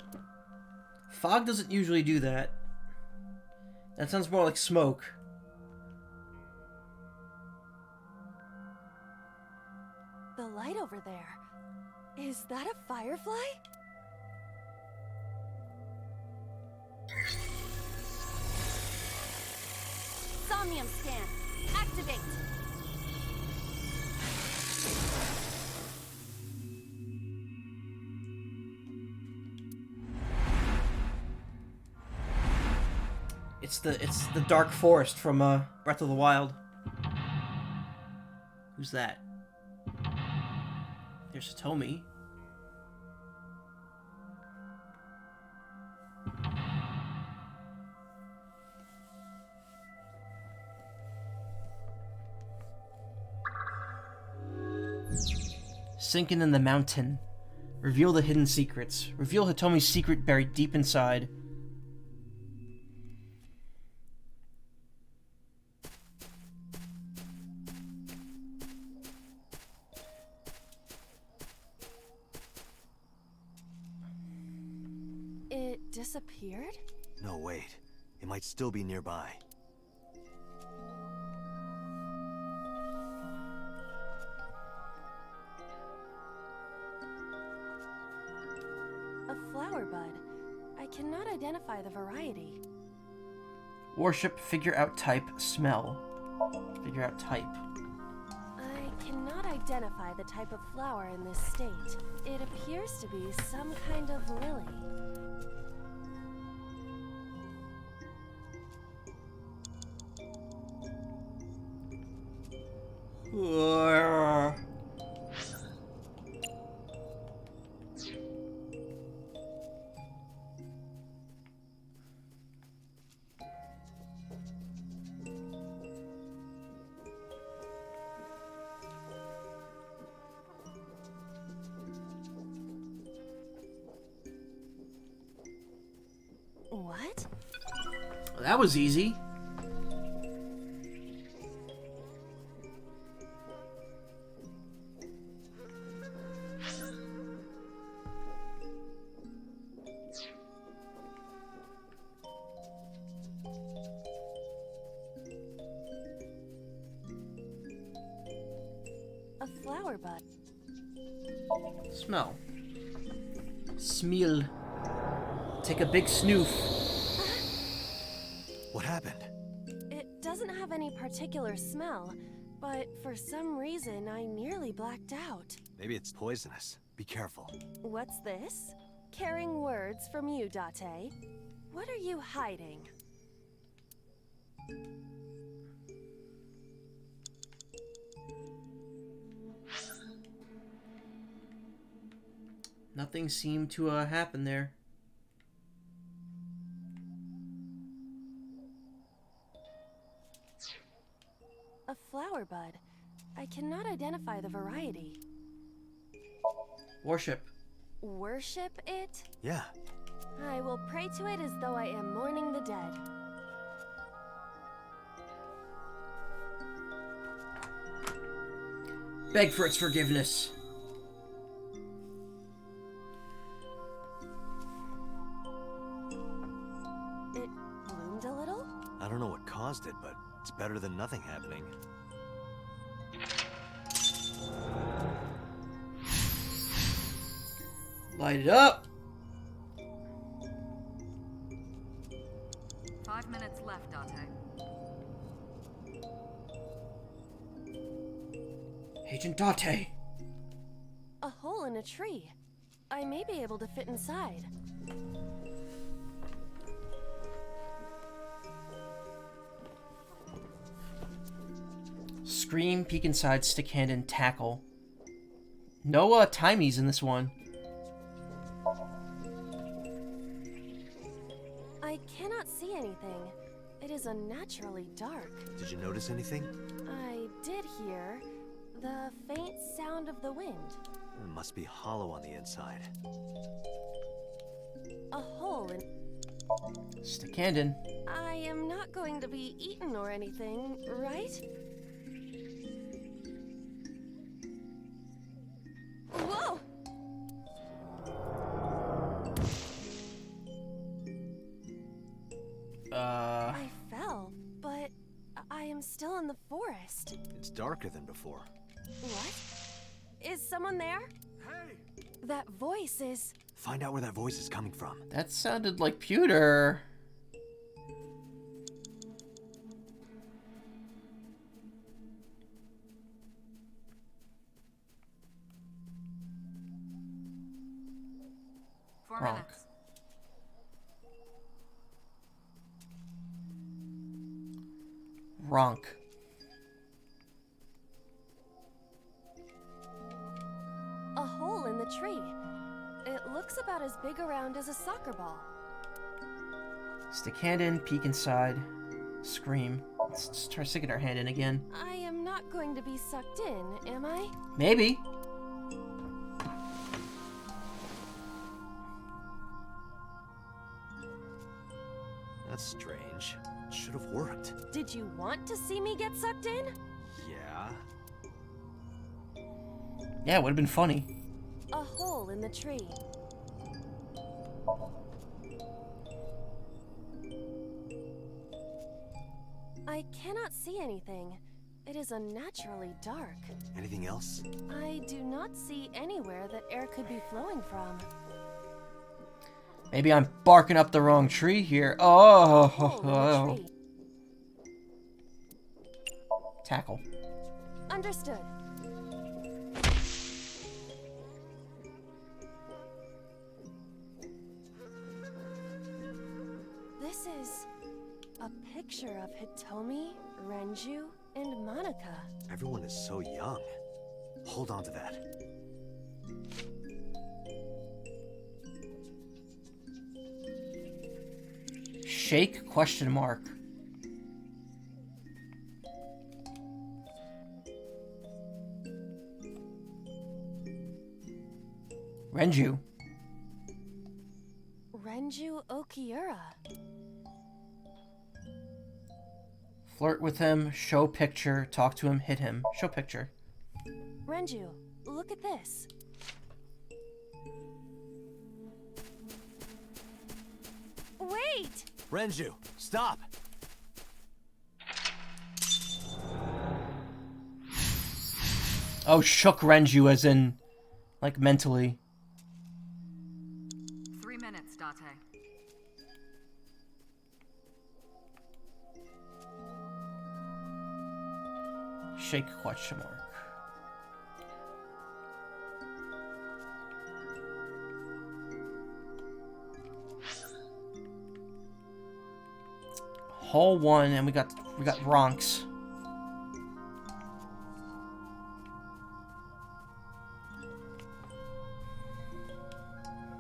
Fog doesn't usually do that. That sounds more like smoke. The light over there. Is that a firefly? Somnium scan. Activate. It's the dark forest from Breath of the Wild. Who's that? There's Hitomi. Sinking in the mountain. Reveal the hidden secrets. Reveal Hitomi's secret buried deep inside. It disappeared? No, wait. It might still be nearby. A flower bud. I cannot identify the variety. Worship, figure out type, smell. Figure out type. I cannot identify the type of flower in this state. It appears to be some kind of lily. What? Well, that was easy. A flower bud. Smell. Smell. Take a big snoof. What happened? It doesn't have any particular smell, but for some reason I nearly blacked out. Maybe it's poisonous. Be careful. What's this? Caring words from you, Date. What are you hiding? Nothing seemed to happen there. A flower bud. I cannot identify the variety. Worship. Worship it? Yeah. I will pray to it as though I am mourning the dead. Beg for its forgiveness. It bloomed a little? I don't know what caused it, but it's better than nothing happening. Light it up. 5 minutes left, Date. Agent Date. A hole in a tree. I may be able to fit inside. Scream, peek inside, stick hand, and tackle. No timies in this one. I cannot see anything. It is unnaturally dark. Did you notice anything? I did hear the faint sound of the wind. It must be hollow on the inside. A hole in... Stick hand in. I am not going to be eaten or anything, right? Whoa! I fell, but I am still in the forest. It's darker than before. What? Is someone there? Hey! That voice is... Find out where that voice is coming from. That sounded like Pewter. Wrong. Ronk. A hole in the tree. It looks about as big around as a soccer ball. Stick hand in, peek inside, scream. Let's just try sticking our hand in again. I am not going to be sucked in, am I? Maybe. That's strange. Should have worked. Did you want to see me get sucked in? Yeah. Yeah, it would have been funny. A hole in the tree. I cannot see anything. It is unnaturally dark. Anything else? I do not see anywhere that air could be flowing from. Maybe I'm barking up the wrong tree here. A hole in the Oh. tree. Tackle. Understood. This is a picture of Hitomi, Renju, and Monica. Everyone is so young. Hold on to that. Shake question mark. Renju. Renju Okiura. Flirt with him, show picture, talk to him, hit him. Show picture. Renju, look at this. Wait! Renju, stop! Oh, shook Renju as in, like, mentally. 3 minutes, Date. Shake question mark. Hole 1, and we got Ronks.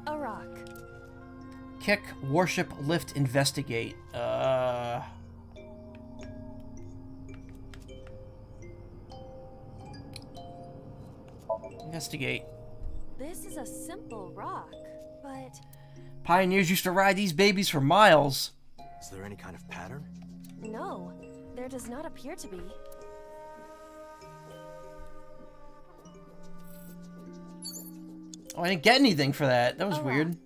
A rock. Kick, worship, lift, investigate. Investigate. This is a simple rock, but... Pioneers used to ride these babies for miles. Is there any kind of pattern? No, there does not appear to be. Oh, I didn't get anything for that. That was weird.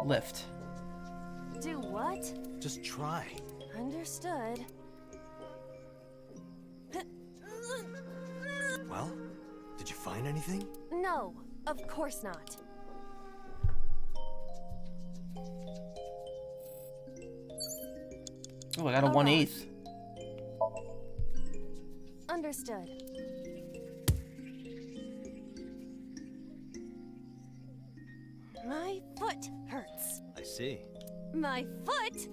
Lift. Do what? Just try. Understood. Well, did you find anything? No, of course not. Oh, I got a 1/8. Understood. My foot hurts. I see. My foot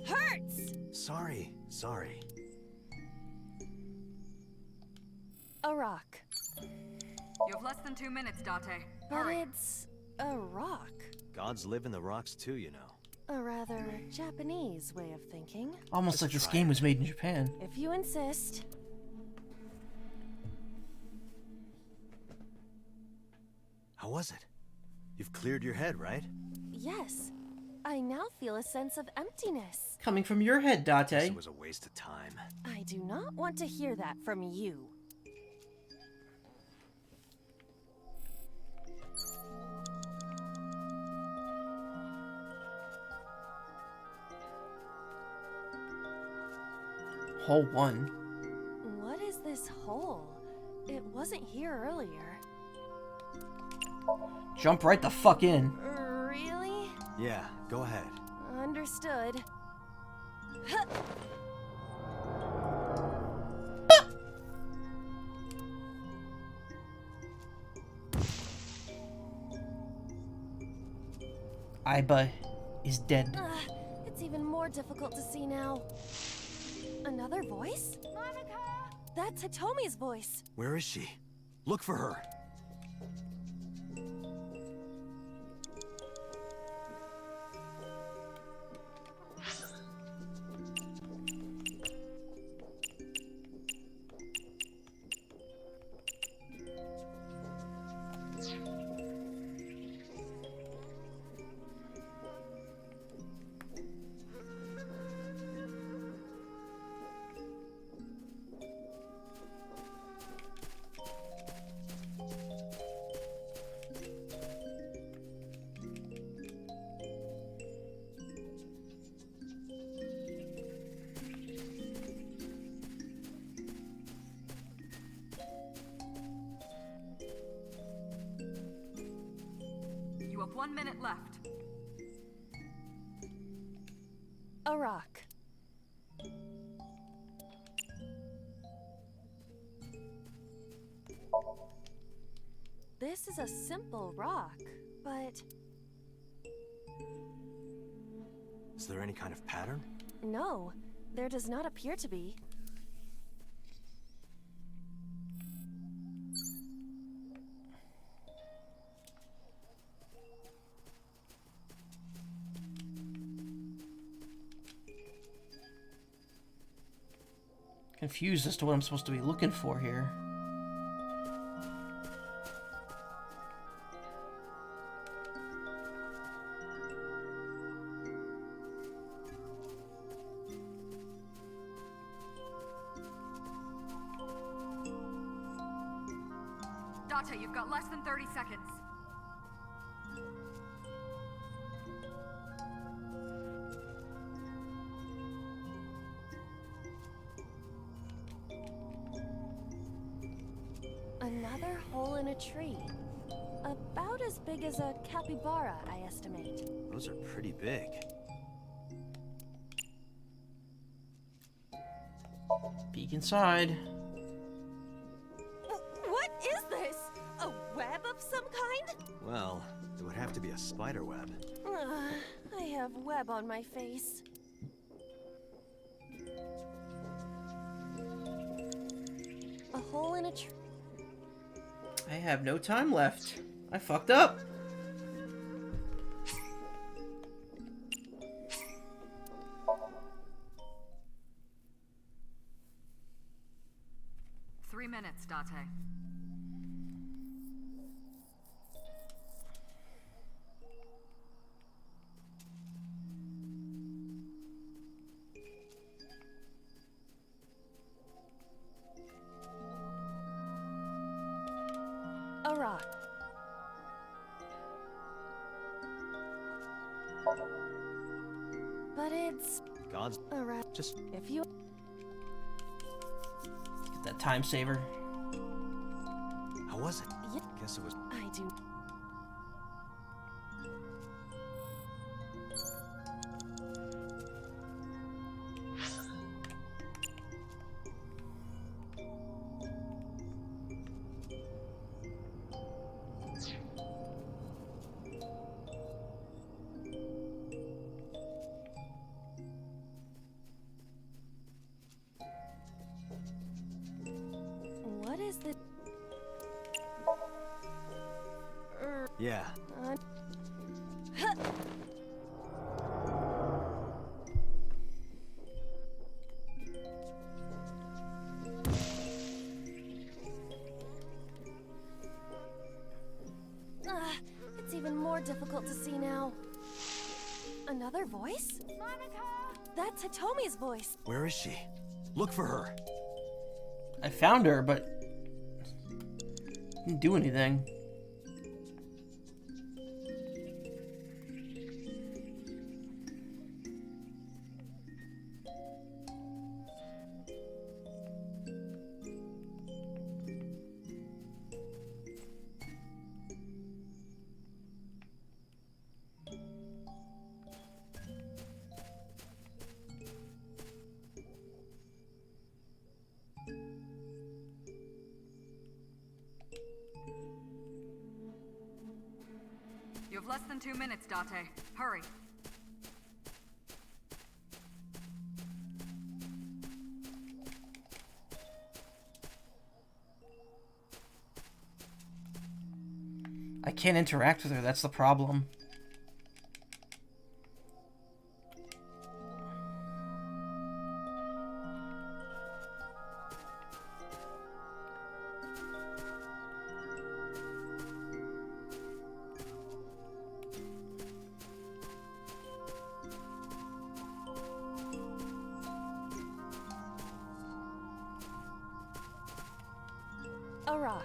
hurts! Sorry. A rock. You have less than 2 minutes, Date. But Hurry. it's a rock. Gods live in the rocks too, you know. A rather Japanese way of thinking. Almost like this game was made in Japan. If you insist. How was it? You've cleared your head, right? Yes. I now feel a sense of emptiness. Coming from your head, Date. It was a waste of time. I do not want to hear that from you. Hole 1. What is this hole? It wasn't here earlier. Jump right the fuck in. Really? Yeah, go ahead. Understood. Aiba is dead. It's even more difficult to see now. Another voice? Monica! That's Hitomi's voice. Where is she? Look for her. You have 1 minute left. A rock. This is a simple rock, but Is there any kind of pattern? no, there does not appear to be. Confused as to what I'm supposed to be looking for here. Date, you've got less than 30 seconds. Another hole in a tree. About as big as a capybara, I estimate. Those are pretty big. Peek inside. What is this? A web of some kind? Well, it would have to be a spider web. I have web on my face. A hole in a tree. I have no time left. I fucked up. Three minutes, Date. A rock. But it's God's a rock. just If you Get that time saver. how was it? Yeah. Guess it was. I do. What is the Yeah. It's even more difficult to see now. Another voice? Monica! That's Hitomi's voice. Where is she? Look for her. I found her, but didn't do anything. You have less than 2 minutes, Date. Hurry. I can't interact with her, that's the problem. A rock.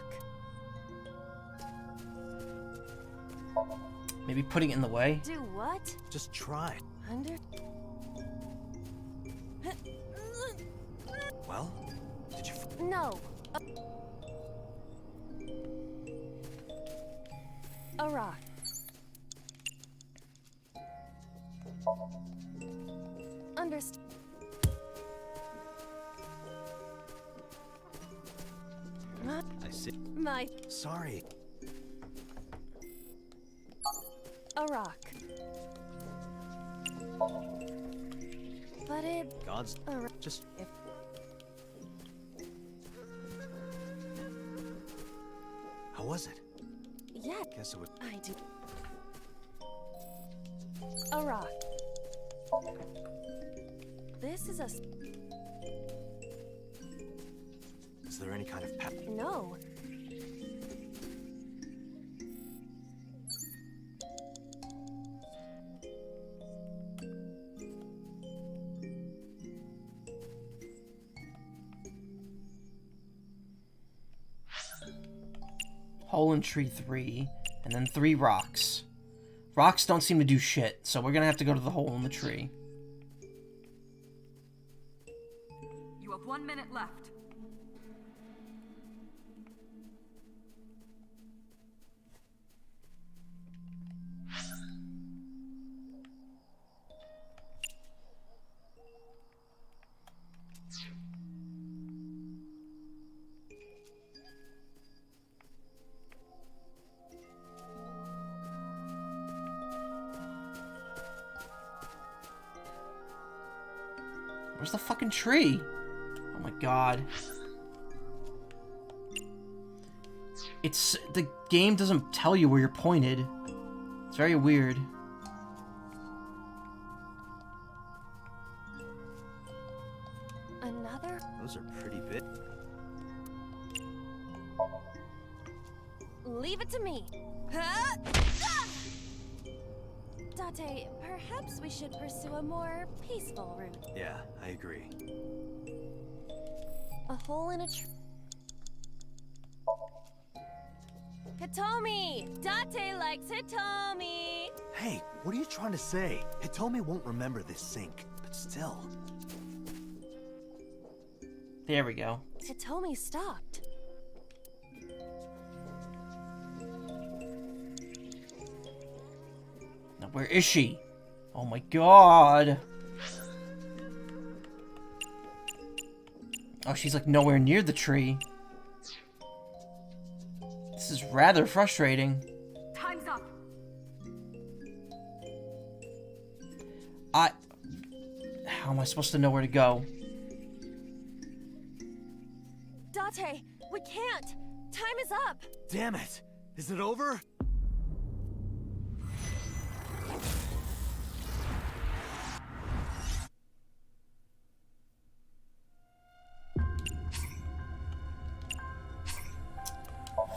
Maybe putting it in the way? Do what? Just try. Under... Well, did you... No. A rock. Understand. I see. My... Sorry. A rock. But it... God's... A rock. Just... If... How was it? Yeah. Guess it would... I do. A rock. This is a... Is there any kind of path? No. Hole in tree 3, and then 3 rocks. Rocks don't seem to do shit, so we're gonna have to go to the hole in the tree. You have 1 minute left. Where's the fucking tree? Oh my god. The game doesn't tell you where you're pointed. It's very weird. Another? Those are pretty big. Leave it to me. Huh? Date, perhaps we should pursue a more peaceful route. Yeah, I agree. A hole in a tree. Hitomi! Date likes Hitomi! Hey, what are you trying to say? Hitomi won't remember this sink, but still. There we go. Hitomi stopped. Now, where is she? Oh my god. Oh, she's like nowhere near the tree. This is rather frustrating. Time's up. How am I supposed to know where to go? Date, we can't! Time is up! Damn it! Is it over?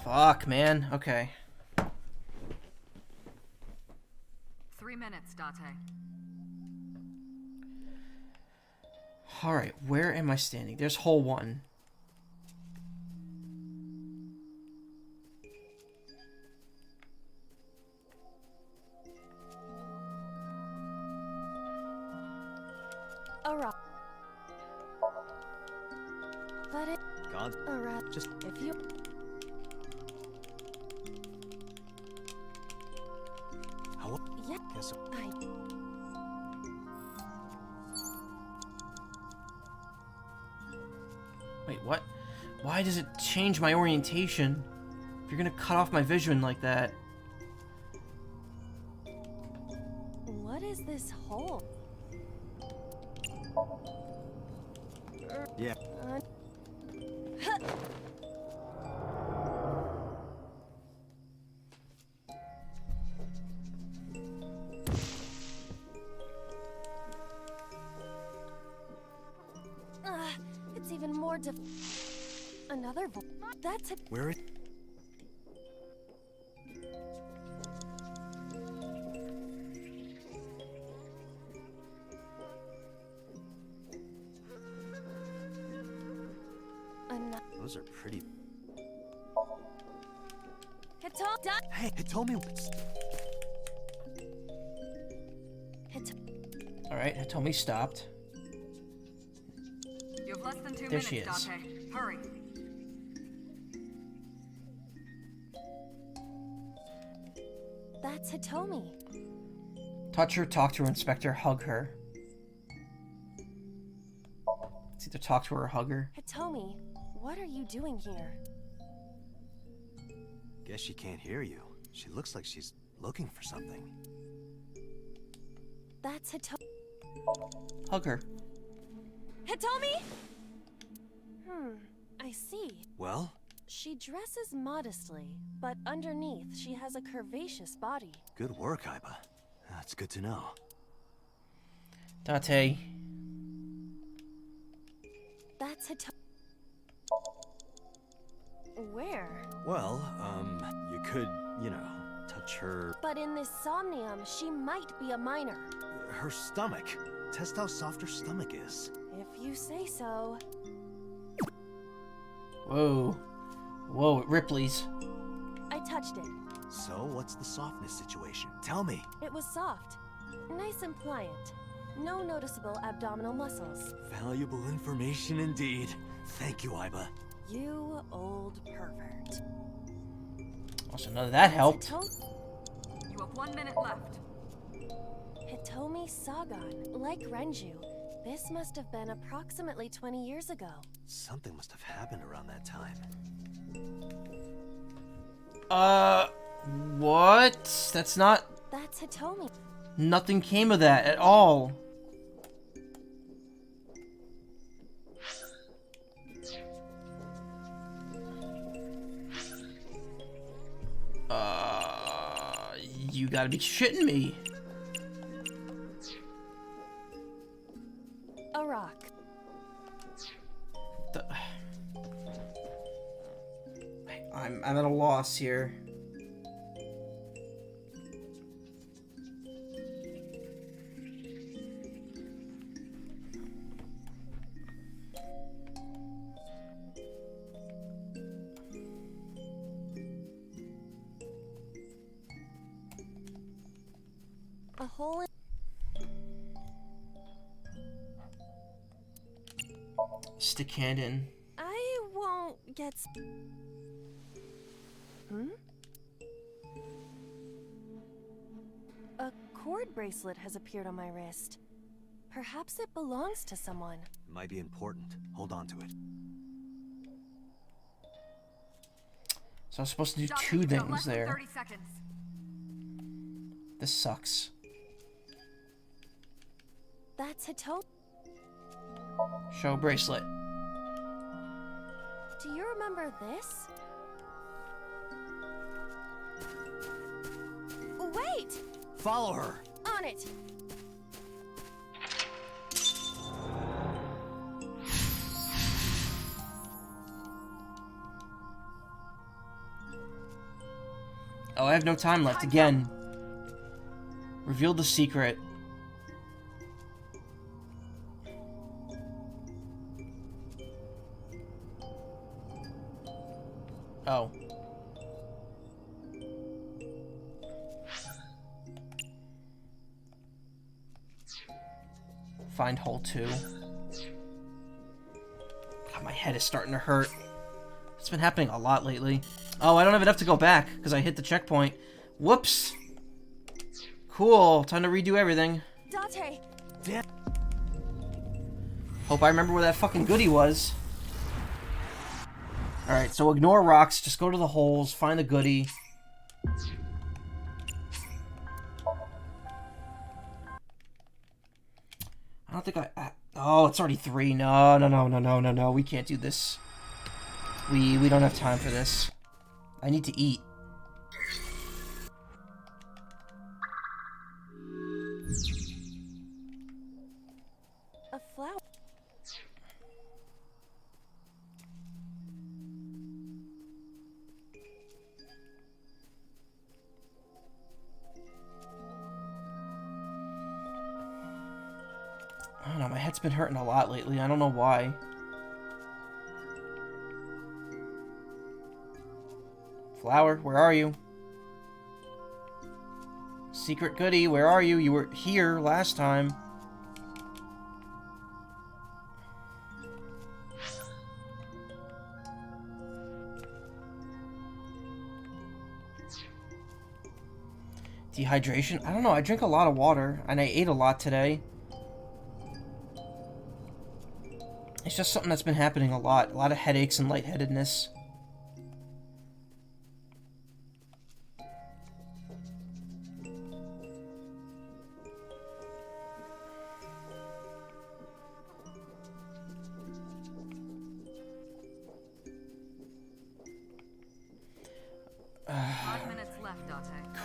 Fuck, man. Okay. 3 minutes, Date. Alright, where am I standing? There's hole 1. Alright. But it... God, Alright, just... if you... How... Yeah, Guess... Wait, what? Why does it change my orientation? If you're gonna cut off my vision like that. What is this hole? Yeah. It's even more Another voice. That's it. Where is... Those are pretty... Hey, Hitomi... Alright, Hitomi stopped. You have less than 2 There minutes, she is. Date. Hurry. That's Hitomi. Touch her, talk to her, Inspector, hug her. It's either talk to her or hug her. Hitomi, what are you doing here? Guess she can't hear you. She looks like she's looking for something. That's Hitomi. Hug her. Hitomi? I see. Well? She dresses modestly, but underneath she has a curvaceous body. Good work, Aiba. That's good to know. Date. That's Hitomi. Where? Well, you could, you know, touch her... But in this Somnium, she might be a minor. Her stomach. Test how soft her stomach is. If you say so. Whoa. Whoa, Ripley's. I touched it. So, what's the softness situation? Tell me. It was soft. Nice and pliant. No noticeable abdominal muscles. Valuable information indeed. Thank you, Aiba. You old pervert. Also, none of that helped. You have 1 minute left. Hitomi Sagan, like Renju. This must have been approximately 20 years ago. Something must have happened around that time. What? That's not... That's Hitomi. Nothing came of that at all. You gotta be shitting me. A rock. I'm at a loss here. A hole in... Stick hand in. I won't get... A cord bracelet has appeared on my wrist. Perhaps it belongs to someone. It might be important. Hold on to it. So I was supposed to do Doctor, two you've got things less than there. 30 seconds. This sucks. That's Hitomi. Show bracelet. Do you remember this? Wait! Follow her! On it! Oh, I have no time left. Again. Reveal the secret. Oh. Find hole 2. God, my head is starting to hurt. It's been happening a lot lately. Oh, I don't have enough to go back because I hit the checkpoint. Whoops. Cool. Time to redo everything. Date. Hope I remember where that fucking goodie was. Alright, so ignore rocks. Just go to the holes. Find the goodie. I don't think oh, it's already 3. No. We can't do this. We don't have time for this. I need to eat. A flower. I don't know, my head's been hurting a lot lately. I don't know why. Flower, where are you? Secret goodie, where are you? You were here last time. Dehydration? I don't know, I drink a lot of water, and I ate a lot today. It's just something that's been happening a lot. A lot of headaches and lightheadedness.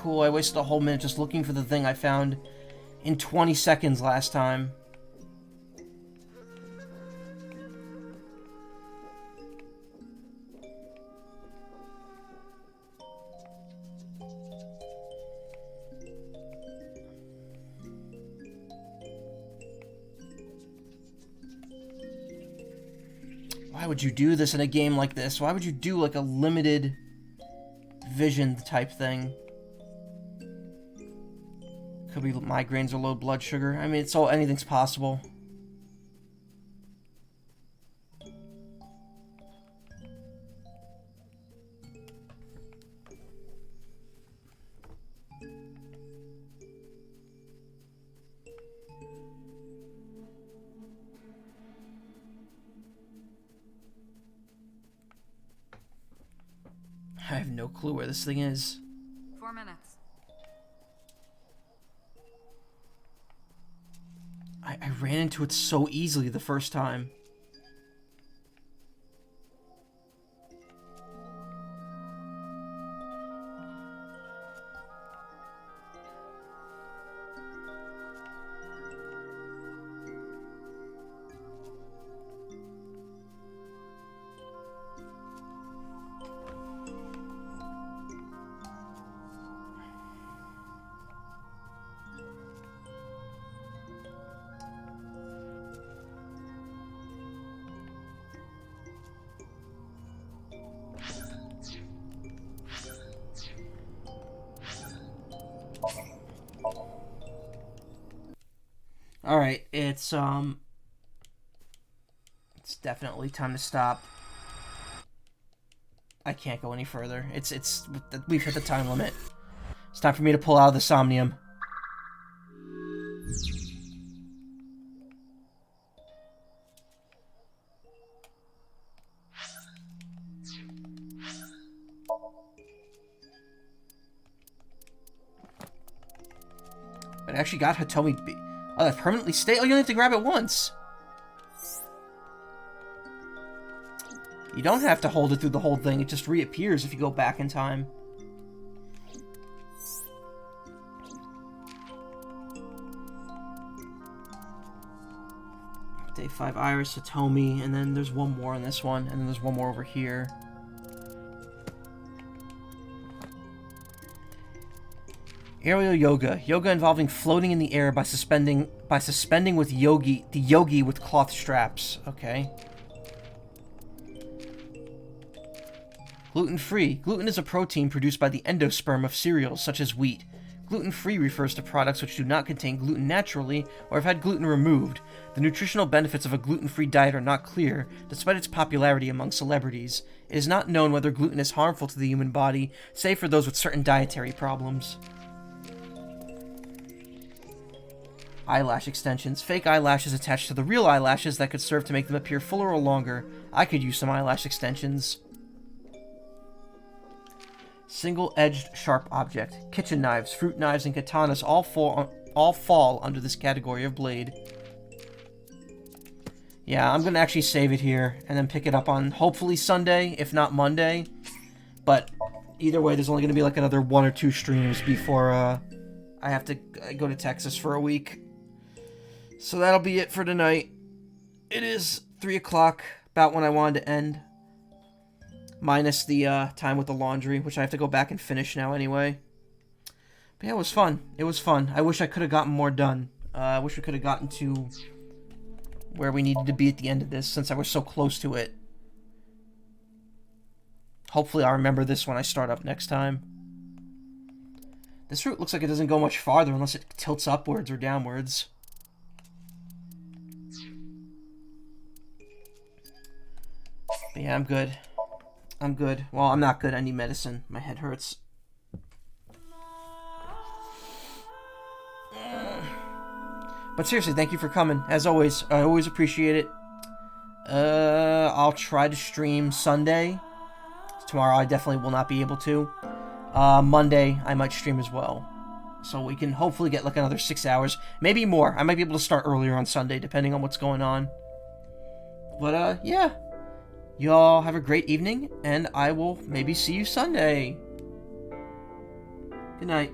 Cool, I wasted a whole minute just looking for the thing I found in 20 seconds last time. Why would you do this in a game like this? Why would you do like a limited vision type thing? Could be migraines or low blood sugar. I mean, it's all, anything's possible. I have no clue where this thing is. 4 minutes. I ran into it so easily the first time. Alright, it's definitely time to stop. I can't go any further. We've hit the time limit. It's time for me to pull out of the Somnium. But I actually got Hitomi B. Oh, that permanently stay? Oh, you only have to grab it once. You don't have to hold it through the whole thing. It just reappears if you go back in time. Day 5 Iris, Hitomi, and then there's one more on this one, and then there's one more over here. Aerial yoga. Yoga involving floating in the air by suspending with the yogi with cloth straps. Okay. Gluten-free. Gluten is a protein produced by the endosperm of cereals, such as wheat. Gluten-free refers to products which do not contain gluten naturally or have had gluten removed. The nutritional benefits of a gluten-free diet are not clear, despite its popularity among celebrities. It is not known whether gluten is harmful to the human body, save for those with certain dietary problems. Eyelash extensions. Fake eyelashes attached to the real eyelashes that could serve to make them appear fuller or longer. I could use some eyelash extensions. Single-edged sharp object. Kitchen knives, fruit knives, and katanas all fall under this category of blade. Yeah, I'm gonna actually save it here and then pick it up on hopefully Sunday, if not Monday. But either way, there's only gonna be like another 1 or 2 streams before I have to go to Texas for a week. So that'll be it for tonight. It is 3 o'clock, about when I wanted to end. Minus the time with the laundry, which I have to go back and finish now anyway. But yeah, it was fun. It was fun. I wish I could have gotten more done. I wish we could have gotten to where we needed to be at the end of this, since I was so close to it. Hopefully I'll remember this when I start up next time. This route looks like it doesn't go much farther unless it tilts upwards or downwards. But yeah, I'm good. I'm good. Well, I'm not good. I need medicine. My head hurts. But seriously, thank you for coming. As always, I always appreciate it. I'll try to stream Sunday. Tomorrow I definitely will not be able to. Monday I might stream as well. So we can hopefully get like another 6 hours. Maybe more. I might be able to start earlier on Sunday, depending on what's going on. But, yeah. Y'all have a great evening, and I will maybe see you Sunday. Good night.